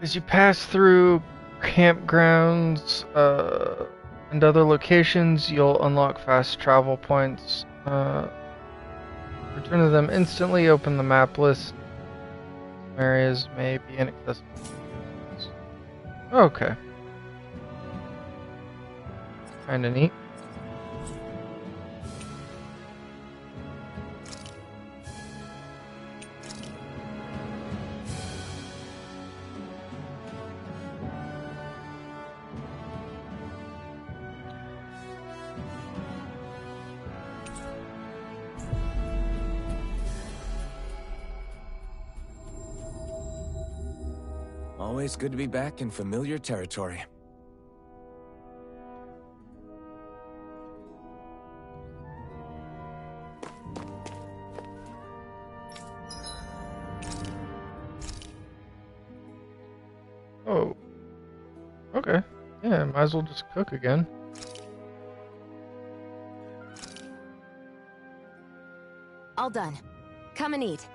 As you pass through campgrounds and other locations, you'll unlock fast travel points. Return to them instantly, open the map list. Some areas may be inaccessible. Okay. Kinda neat. Always good to be back in familiar territory. Oh. Okay. Yeah, might as well just cook again. All done. Come and eat.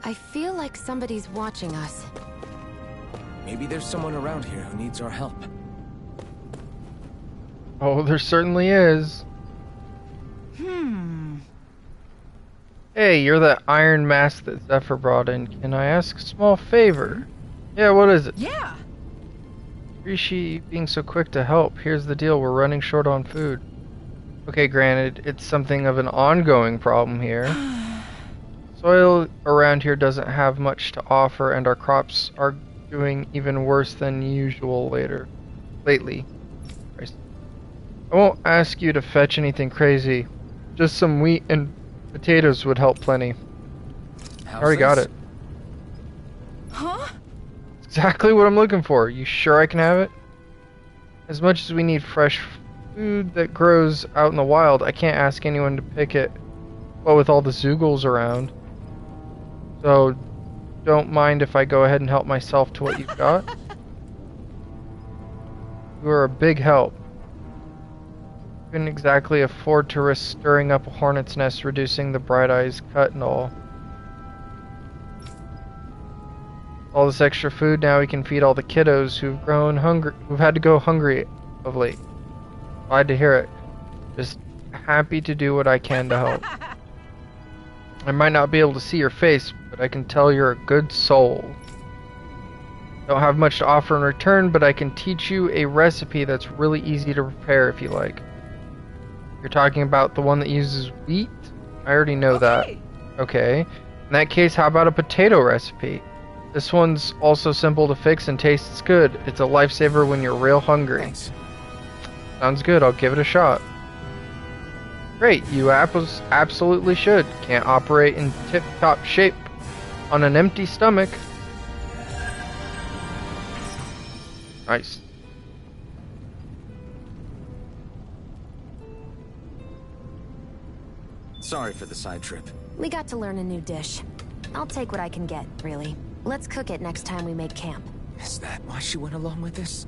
I feel like somebody's watching us. Maybe there's someone around here who needs our help. Oh, there certainly is. Hey, you're that iron mask that Zephyr brought in. Can I ask a small favor? Yeah, what is it? Yeah. Appreciate you being so quick to help. Here's the deal, we're running short on food. Okay, granted, it's something of an ongoing problem here. Soil around here doesn't have much to offer, and our crops are doing even worse than usual lately. Christ. I won't ask you to fetch anything crazy. Just some wheat and potatoes would help plenty. I already got it. Huh? Exactly what I'm looking for. You sure I can have it? As much as we need fresh food that grows out in the wild, I can't ask anyone to pick it. Well, with all the Zoogles around. So, don't mind if I go ahead and help myself to what you've got. You are a big help. Couldn't exactly afford to risk stirring up a hornet's nest, reducing the Bright Eyes cut and all. All this extra food, now we can feed all the kiddos who've had to go hungry of late. Glad to hear it. Just happy to do what I can to help. I might not be able to see your face, but I can tell you're a good soul. Don't have much to offer in return, but I can teach you a recipe that's really easy to prepare if you like. You're talking about the one that uses wheat? I already know that. Okay. In that case, how about a potato recipe? This one's also simple to fix and tastes good. It's a lifesaver when you're real hungry. Thanks. Sounds good, I'll give it a shot. Great, you absolutely should. Can't operate in tip-top shape on an empty stomach. Nice. Sorry for the side trip. We got to learn a new dish. I'll take what I can get, really. Let's cook it next time we make camp. Is that why she went along with this?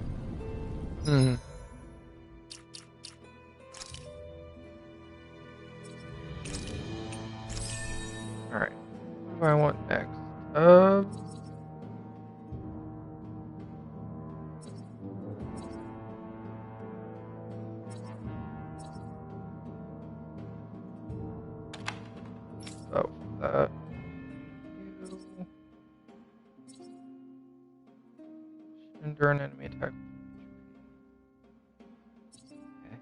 Hmm. Alright. What do I want next? Oh, that. Endure an enemy attack. Okay.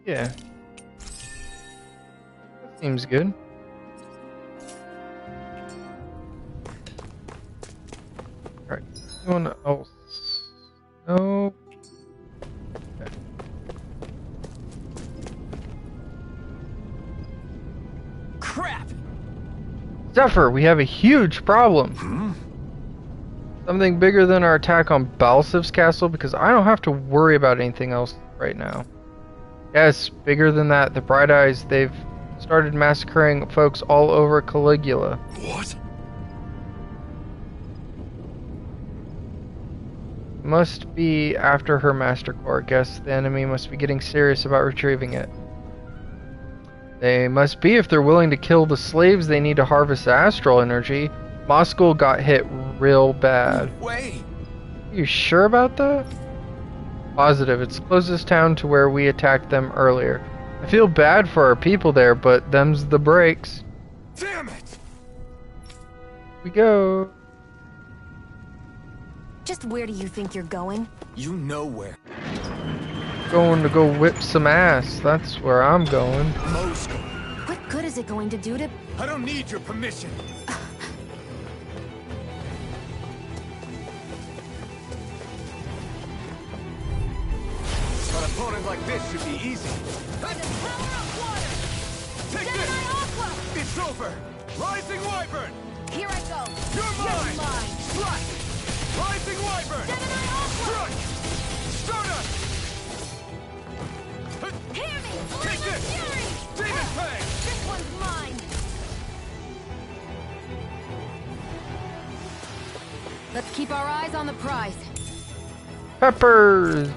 Yeah. That seems good. Alright, anyone else? No. Okay. Crap! Zephyr, we have a huge problem. Something bigger than our attack on Balsiv's castle, because I don't have to worry about anything else right now. Yes, bigger than that. The Bright Eyes, they've started massacring folks all over Caligula. What? Must be after her Master Core. Guess the enemy must be getting serious about retrieving it. They must be. If they're willing to kill the slaves, they need to harvest the astral energy. Moscow got hit real bad. Wait! You sure about that? Positive. It's the closest town to where we attacked them earlier. I feel bad for our people there, but them's the breaks. Damn it! We go. Just where do you think you're going? You know where. Going to go whip some ass. That's where I'm going. Moscow. What good is it going to do to... I don't need your permission. An opponent like this should be easy. By the power of water! Take Gemini this! Aqua! It's over! Rising Wyvern! Here I go! You're mine! mine! Strike! Rising Wyvern! Gemini Aqua! Strike! Stardust! Hear me! Take Flame of this! Fury! Demon Fang! This one's mine! Let's keep our eyes on the prize. Peppers.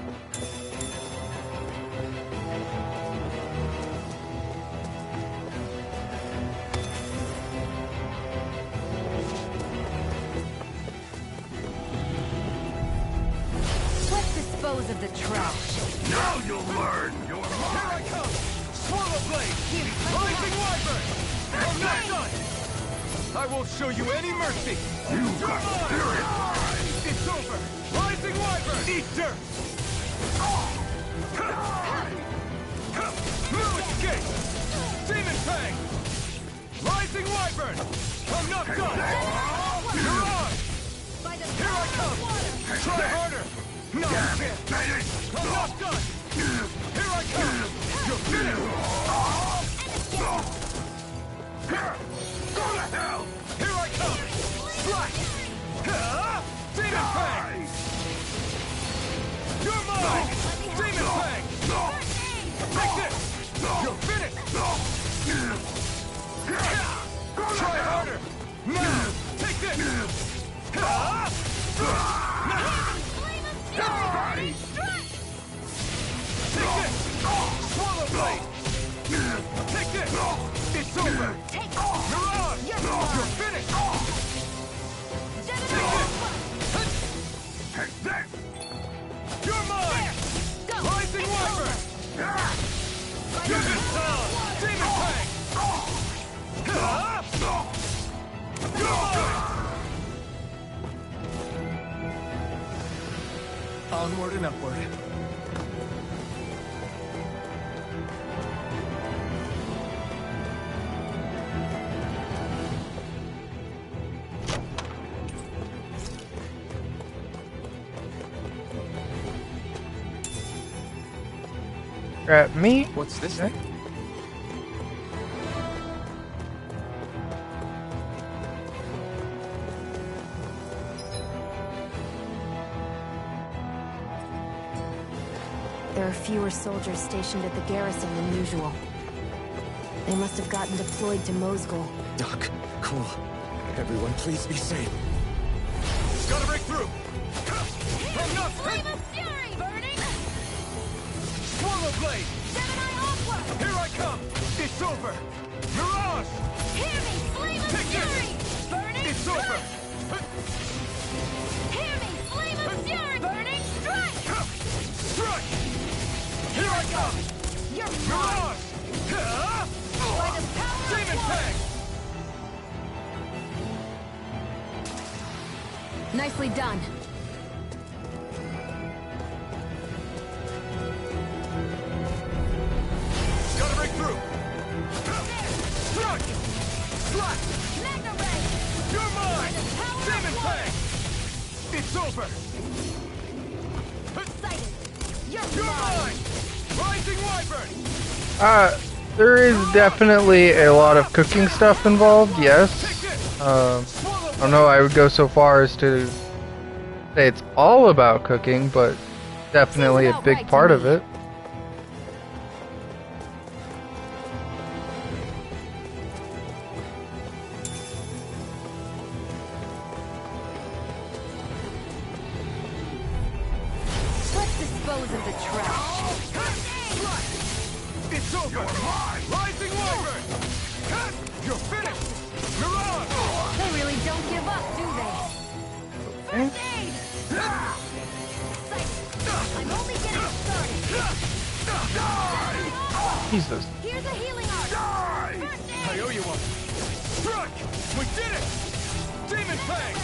Let's dispose of the trash. Now you'll learn your Here I come! Swallow Blade! Rising Wyvern! I'm not done! I won't show you any mercy! You're mine! It's over! Rising Wyvern! Eat dirt! No escape! Demon Fang! Rising Wyvern! I'm not done! You're on! Here I come! Try harder! No chance! I'm not done! Here I come! You're finished! Go to hell! Here I come! Strike! Demon Fang! You're mine! Demon Fang! Take this! You're finished! Try harder! Now! Take this! Take this! Swallow Blade! Take this! It's over! You're on! You're finished! Take this! You're mine! Rising Wyvern! Give it time! Demon Fang! You're mine! Onward and upward. Grab me. What's this thing? There are fewer soldiers stationed at the garrison than usual. They must have gotten deployed to Mosgul. Doc, Cole, everyone please be safe. Gotta break through! I'm not Flame of Fury! Burning! Swallow Blade! Gemini Aqua! Here I come! It's over! Mirage! Hear me! Flame of Take Fury! this! Burning! It's over! Hear me! Flame of Fury! Burning! Strike! Mirage! By the power Demon of Fang! Nicely done. Gotta break through! Struck! Slash! Magna Ray! You're mine! By the power Demon of Fang! It's over! Excited! You're You're mine! mine! Rising Wyvern! There is definitely a lot of cooking stuff involved, yes. I don't know, I would go so far as to say it's all about cooking, but definitely a big part of it. Let's dispose of the trash. It's over! Rising Wyvern! You're finished! Mirage! They really don't give up, do they? First aid! I'm only getting started. Jesus. Here's a healing art. First aid! I owe you one! Struck! We did it! Demon Fang!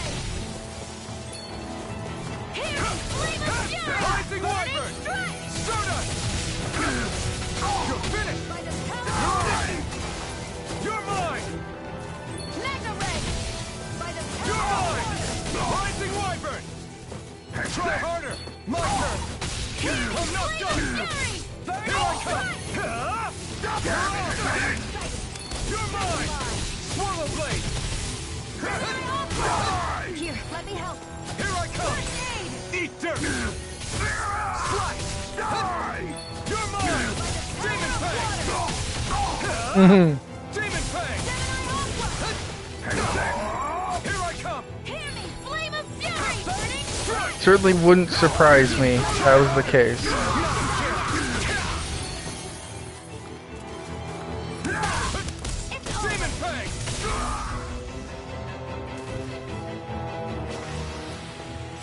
Here, flame of fury! Rising Wyvern! Strike! Soda! You're finished! By the power You're mine! Magna Ray! By the You're power mine! Rising Wyvern! Try harder! My turn! I'm not done! fury! Here I come! You're mine! Swallow Blade! Here, let me help. Here I come! First aid! Eat dirt! Slice! You're mine! Demon Fang! Demon Fang! Here I come! Hear me, flame of fury! Burning strike! Certainly wouldn't surprise me if that was the case. Demon Fang!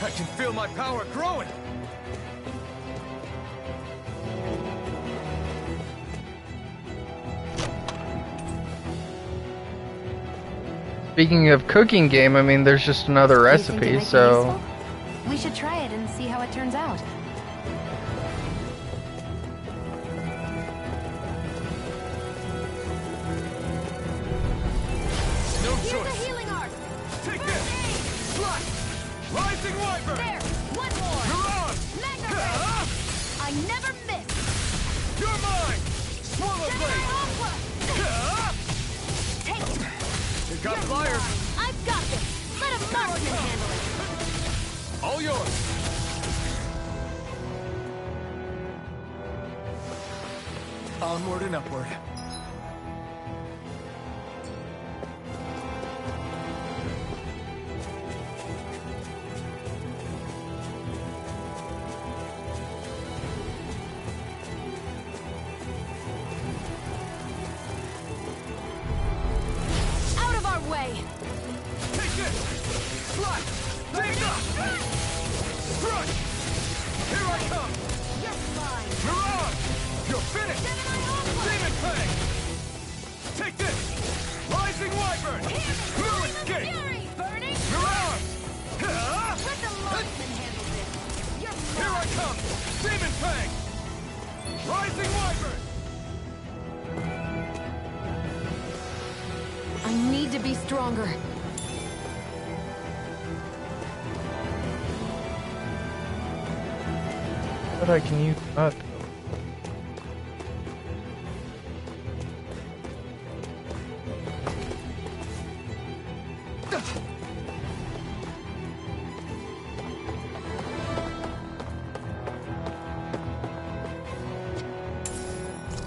I can feel my power growing! Speaking of cooking game, I mean, there's just another You think it recipe, might be so... useful? We should try it and see how it turns out. No Here's a choice! healing art! Take First this! aid! Slice! Rising Wyvern! There! One more! Mirage! Magna Ray! I never miss! You're mine! Swallow Blade! Aqua! Take it! You got flyers! I've got this! Let a marksman handle it! All yours! Onward and upward. Out of our way! Take this! Slice! Take up! Crush! Here I come! You're mine! Mirage! You're finished! Demon Fang! Take this! Rising Wyvern! No escape! Fury! Burning! Mirage! Let the marksman handle this! You're Here I mine! come! Demon Fang! Rising Wyvern! I need to be stronger. But I can use that.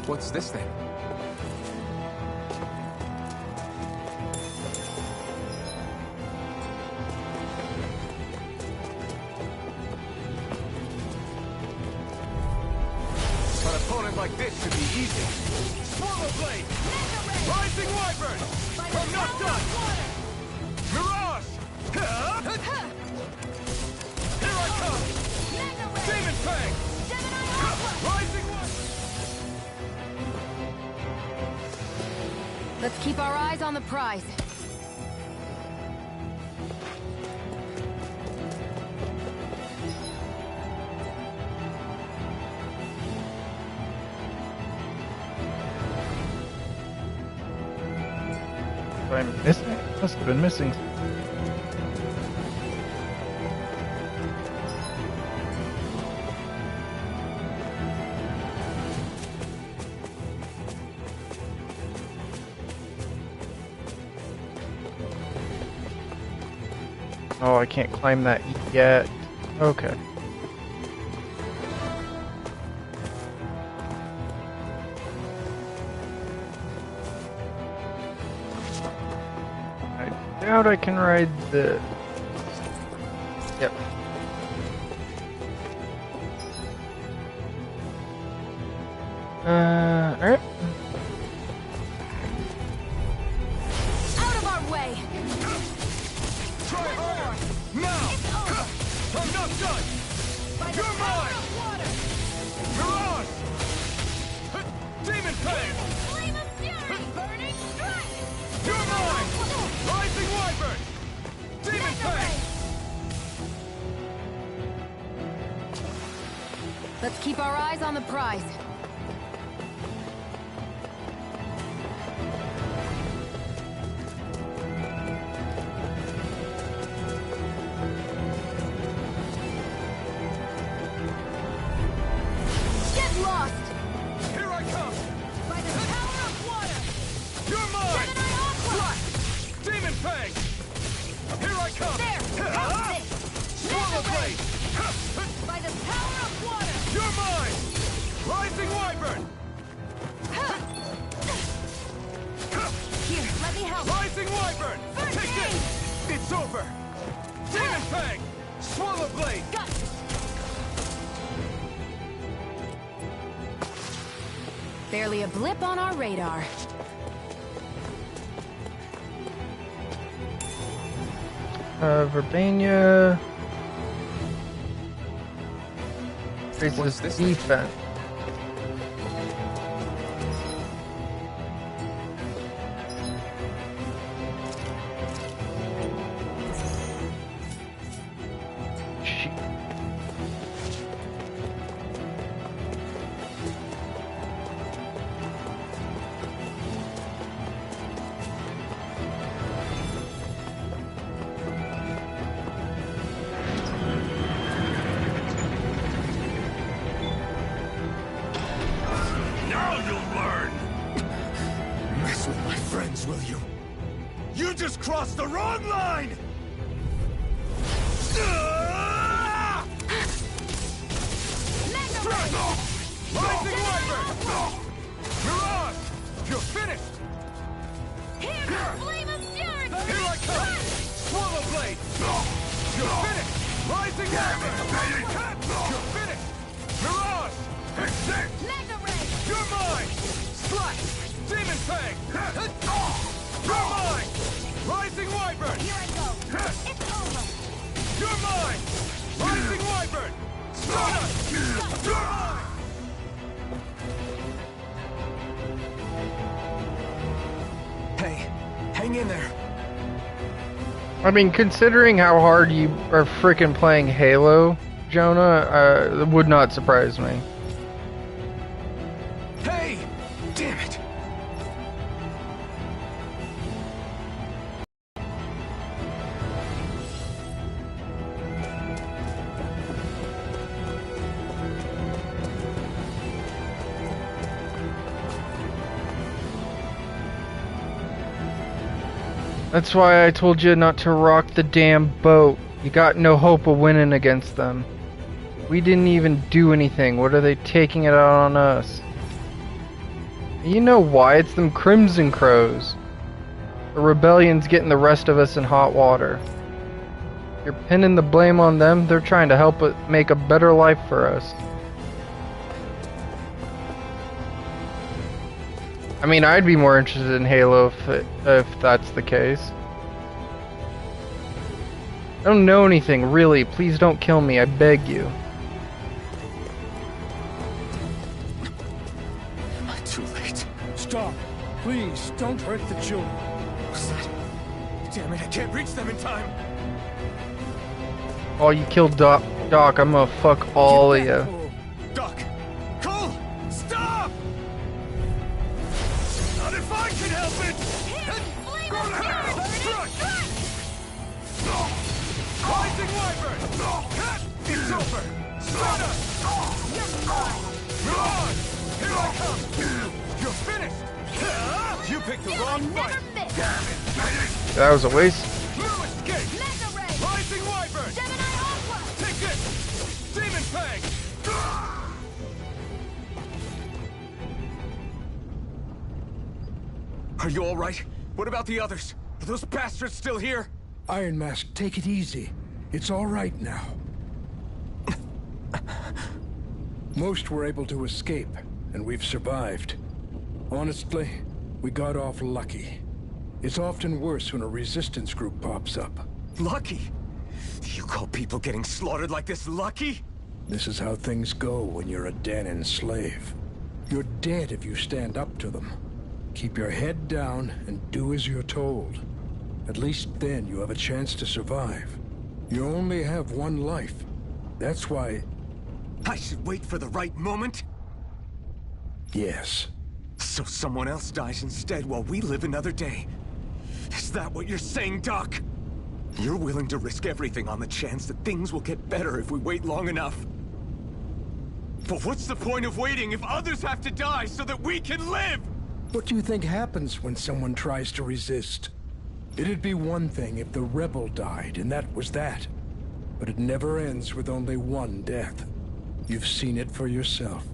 What's this thing? An opponent like this should be easy. Swallow Blade! Rising Wyvern! I'm not done! Mirage! Here I come! Demon Fang! Rising Wyvern! Let's keep our eyes on the prize. I'm missing. Must have been missing. Oh, I can't climb that yet. Okay. I doubt I can ride the... Yep. Alright. Out of our way! Try harder! Now! I'm not done! You're mine! Mirage! Demon Fang! Flame of fury! Burning strike! You're mine! Rising Wyvern! Demon Fang! Let's keep our eyes on the prize. Get lost! Here I come! By the power of water! You're mine! Gemini Aqua! Demon Fang! Here I come! There! Have it! Swallow Blade! By the power of water! You're mine! Rising Wyvern! Here, let me help! Rising Wyvern! First Take aid! this! It's over! Demon Fang! Swallow Blade! Got barely a blip on our radar. Verbania. Raises defense. Now you'll learn! Mess with my friends, will you? You just crossed the wrong line! Rising Wyvern! Mirage! You're finished! Here! Flame of fury! Here I come! Swallow Blade! You're finished! Rising Wyvern! You're finished! Mirage! Mega ray! You're mine! Slash! Demon Fang! You're mine! Rising Wyvern! Here I go! It's over! You're mine! Rising Wyvern! Stardust! You're mine! Hey, hang in there. I mean, considering how hard you are freaking playing Halo, Jonah, it would not surprise me. Hey! Damn it! That's why I told you not to rock the damn boat. You got no hope of winning against them. We didn't even do anything. What are they taking it out on us? You know why? It's them Crimson Crows. The rebellion's getting the rest of us in hot water. You're pinning the blame on them. They're trying to help it make a better life for us. I mean, I'd be more interested in Halo if that's the case. I don't know anything, really. Please don't kill me, I beg you. Too late. Stop! Please, don't hurt the children. What's that? Damn it, I can't reach them in time. Oh, you killed Doc. Doc, I'm gonna fuck all of you. Doc! Cole! Stop! Not if I can help it! Go to hell! Strike! Rising Wyvern! Cut! It's over! Stunner! Move on! Here I come! You're finished! You picked the wrong fight! Damn it! That was a waste. Blue escape! Rising Wyvern! Take this! Demon Fang! Are you all right? What about the others? Are those bastards still here? Iron Mask, take it easy. It's all right now. Most were able to escape, and we've survived. Honestly, we got off lucky. It's often worse when a resistance group pops up. Lucky? You call people getting slaughtered like this lucky? This is how things go when you're a Danon slave. You're dead if you stand up to them. Keep your head down and do as you're told. At least then you have a chance to survive. You only have one life. That's why... I should wait for the right moment? Yes. So someone else dies instead while we live another day. Is that what you're saying, Doc? You're willing to risk everything on the chance that things will get better if we wait long enough. But what's the point of waiting if others have to die so that we can live? What do you think happens when someone tries to resist? It'd be one thing if the rebel died, and that was that. But it never ends with only one death. You've seen it for yourself.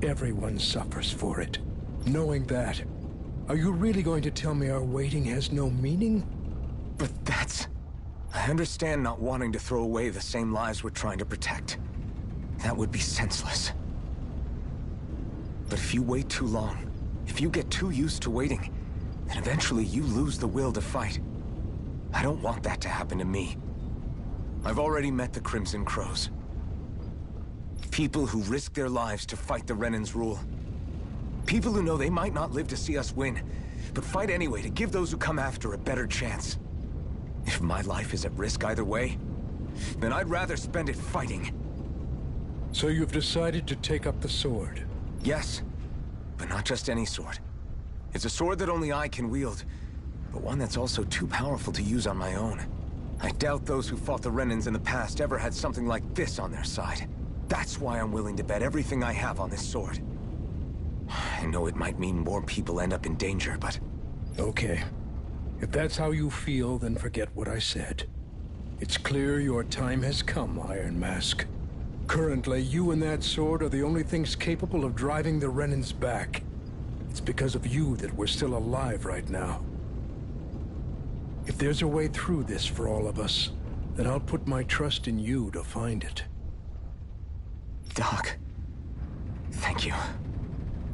Everyone suffers for it. Knowing that, are you really going to tell me our waiting has no meaning? But that's... I understand not wanting to throw away the same lives we're trying to protect. That would be senseless. But if you wait too long, if you get too used to waiting, then eventually you lose the will to fight. I don't want that to happen to me. I've already met the Crimson Crows. People who risk their lives to fight the Renan's rule. People who know they might not live to see us win, but fight anyway to give those who come after a better chance. If my life is at risk either way, then I'd rather spend it fighting. So you've decided to take up the sword? Yes, but not just any sword. It's a sword that only I can wield, but one that's also too powerful to use on my own. I doubt those who fought the Renans in the past ever had something like this on their side. That's why I'm willing to bet everything I have on this sword. I know it might mean more people end up in danger, but... Okay. If that's how you feel, then forget what I said. It's clear your time has come, Iron Mask. Currently, you and that sword are the only things capable of driving the Renans back. It's because of you that we're still alive right now. If there's a way through this for all of us, then I'll put my trust in you to find it. Doc, thank you.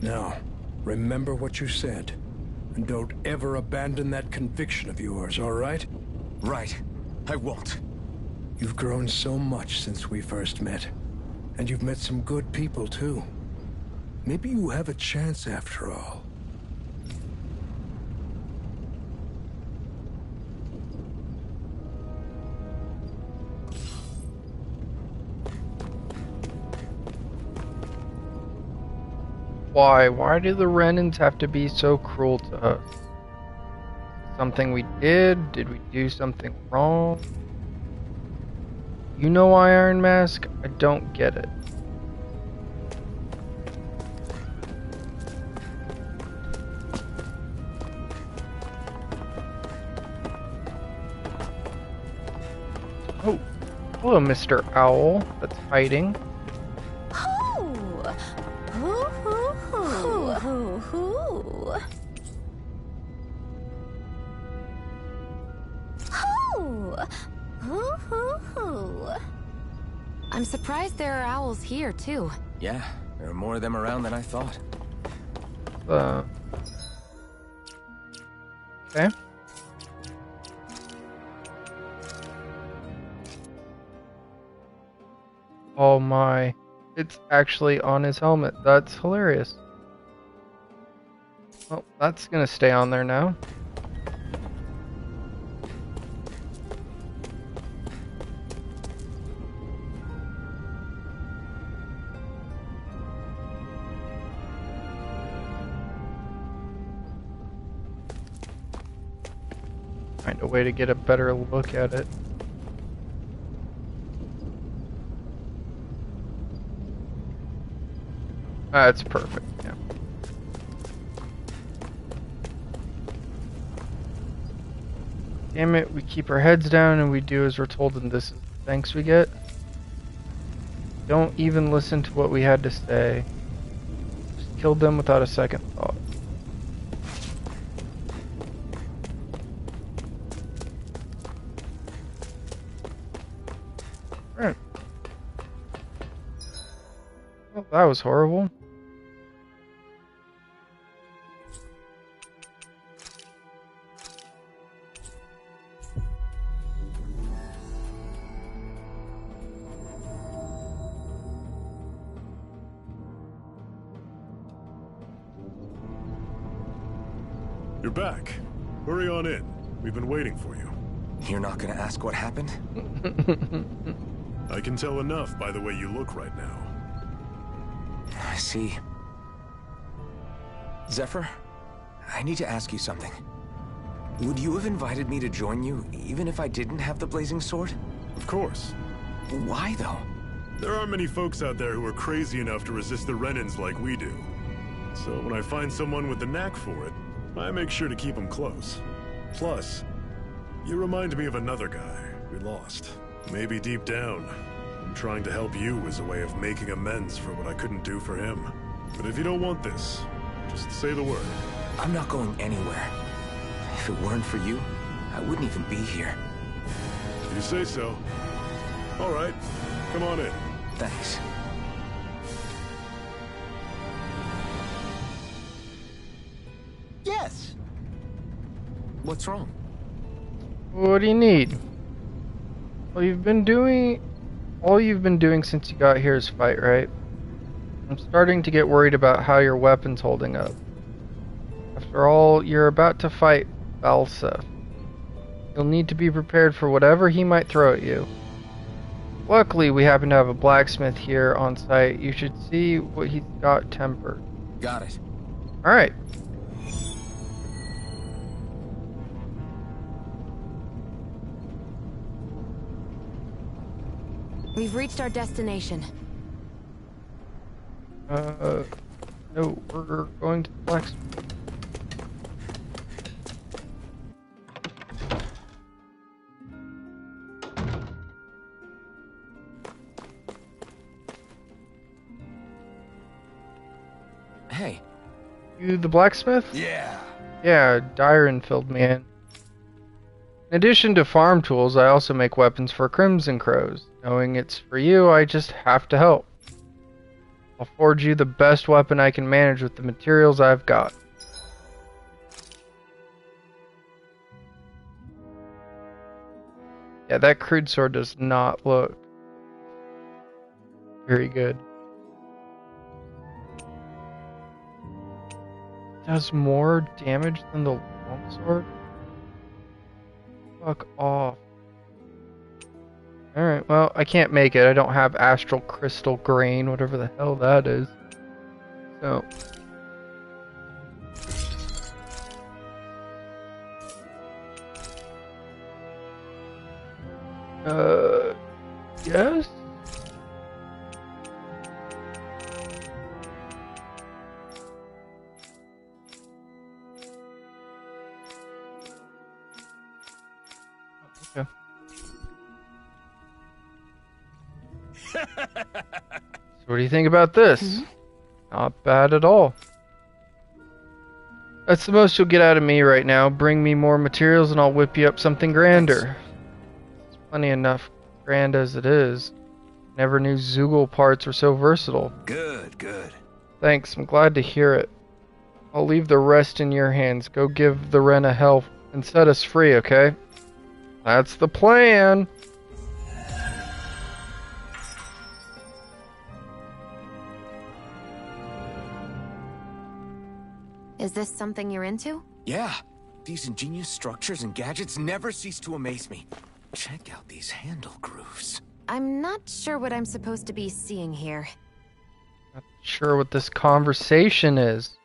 Now, remember what you said. And don't ever abandon that conviction of yours, all right? Right. I won't. You've grown so much since we first met. And you've met some good people, too. Maybe you have a chance after all. Why? Why do the Renans have to be so cruel to us? Something we did? Did we do something wrong? You know why, Iron Mask? I don't get it. Oh, hello, Mr. Owl that's hiding. I'm surprised there are owls here, too. Yeah, there are more of them around than I thought. Okay. Oh my. It's actually on his helmet. That's hilarious. Well, that's gonna stay on there now. Find a way to get a better look at it. That's perfect, yeah. Damn it, we keep our heads down and we do as we're told, and this is the thanks we get. Don't even listen to what we had to say. Just killed them without a second thought. Alright. Well, that was horrible. You're back. Hurry on in. We've been waiting for you. You're not gonna ask what happened? I can tell enough by the way you look right now. I see. Zephyr, I need to ask you something. Would you have invited me to join you, even if I didn't have the blazing sword? Of course. Why, though? There aren't many folks out there who are crazy enough to resist the Renans like we do. So when I find someone with the knack for it, I make sure to keep him close. Plus, you remind me of another guy we lost. Maybe deep down, I'm trying to help you as a way of making amends for what I couldn't do for him. But if you don't want this, just say the word. I'm not going anywhere. If it weren't for you, I wouldn't even be here. You say so. All right, come on in. Thanks. Yes. What's wrong? What do you need? All you've been doing since you got here is fight, right? I'm starting to get worried about how your weapon's holding up. After all, you're about to fight Balseth. You'll need to be prepared for whatever he might throw at you. Luckily, we happen to have a blacksmith here on site. You should see what he's got tempered. Got it. Alright. We've reached our destination. No, we're going to the blacksmith. Hey. You the blacksmith? Yeah. Yeah, Dyron filled me in. In addition to farm tools, I also make weapons for Crimson Crows. Knowing it's for you, I just have to help. I'll forge you the best weapon I can manage with the materials I've got. Yeah, that crude sword does not look very good. Does more damage than the longsword? Fuck off. Alright, well, I can't make it. I don't have astral crystal grain, whatever the hell that is. So. Yes? Okay. So what do you think about this? Not bad at all. That's the most you'll get out of me right now. Bring me more materials and I'll whip you up something grander. It's plenty enough grand as it is. Never knew Zoogle parts were so versatile. Good, good. Thanks, I'm glad to hear it. I'll leave the rest in your hands. Go give the Wren a help and set us free, okay? That's the plan. Is this something you're into? Yeah. These ingenious structures and gadgets never cease to amaze me. Check out these handle grooves. I'm not sure what I'm supposed to be seeing here. Not sure what this conversation is.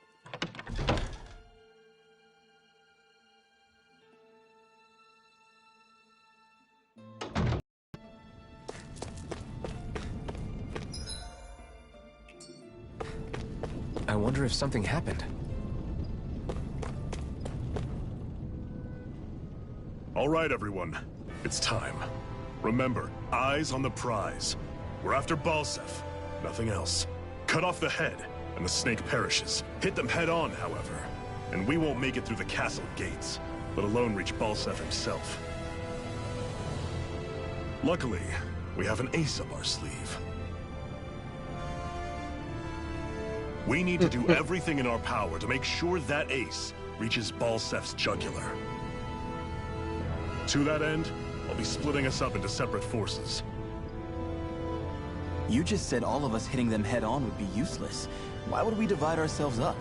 I wonder if something happened. All right, everyone. It's time. Remember, eyes on the prize. We're after Balsef, nothing else. Cut off the head, and the snake perishes. Hit them head on, however, and we won't make it through the castle gates, let alone reach Balsef himself. Luckily, we have an ace up our sleeve. We need to do everything in our power to make sure that ace reaches Balsef's jugular. To that end, I'll be splitting us up into separate forces. You just said all of us hitting them head-on would be useless. Why would we divide ourselves up?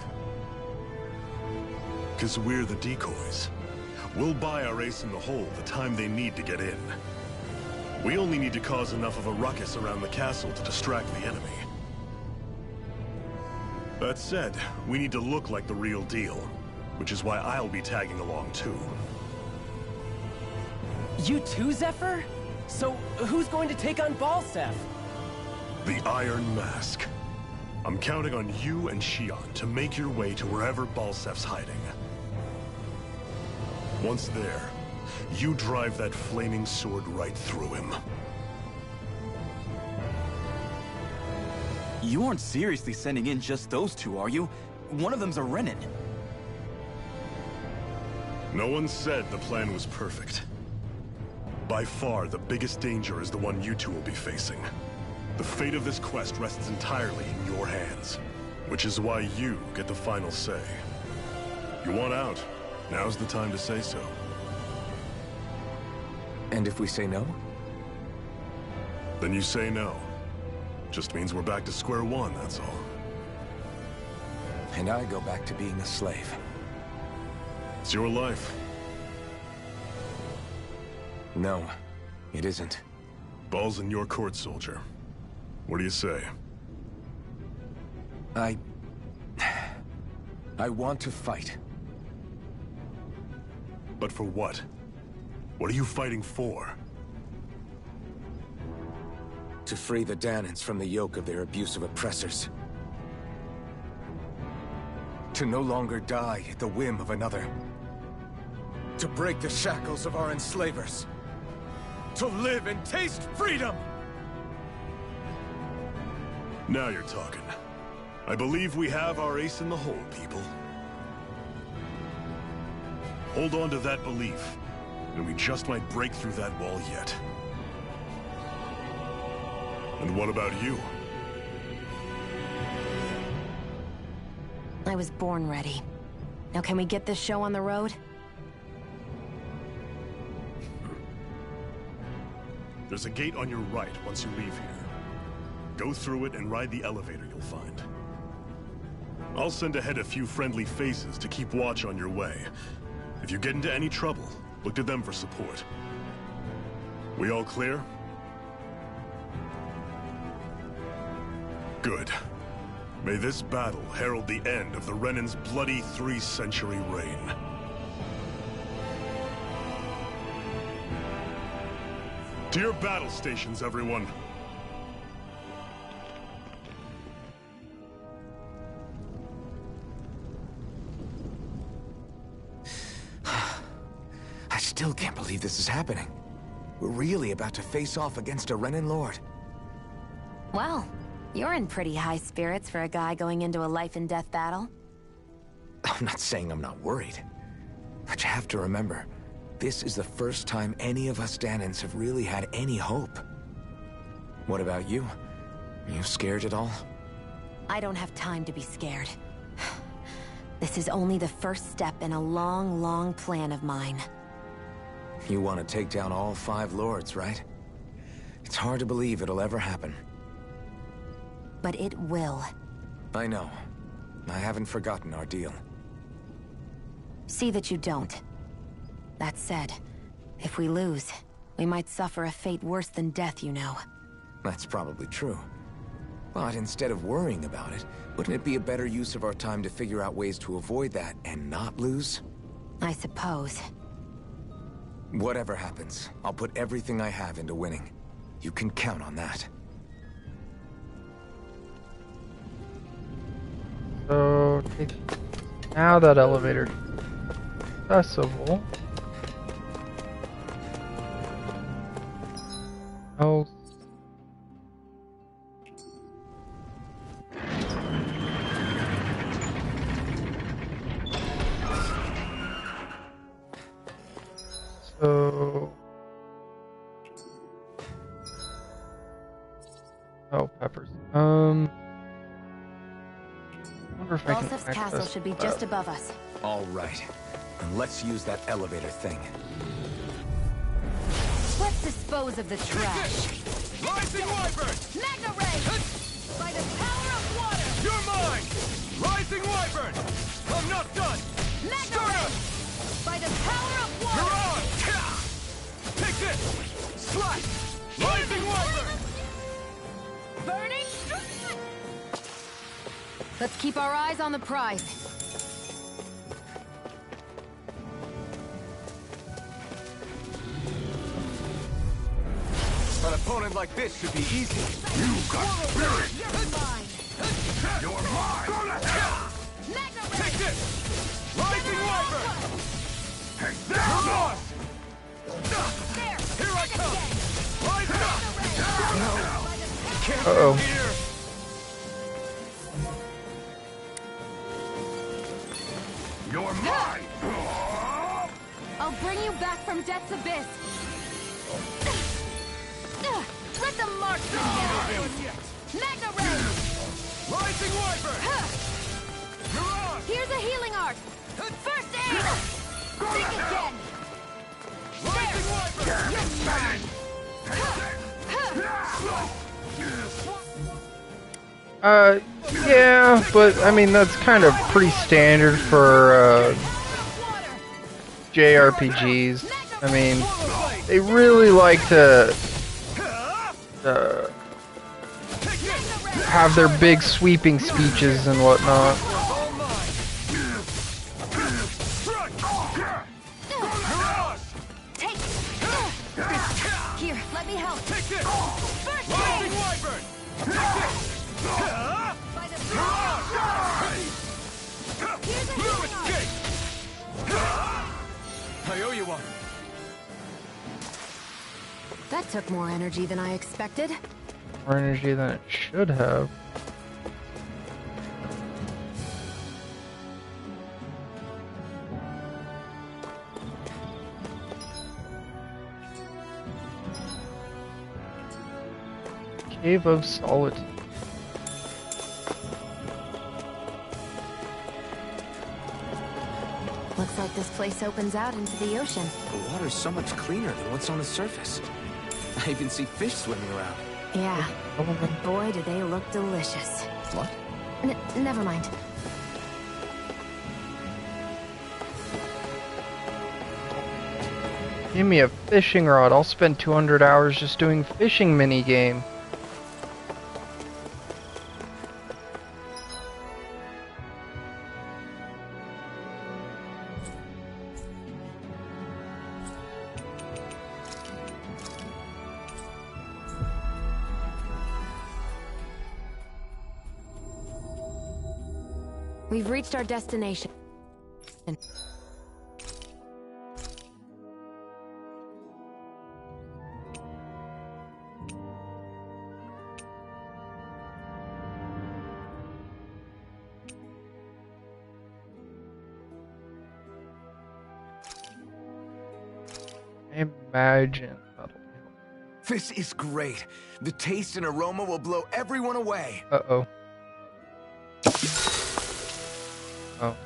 'Cause we're the decoys. We'll buy our ace in the hole the time they need to get in. We only need to cause enough of a ruckus around the castle to distract the enemy. That said, we need to look like the real deal, which is why I'll be tagging along too. You too, Zephyr? So, who's going to take on Balsef? The Iron Mask. I'm counting on you and Shion to make your way to wherever Balsef's hiding. Once there, you drive that flaming sword right through him. You aren't seriously sending in just those two, are you? One of them's a Renin. No one said the plan was perfect. By far, the biggest danger is the one you two will be facing. The fate of this quest rests entirely in your hands, which is why you get the final say. You want out? Now's the time to say so. And if we say no? Then you say no. Just means we're back to square one, that's all. And I go back to being a slave. It's your life. No, it isn't. Ball's in your court, soldier. What do you say? I want to fight. But for what? What are you fighting for? To free the Danans from the yoke of their abusive oppressors. To no longer die at the whim of another. To break the shackles of our enslavers. To live and taste freedom! Now you're talking. I believe we have our ace in the hole, people. Hold on to that belief, and we just might break through that wall yet. And what about you? I was born ready. Now can we get this show on the road? There's a gate on your right once you leave here. Go through it and ride the elevator you'll find. I'll send ahead a few friendly faces to keep watch on your way. If you get into any trouble, look to them for support. We all clear? Good. May this battle herald the end of the Renin's bloody 3-century reign. To your battle stations, everyone. I still can't believe this is happening. We're really about to face off against a Renin Lord. Well, you're in pretty high spirits for a guy going into a life-and-death battle. I'm not saying I'm not worried. But you have to remember, this is the first time any of us Danans have really had any hope. What about you? Are you scared at all? I don't have time to be scared. This is only the first step in a long, long plan of mine. You want to take down all 5 lords, right? It's hard to believe it'll ever happen. But it will. I know. I haven't forgotten our deal. See that you don't. That said, if we lose, we might suffer a fate worse than death, you know. That's probably true. But instead of worrying about it, wouldn't it be a better use of our time to figure out ways to avoid that and not lose? I suppose. Whatever happens, I'll put everything I have into winning. You can count on that. So, now that elevator is accessible. Oh. So. Oh, peppers. I wonder if I can Balsef's access castle should be that. just above us. All right. And let's use that elevator thing. Let's dispose of the trash. Rising Wyvern! Magna Ray! By the power of water! You're mine! Rising Wyvern! I'm not done! Magna Ray! By the power of water! You're on! Take this! Slice! Rising Wyvern! Burning strike! Let's keep our eyes on the prize. An opponent like this should be easy. You got spirit! You're mine! You're mine! Go to hell! Magna Take Ray! this! Rising Wyvern! Take that! You're lost! There! Here I come! Rise up! Uh-oh. Here! You're mine! I'll bring you back from death's abyss. Let the mark begin! Magna Ray! Rising Wyvern! You're on! Here's a healing art! First aid! Think again! Rising Wyvern! You're mine! Yeah, but I mean that's kind of pretty standard for JRPGs. I mean, they really like to have their big sweeping speeches and whatnot. Take here, let me help! Take this! First Rising aid! Wyvern! Take this! By the You're on! Here's a No healing art! escape! I owe you one. That took more energy than I expected. More energy than it should have. Cave of Solitude. Looks like this place opens out into the ocean. The water's so much cleaner than what's on the surface. I even see fish swimming around. Yeah. Boy, do they look delicious. What? Never mind. Give me a fishing rod. I'll spend 200 hours just doing fishing minigame. We've reached our destination. Imagine that'll be. This is great. The taste and aroma will blow everyone away. Uh-oh. Oh.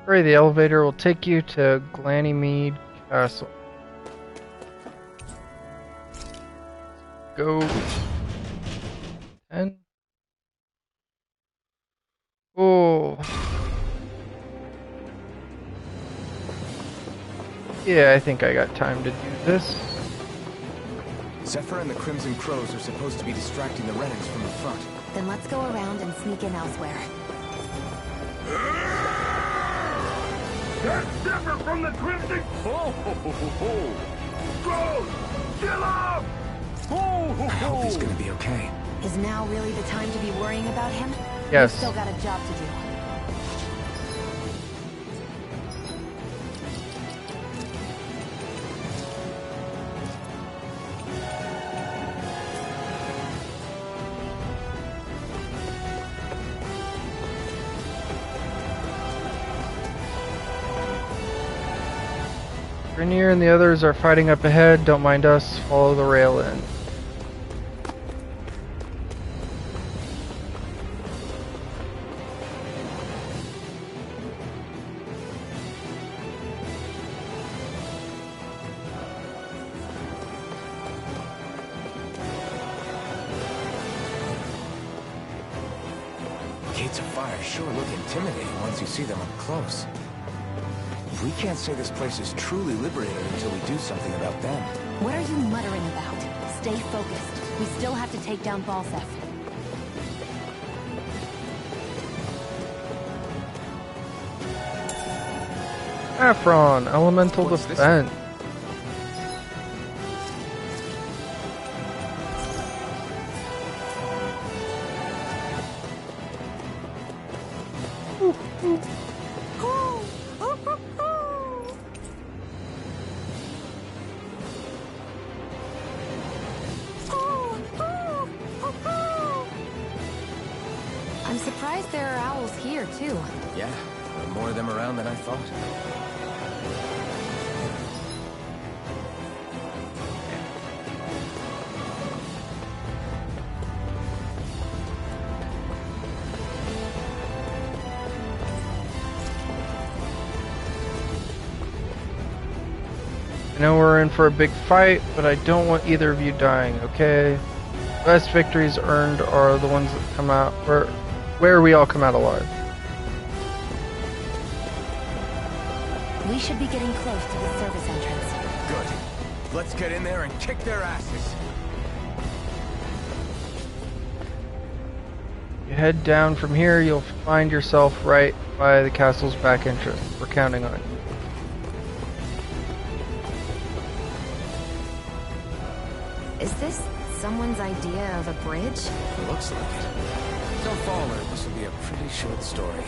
Hurry, the elevator will take you to Ganymead Castle. Go. 10. Oh. Yeah, I think I got time to do this. Zephyr and the Crimson Crows are supposed to be distracting the Renans from the front. Then let's go around and sneak in elsewhere. That's Zephyr from the Crimson... Ho, ho, ho, ho, ho. Crows! Kill him! Ho, ho, I ho. hope he's gonna be okay. Is now really the time to be worrying about him? Yes. We've still got a job to do. Rainier and the others are fighting up ahead. Don't mind us. Follow the rail in. Gates of fire sure look intimidating once you see them up close. We can't say this place is truly liberated until we do something about them. What are you muttering about? Stay focused. We still have to take down Balsef. Afron, elemental What's this? defense. I'm surprised there are owls here, too. Yeah, there are more of them around than I thought. I know we're in for a big fight, but I don't want either of you dying, okay? The best victories earned are the ones that come out where we all come out alive. We should be getting close to the service entrance. Good. Let's get in there and kick their asses. You head down from here, you'll find yourself right by the castle's back entrance. We're counting on you. Is this someone's idea of a bridge? It looks like it. Don't fall, or this will be a pretty short story.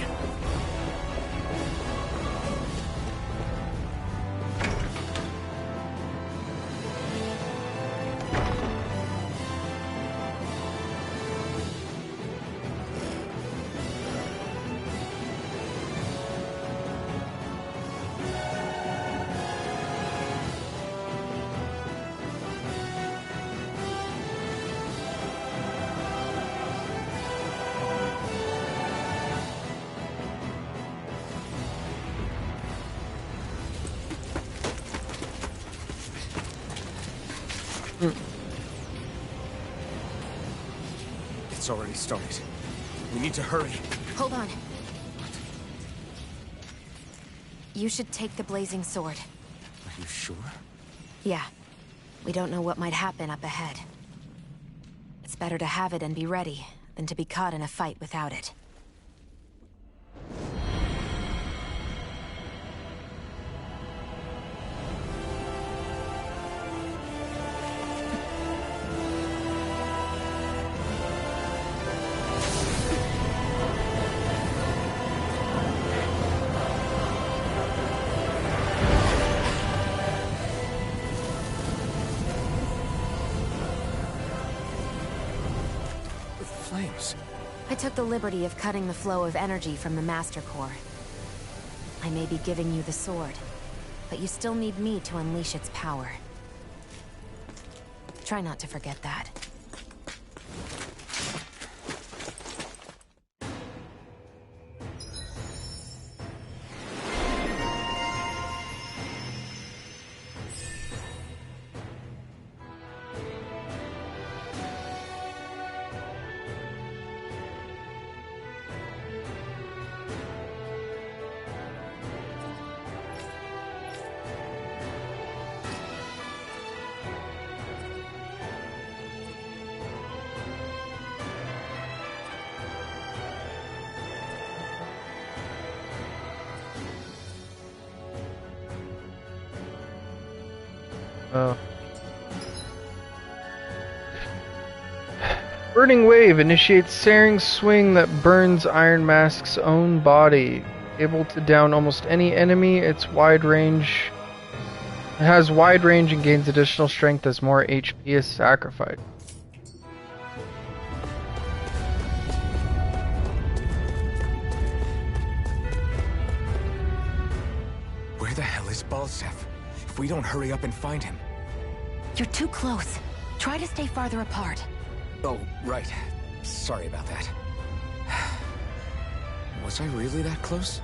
It's already started. We need to hurry. Hold on. You should take the blazing sword. Are you sure? Yeah. We don't know what might happen up ahead. It's better to have it and be ready than to be caught in a fight without it. Flames. I took the liberty of cutting the flow of energy from the Master Core. I may be giving you the sword, but you still need me to unleash its power. Try not to forget that. Burning Wave initiates searing swing that burns Iron Mask's own body. Able to down almost any enemy, it has wide range and gains additional strength as more HP is sacrificed. Where the hell is Balsef? If we don't hurry up and find him. You're too close. Try to stay farther apart. Oh, right. Sorry about that. Was I really that close?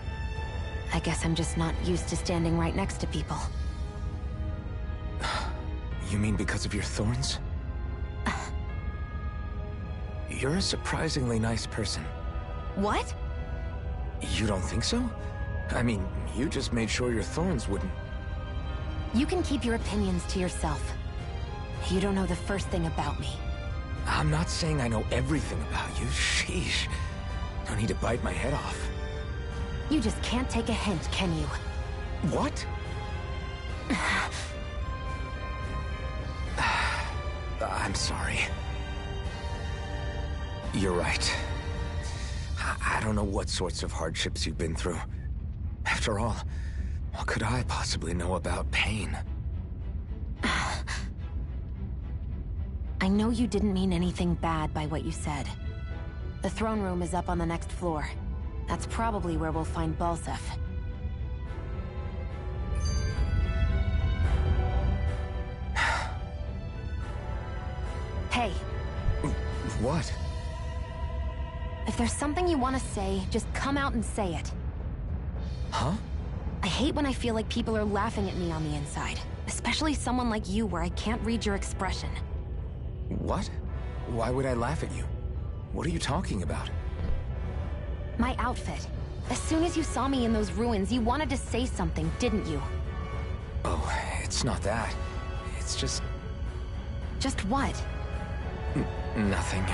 I guess I'm just not used to standing right next to people. You mean because of your thorns? You're a surprisingly nice person. What? You don't think so? I mean, you just made sure your thorns wouldn't... You can keep your opinions to yourself. You don't know the first thing about me. I'm not saying I know everything about you. Sheesh. No need to bite my head off. You just can't take a hint, can you? What? I'm sorry. You're right. I don't know what sorts of hardships you've been through. After all, what could I possibly know about pain? I know you didn't mean anything bad by what you said. The throne room is up on the next floor. That's probably where we'll find Balsef. Hey. What? If there's something you want to say, just come out and say it. Huh? I hate when I feel like people are laughing at me on the inside. Especially someone like you where I can't read your expression. What? Why would I laugh at you? What are you talking about? My outfit. As soon as you saw me in those ruins, you wanted to say something, didn't you? Oh, it's not that. It's just... Just what? Nothing.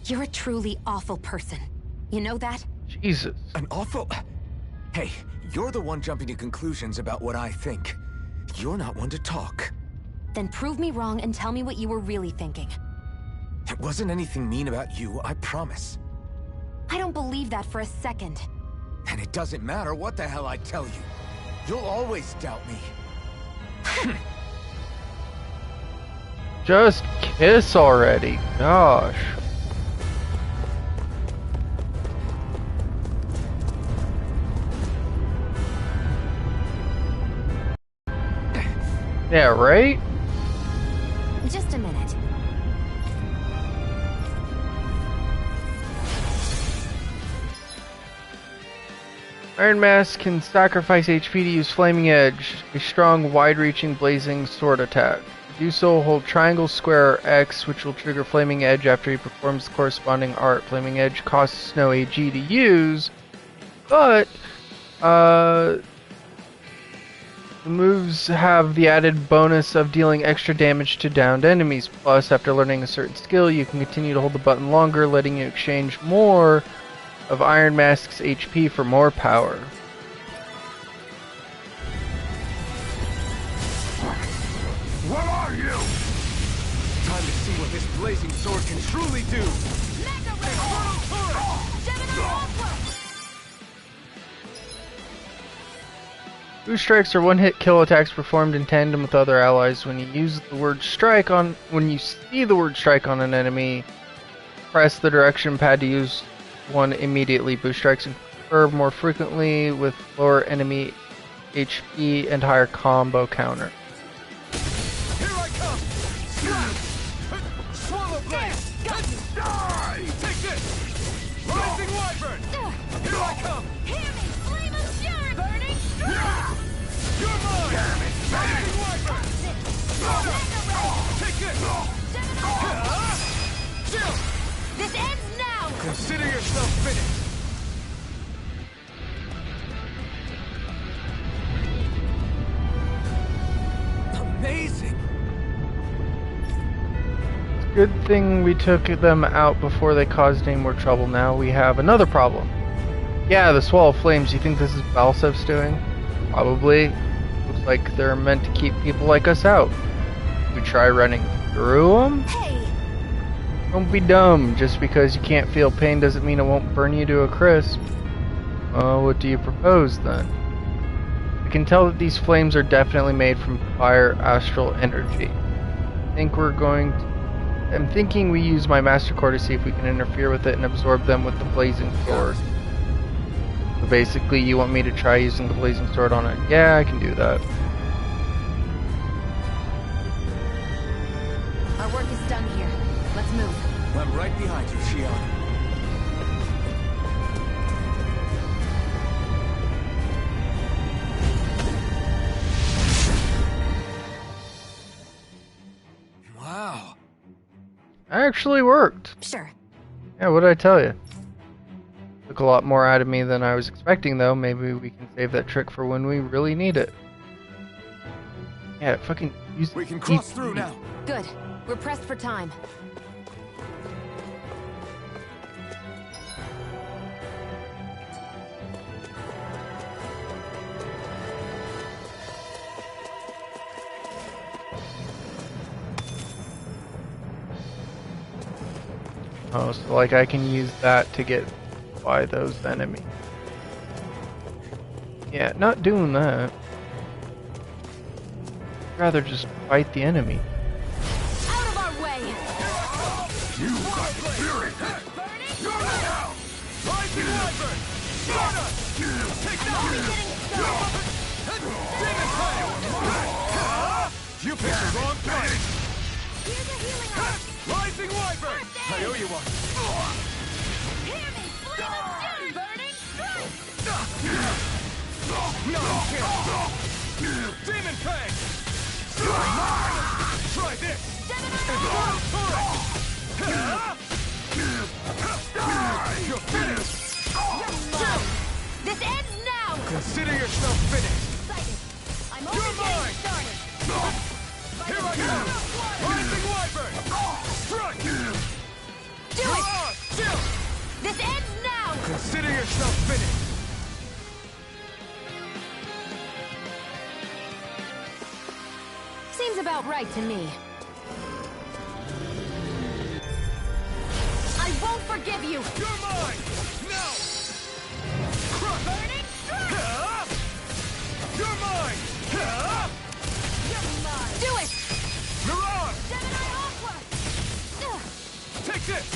You're a truly awful person. You know that? Jesus. An awful... Hey, you're the one jumping to conclusions about what I think. You're not one to talk. Then prove me wrong and tell me what you were really thinking. It wasn't anything mean about you, I promise. I don't believe that for a second. And it doesn't matter what the hell I tell you. You'll always doubt me. Just kiss already. Gosh. Yeah, right? Just a minute. Iron Mask can sacrifice HP to use Flaming Edge, a strong, wide-reaching, blazing sword attack. To do so, hold triangle, square, or X, which will trigger Flaming Edge after he performs the corresponding art. Flaming Edge costs no AG to use, but the moves have the added bonus of dealing extra damage to downed enemies. Plus, after learning a certain skill, you can continue to hold the button longer, letting you exchange more of Iron Mask's HP for more power. What are you? Time to see what this blazing sword can truly do. Boost strikes are one-hit kill attacks performed in tandem with other allies. When you see the word strike on an enemy, press the direction pad to use one immediately. Boost strikes occur more frequently with lower enemy HP and higher combo counter. Here I come! Swallow blade! Die! Take this! Rising wyvern! Here I come! Hear me! Flame of fury burning! You're mine! Rising wyvern! Take this! Chill! This ends now! Consider yourself finished! Amazing! Good thing we took them out before they caused any more trouble. Now we have another problem. Yeah, the Swall of Flames. You think this is Balsef's doing? Probably. Looks like they're meant to keep people like us out. We try running through them? Hey! Don't be dumb. Just because you can't feel pain doesn't mean it won't burn you to a crisp. What do you propose then? I can tell that these flames are definitely made from fire astral energy. I'm thinking we use my Master Core to see if we can interfere with it and absorb them with the blazing sword. So basically, you want me to try using the blazing sword on it? Yeah, I can do that. Our work is done here. Let's move. I'm right behind you, Shion. Wow. Actually worked. Sure. Yeah, what did I tell you? Took a lot more out of me than I was expecting, though. Maybe we can save that trick for when we really need it. Yeah, fucking use. We can cross through now. Good. We're pressed for time. Oh, so like I can use that to get by those enemies. Yeah, not doing that. I'd rather just fight the enemy. Out of our way! You got fury! You're now! Rising Wyvern! Stardust! Take that! Demon Flame! You picked the wrong place! Here's a healing arm! Rising Wyvern! I owe you one! Hear me! Flame of fury! Burning strike! No, you can't! Demon Fang! Try this! Infernal Turret! You're finished! This ends now! Consider yourself finished! I'm You're only mine! getting started! Here I come! Rising Wyvern! Strike! Do it! Chill! This ends now! Consider yourself finished! Seems about right to me. I won't forgive you! You're mine! Now! Crush! Burning strike! You're mine! You're mine! Do it! Mirage! Gemini Aqua! Take this!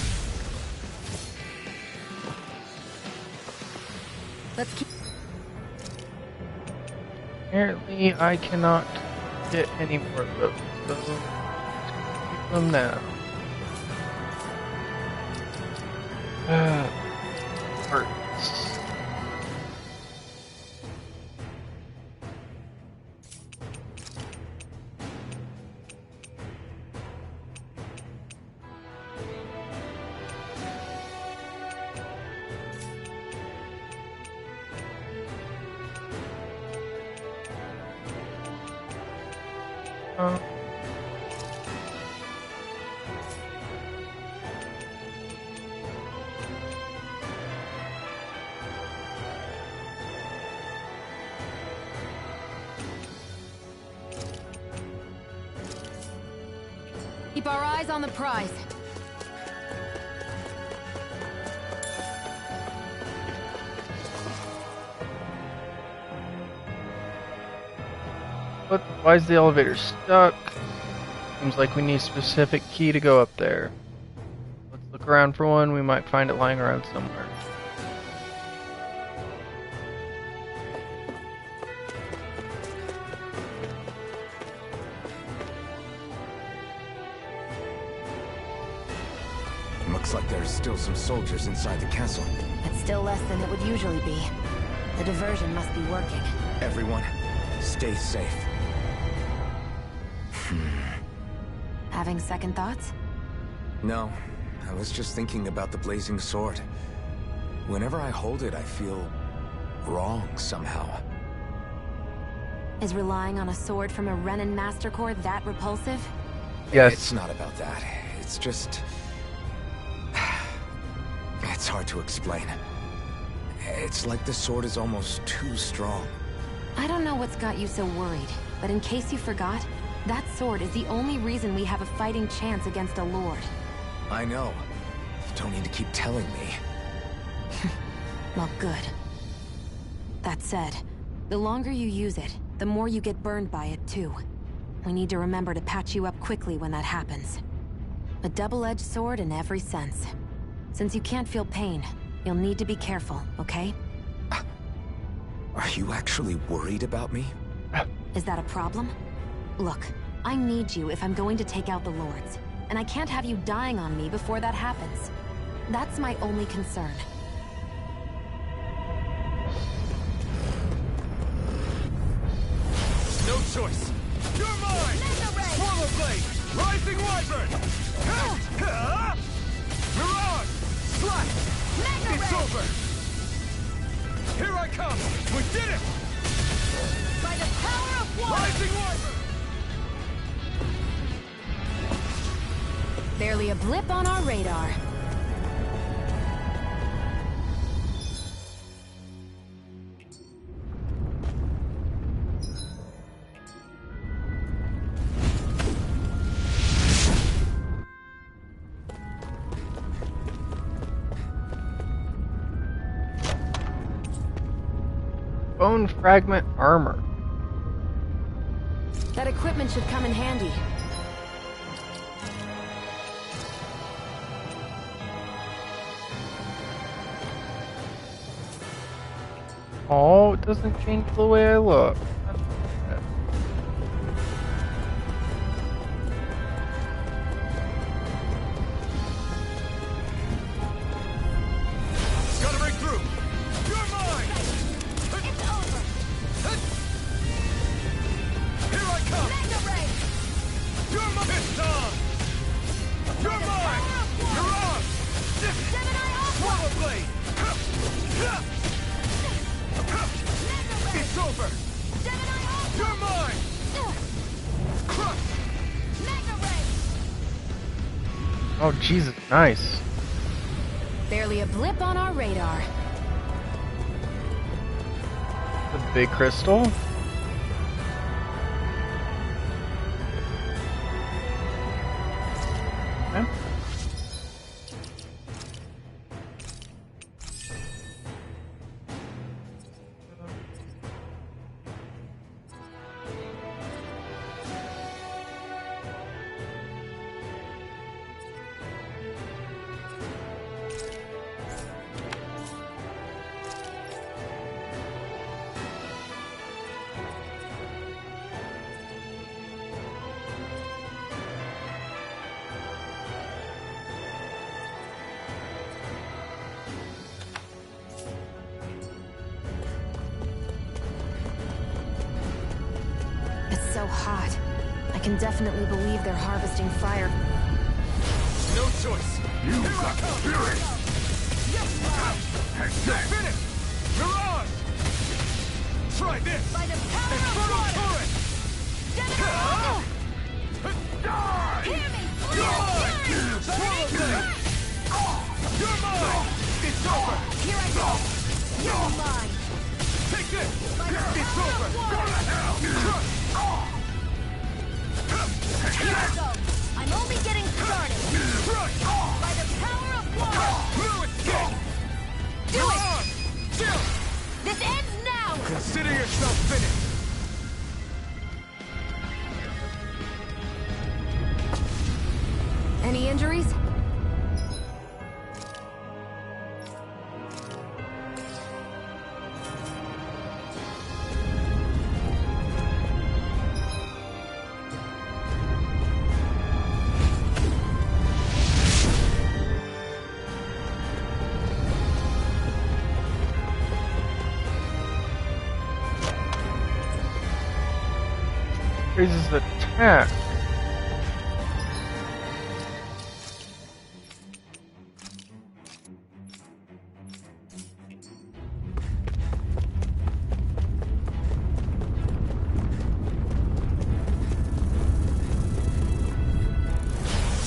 Let's keep. Apparently, I cannot get any more of those, so let's keep them now. Hurts. Keep our eyes on the prize. Why is the elevator stuck? Seems like we need a specific key to go up there. Let's look around for one. We might find it lying around somewhere. Looks like there's still some soldiers inside the castle. It's still less than it would usually be. The diversion must be working. Everyone, stay safe. Having second thoughts? No, I was just thinking about the blazing sword. Whenever I hold it, I feel wrong somehow. Is relying on a sword from a Renin Master Core that repulsive? Yes. It's not about that. It's just... It's hard to explain. It's like the sword is almost too strong. I don't know what's got you so worried, but in case you forgot, that sword is the only reason we have a fighting chance against a lord. I know. You don't need to keep telling me. Well, good. That said, the longer you use it, the more you get burned by it, too. We need to remember to patch you up quickly when that happens. A double-edged sword in every sense. Since you can't feel pain, you'll need to be careful, okay? Are you actually worried about me? Is that a problem? Look, I need you if I'm going to take out the Lords, and I can't have you dying on me before that happens. That's my only concern. No choice. You're mine! Swallow Blade! Rising Wyvern! Mirage! Slash! It's over! Here I come! We did it! By the power of one! Rising Wyvern! Barely a blip on our radar. Bone fragment armor. That equipment should come in handy. Oh, it doesn't change the way I look. Gotta break through! You're mine! It's over! Here I come! Mega Ray! You're mine! It's on! You're mine! You're on! Gemini Alpha! Swallow Blade! It's over! Gemini Alpha! You're mine! Crush! Mega Ray! Oh, Jesus, nice. Barely a blip on our radar. The big crystal. Okay. It's so hot. I can definitely believe they're harvesting fire. No choice! You got spirit! You're finished! Mirage! Try this! By the power of Infernal water! Torrent! Gemini Alpha! Die! Hear me! You're mine! Swallow Blade! You're mine! It's over! Here I go! You're mine! Take this! By the It's power over! of water! Go to hell! Crush! Here I go! I'm only getting started! Crush! By the power of water! Blue escape! Do You're it! on! Still! This ends now! Consider yourself finished! Any injuries? Raises attack.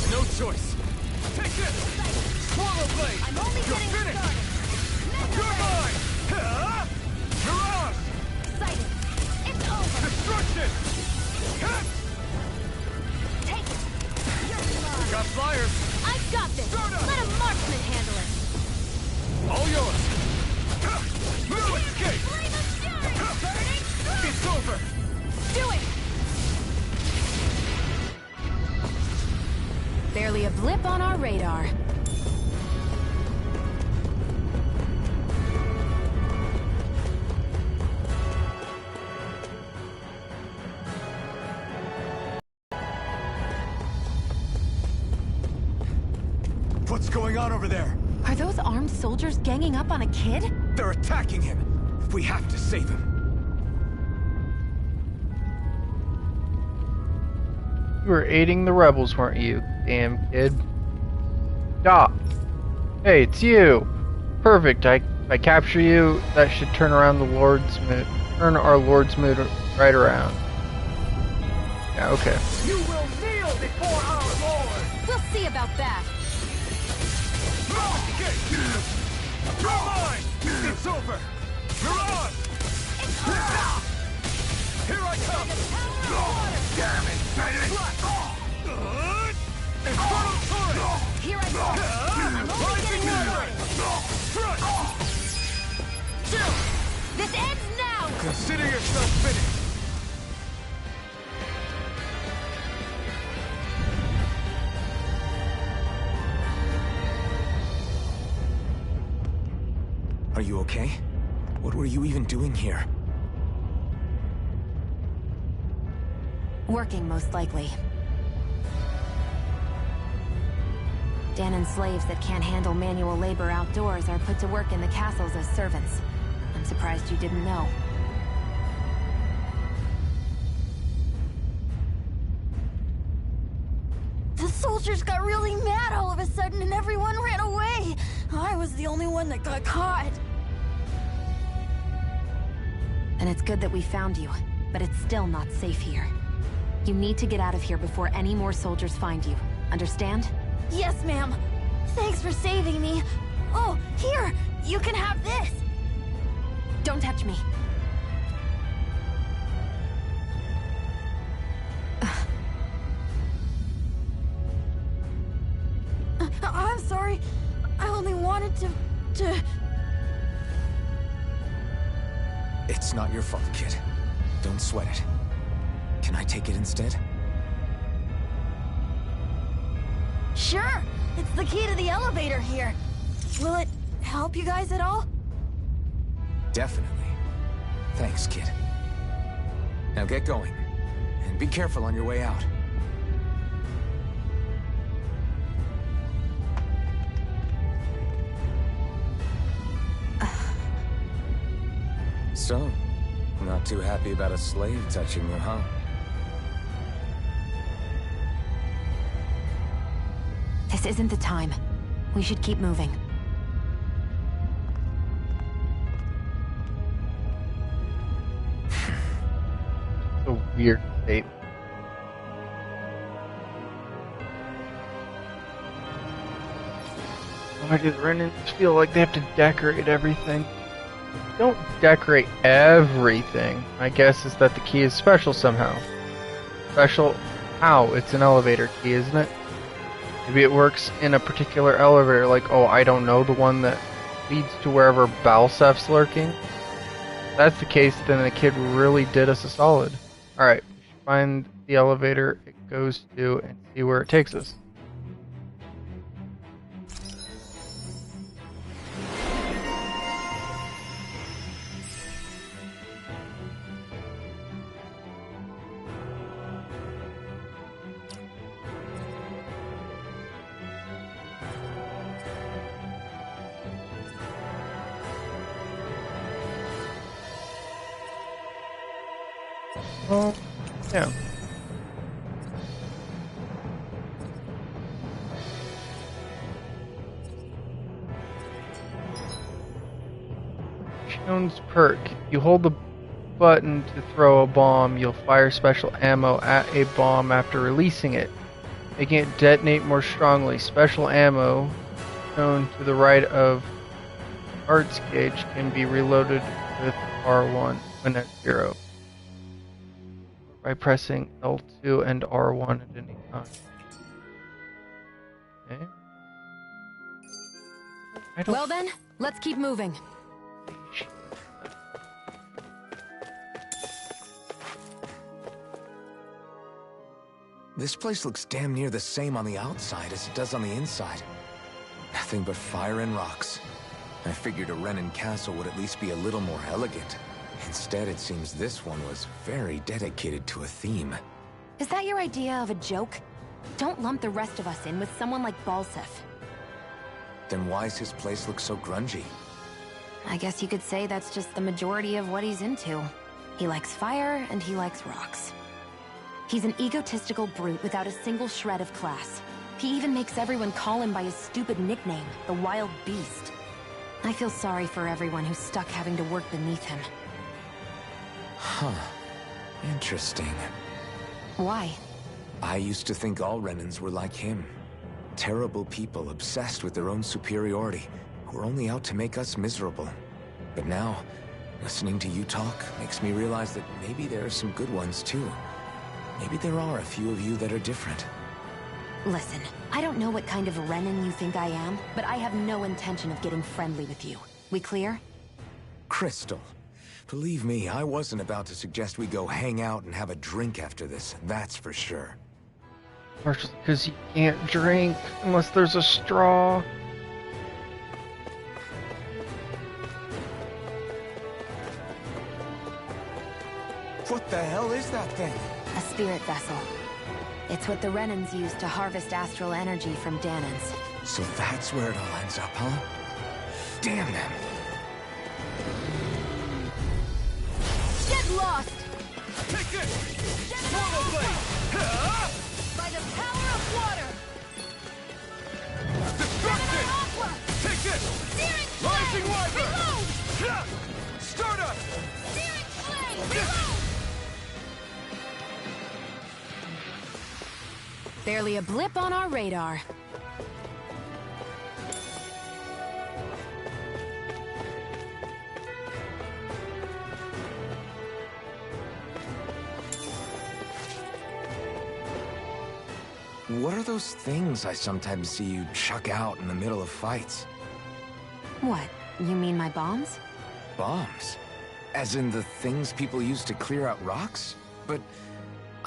No choice! Take this! Swallow Blade! I'm only You're getting finished! started! You're mine! Mirage! Sighted! It's over! Destruction! Take it! You're mine! Got flyers! I Got this! Let a marksman handle it! All yours! No escape! It's over! Do it! Barely a blip on our radar. What's going on over there? Are those armed soldiers ganging up on a kid? They're attacking him! We have to save him! You were aiding the rebels, weren't you, damn kid? Stop! Hey, it's you! Perfect, I capture you, that should turn around the Lord's mood. Turn our Lord's mood right around. Yeah, okay. You will kneel before our Lord! We'll see about that! You're mine! It's over! You're on! Here I come! Damn it, Infernal turret! Here I go! I'm only Rising getting weapon! started! This ends now! Consider yourself finished! Are you okay? What were you even doing here? Working, most likely. Danon slaves that can't handle manual labor outdoors are put to work in the castles as servants. I'm surprised you didn't know. The soldiers got really mad all of a sudden and everyone ran away. I was the only one that got caught. And it's good that we found you, but it's still not safe here. You need to get out of here before any more soldiers find you. Understand? Yes, ma'am. Thanks for saving me. Oh, here! You can have this! Don't touch me. I'm sorry. I only wanted to... It's not your fault, kid. Don't sweat it. Can I take it instead? Sure! It's the key to the elevator here. Will it help you guys at all? Definitely. Thanks, kid. Now get going. And be careful on your way out. So, not too happy about a slave touching you, huh? This isn't the time. We should keep moving. A weird statement. Why do the Renans feel like they have to decorate everything? Don't decorate everything. My guess is that the key is special somehow. Special how? It's an elevator key, isn't it? Maybe it works in a particular elevator, like, oh, I don't know, the one that leads to wherever Balsef's lurking. If that's the case, then the kid really did us a solid. Alright, we should find the elevator it goes to and see where it takes us. Well, yeah. Jones perk. You hold the button to throw a bomb. You'll fire special ammo at a bomb after releasing it, making it detonate more strongly. Special ammo shown to the right of arts gauge can be reloaded with R1 when at 0. By pressing L2 and R1 at any time. Okay. Well then, let's keep moving. This place looks damn near the same on the outside as it does on the inside. Nothing but fire and rocks. I figured a Renan castle would at least be a little more elegant. Instead, it seems this one was very dedicated to a theme. Is that your idea of a joke? Don't lump the rest of us in with someone like Balsef. Then why's his place look so grungy? I guess you could say that's just the majority of what he's into. He likes fire and he likes rocks. He's an egotistical brute without a single shred of class. He even makes everyone call him by his stupid nickname, the Wild Beast. I feel sorry for everyone who's stuck having to work beneath him. Huh. Interesting. Why? I used to think all Renans were like him. Terrible people obsessed with their own superiority, who are only out to make us miserable. But now, listening to you talk makes me realize that maybe there are some good ones too. Maybe there are a few of you that are different. Listen, I don't know what kind of Renan you think I am, but I have no intention of getting friendly with you. We clear? Crystal, believe me, I wasn't about to suggest we go hang out and have a drink after this, that's for sure. Partially because you can't drink unless there's a straw. What the hell is that thing? A spirit vessel. It's what the Renans use to harvest astral energy from Danans. So that's where it all ends up, huh? Damn them! Get lost! Take this! Swallow blade! By the power of water! Destruction! Aqua! Take this! Searing Rising flame! Wyvern! Reload! Stardust! Searing flame! Reload! Barely a blip on our radar. What are those things I sometimes see you chuck out in the middle of fights? What? You mean my bombs? Bombs? As in the things people use to clear out rocks? But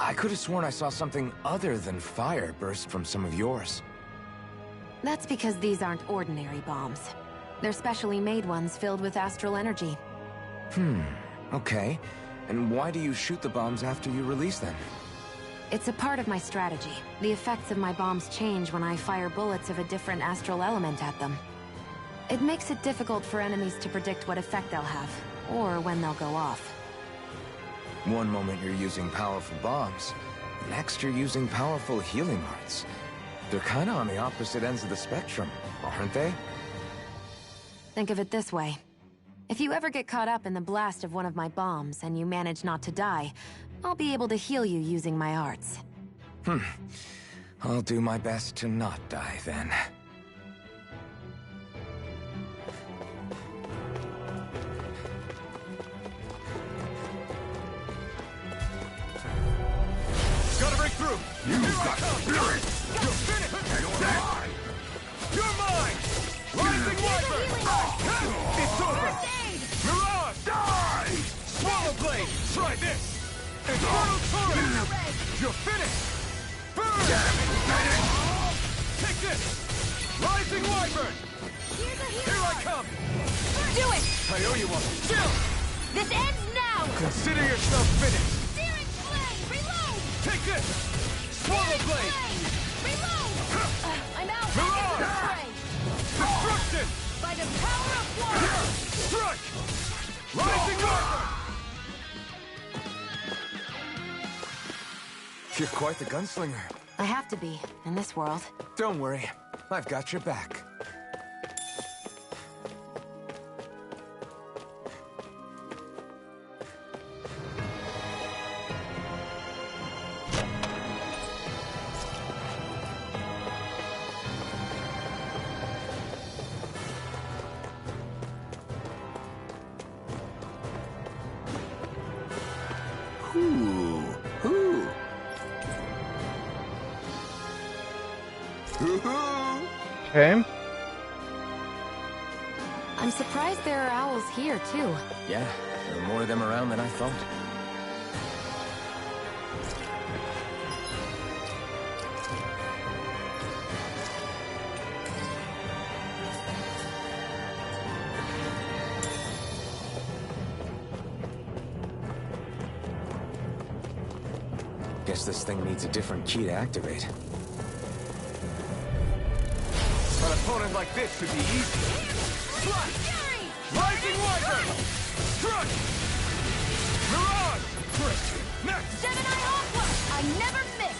I could have sworn I saw something other than fire burst from some of yours. That's because these aren't ordinary bombs. They're specially made ones filled with astral energy. Okay. And why do you shoot the bombs after you release them? It's a part of my strategy. The effects of my bombs change when I fire bullets of a different astral element at them. It makes it difficult for enemies to predict what effect they'll have, or when they'll go off. One moment you're using powerful bombs, next you're using powerful healing arts. They're kinda on the opposite ends of the spectrum, aren't they? Think of it this way. If you ever get caught up in the blast of one of my bombs and you manage not to die, I'll be able to heal you using my arts. I'll do my best to not die then. Gotta break through! You've got spirit! You're finished! You're mine! Rising Wyvern! It's over! Mirage! Die! Swallow blade! Try this! Infernal Torrent! You're finished! Burn! Take this! Rising Wyvern! Here I come! Do it! I owe you one! Chill! This ends now! Consider yourself finished! Searing flame! Reload! Take this! Swallow blade! Reload! I'm out! Mirage! Destruction! By the power of water! Strike! Rising Wyvern! You're quite the gunslinger. I have to be, in this world. Don't worry, I've got your back. Okay. I'm surprised there are owls here, too. Yeah, there are more of them around than I thought. Guess this thing needs a different key to activate. An opponent like this should be easy. Slash! Rising Wyvern! Crush! Mirage! Crit! Next! Gemini Aqua! I never miss!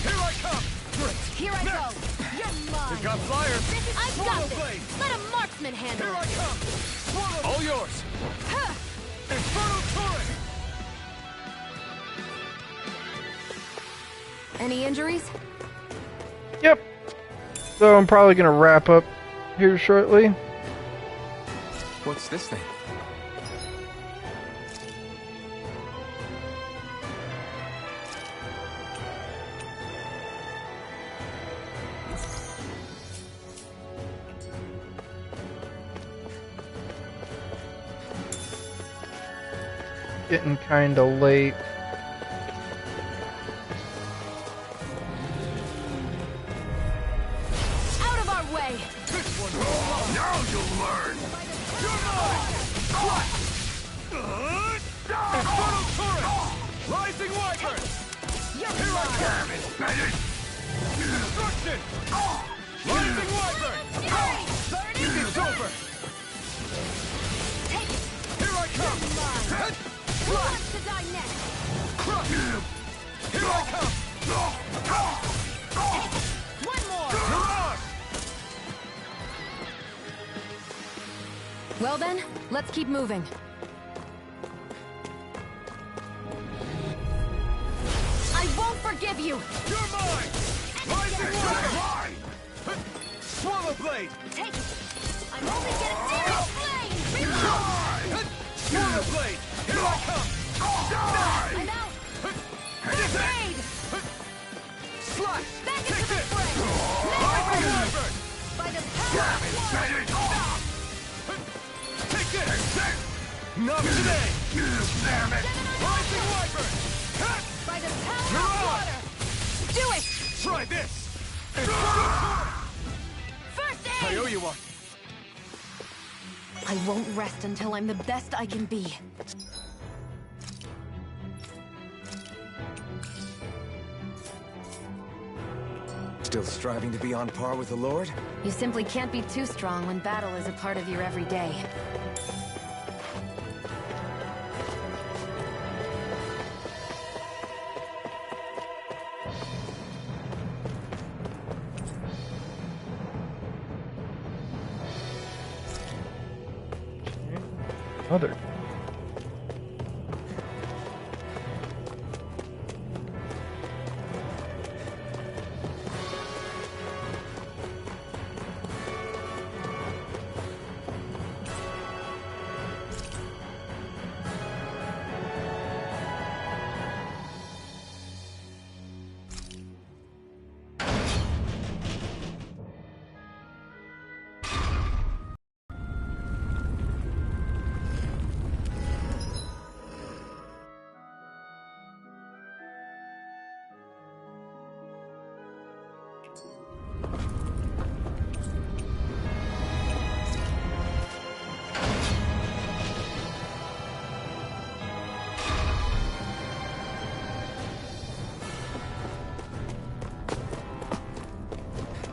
Here I come! Crit! Here I go! You're mine! We've got flyers! I've got Swallow this! blade! Let a marksman handle Here it! I come! Swallow! All yours! Huh. Infernal Torrent! Any injuries? Yep. So I'm probably gonna wrap up here shortly. What's this thing? Getting kinda late. Out of our way! This one! Now you'll learn! You're mine! Infernal Torrent! Rising Wyvern! You're Here I mine! come! Destruction! Rising Wyvern! It's over! Take it! Here I come! Who wants to die next? Crush! Here I come! One more! Mirage! Well then, let's keep moving. I won't forgive you! You're mine! Rising Wyvern! Swallow blade! Take it! I'm only getting zero flame! Reload! Swallow blade! Here I come! I'm out! Grenade! Slash! Back Take into the this! fray! Rising Wyvern! By the power of one! Take this! Not today! Damn it! Rising Wyvern! By the power of Mirage! water! Do it! Try this! First I aid! owe you one. I won't rest until I'm the best I can be. Still striving to be on par with the Lord? You simply can't be too strong when battle is a part of your everyday. Mother.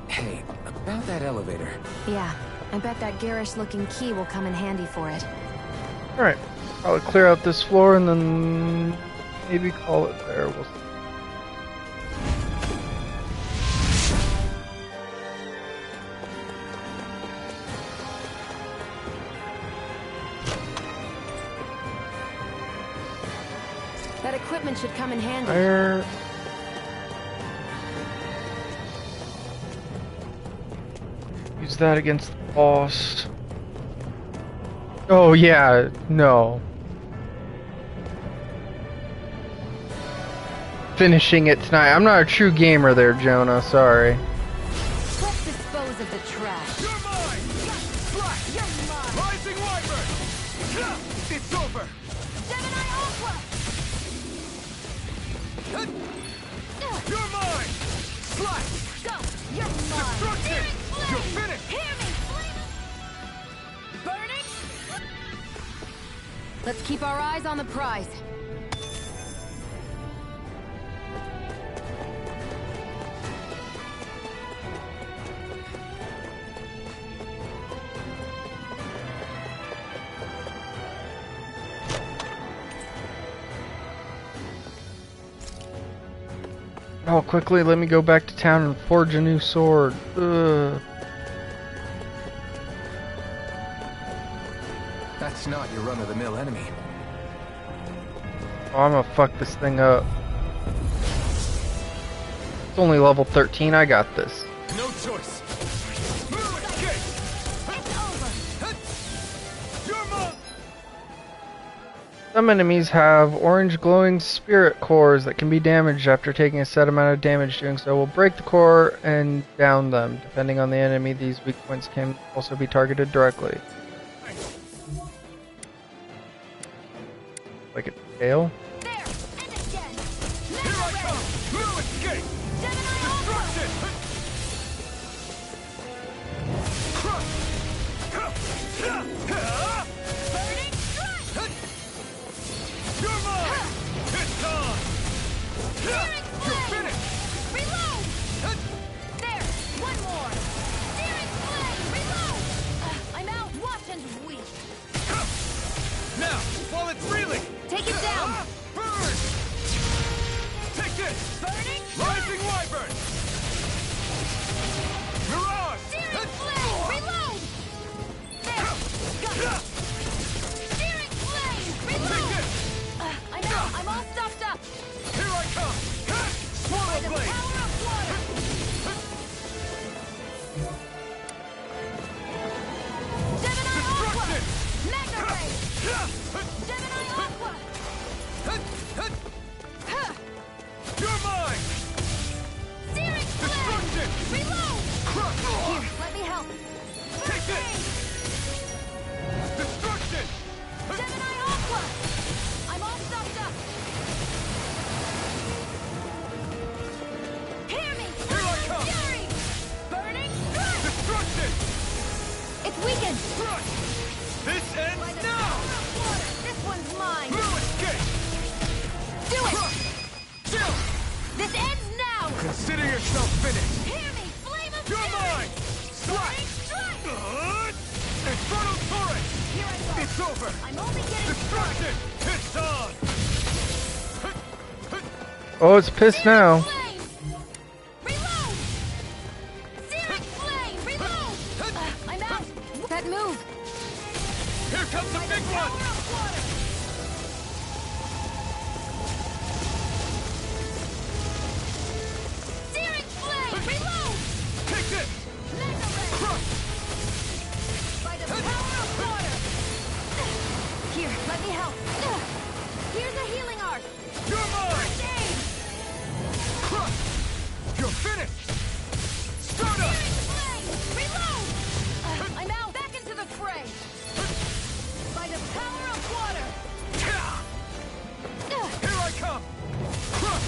Hey, about that elevator. Yeah, I bet that garish-looking key will come in handy for it. Alright, I'll clear out this floor and then maybe call it there. We'll see. That equipment should come in handy. Fire. Use that against the boss. Oh yeah, no. Finishing it tonight. I'm not a true gamer there, Jonah. Sorry. Let's dispose of the trash. You're mine! Slash! You're finished! Hear me, burning! Let's keep our eyes on the prize. Oh, quickly, let me go back to town and forge a new sword. Ugh. That's not your run-of-the-mill enemy. Oh, I'm gonna fuck this thing up. It's only level 13, I got this. No choice. Move, escape. It's over. You're mine. Some enemies have orange glowing spirit cores that can be damaged after taking a set amount of damage. Doing so will break the core and down them. Depending on the enemy, these weak points can also be targeted directly. Like a tail? There, and again. Here I come. Move, escape. Destruction. Burning strike. You're mine. It's on. Searing You're flame. finished. Reload. There, one more. Searing flame. Reload. I'm out. Watch and weep. Now, while it's reeling. Take it down. Burn. Take this. Burning Rising wyvern. Mirage. Searing flame. Reload. There. Got it. Searing flame. Reload. I'm out. I'm all stuffed up. Here I come. By Swallow the blade. power of water. Gemini Aqua. Destruction. Magna Ray. Gemini Aqua. You're mine. Searing flame. Destruction. Reload. Here, let me help. Take this. Destruction. Gemini Aqua. I'm all stuffed up. Hear me. Here I come. Fury. Burning strike. Destruction. It's weakened. Crush. This By ends the now. power of water. This one's mine. New escape. Do it. Chill. This ends now. Consider yourself finished. Hear me. Flame of You're fury. mine. Burning strike. Infernal torrent. Here I go. It's over. I'm only getting started. Destruction. It's on. Oh, it's pissed now. Flame. Reload. Searing flame. Reload. I'm out. That move. Here comes the big Power one. of water. Searing flame. Reload. Take this. Magna Ray. Crush. By the power of water. Here, let me help. Here's a healing art. You're mine. Aid. Crush. You're finished. Start up. Searing flame. Reload. I'm out. Back into the fray. By the power of water. Here I come. Crush.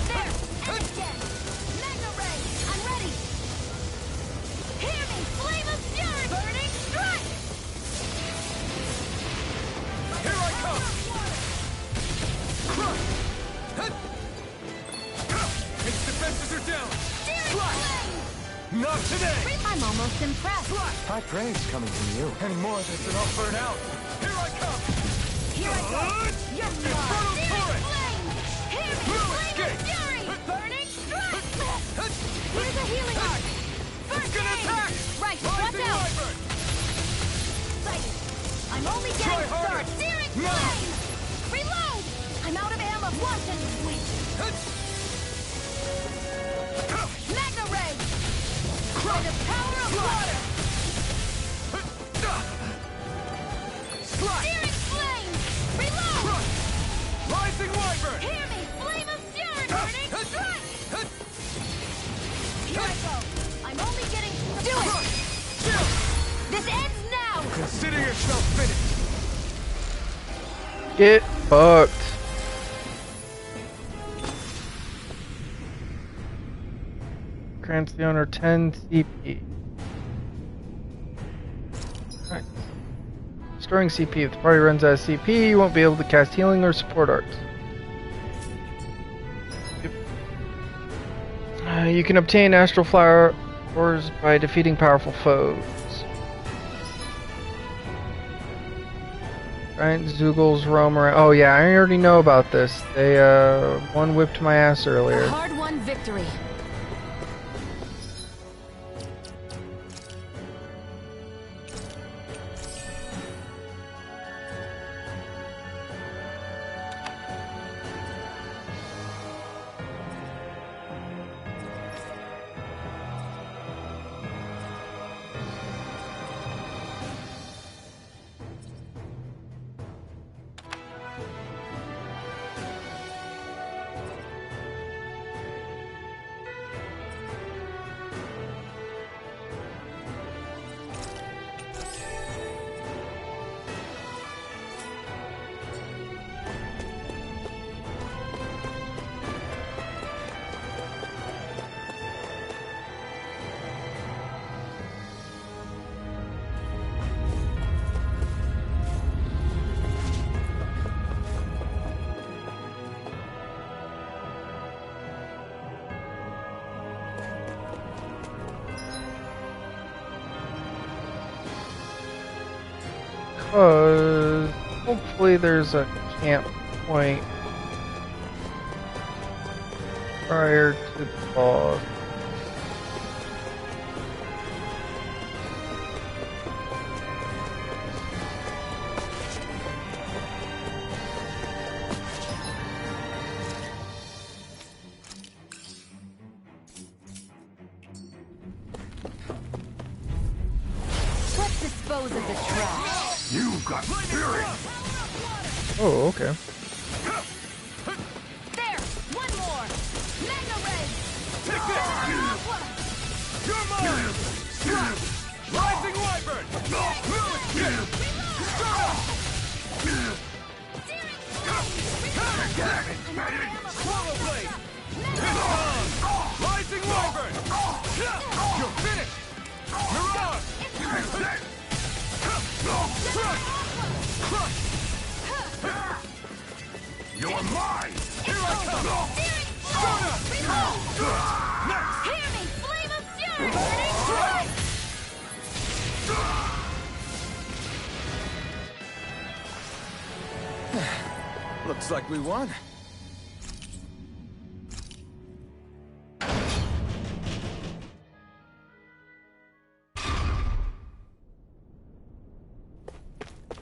There. And again. Magna Ray. I'm ready. Hear me. Flame of fury. Burning strike. By the Here I power come. of water. Crush. Its defenses are down. Searing Slash. flame. Not today. I'm almost impressed. Slash. High praise coming from you. Any more of this and I'll burn out. Here I come. Here I go. You're Infernal mine. Searing torrent. flame. Hear me. Blue Flame escape. of fury. Burning strike. Here's a healing art. First gonna aid. attack. Right. Watch Rising out. wyvern. Sighted. I'm only Try getting harder. started. Searing No. flame. Reload. I'm out of ammo. Watch and wait. Magna ray. By the power of water. Slash. Searing flame. Reload. Crush. Rising wyvern. Hear me. Flame of fury. Burning strike. Here I go. I'm only getting... Do it. Crush. Chill. This ends now. Consider yourself finished. Get fucked. Grants the owner 10 CP. restoring CP. If the party runs out of CP, you won't be able to cast healing or support arts. You can obtain astral flowers by defeating powerful foes. Giant Zoogles roam around. Oh yeah, I already know about this. They one whipped my ass earlier. A hard-won victory. Because hopefully there's a camp point prior to the boss. Let's dispose of the trash. You've got spirit! Oh, okay. There! One more! Mega Ray! Take this! You're mine! Rising Wyvern! Swallow Blade! Hit on! Rising Wyvern! You're finished! You're on! Crush! You're mine! Here I come! Next! Hear me! Flame of Fury! Looks like we won.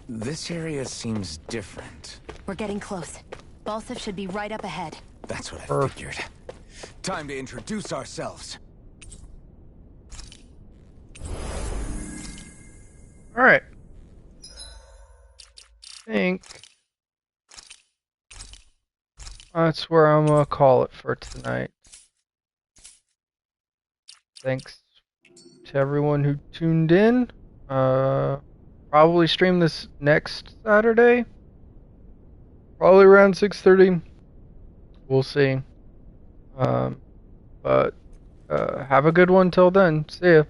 This area seems different. We're getting close. Balsif should be right up ahead. That's what I figured. Time to introduce ourselves. Alright. I think that's where I'm gonna call it for tonight. Thanks to everyone who tuned in. Probably stream this next Saturday. Probably around 6:30. We'll see. But have a good one till then. See ya.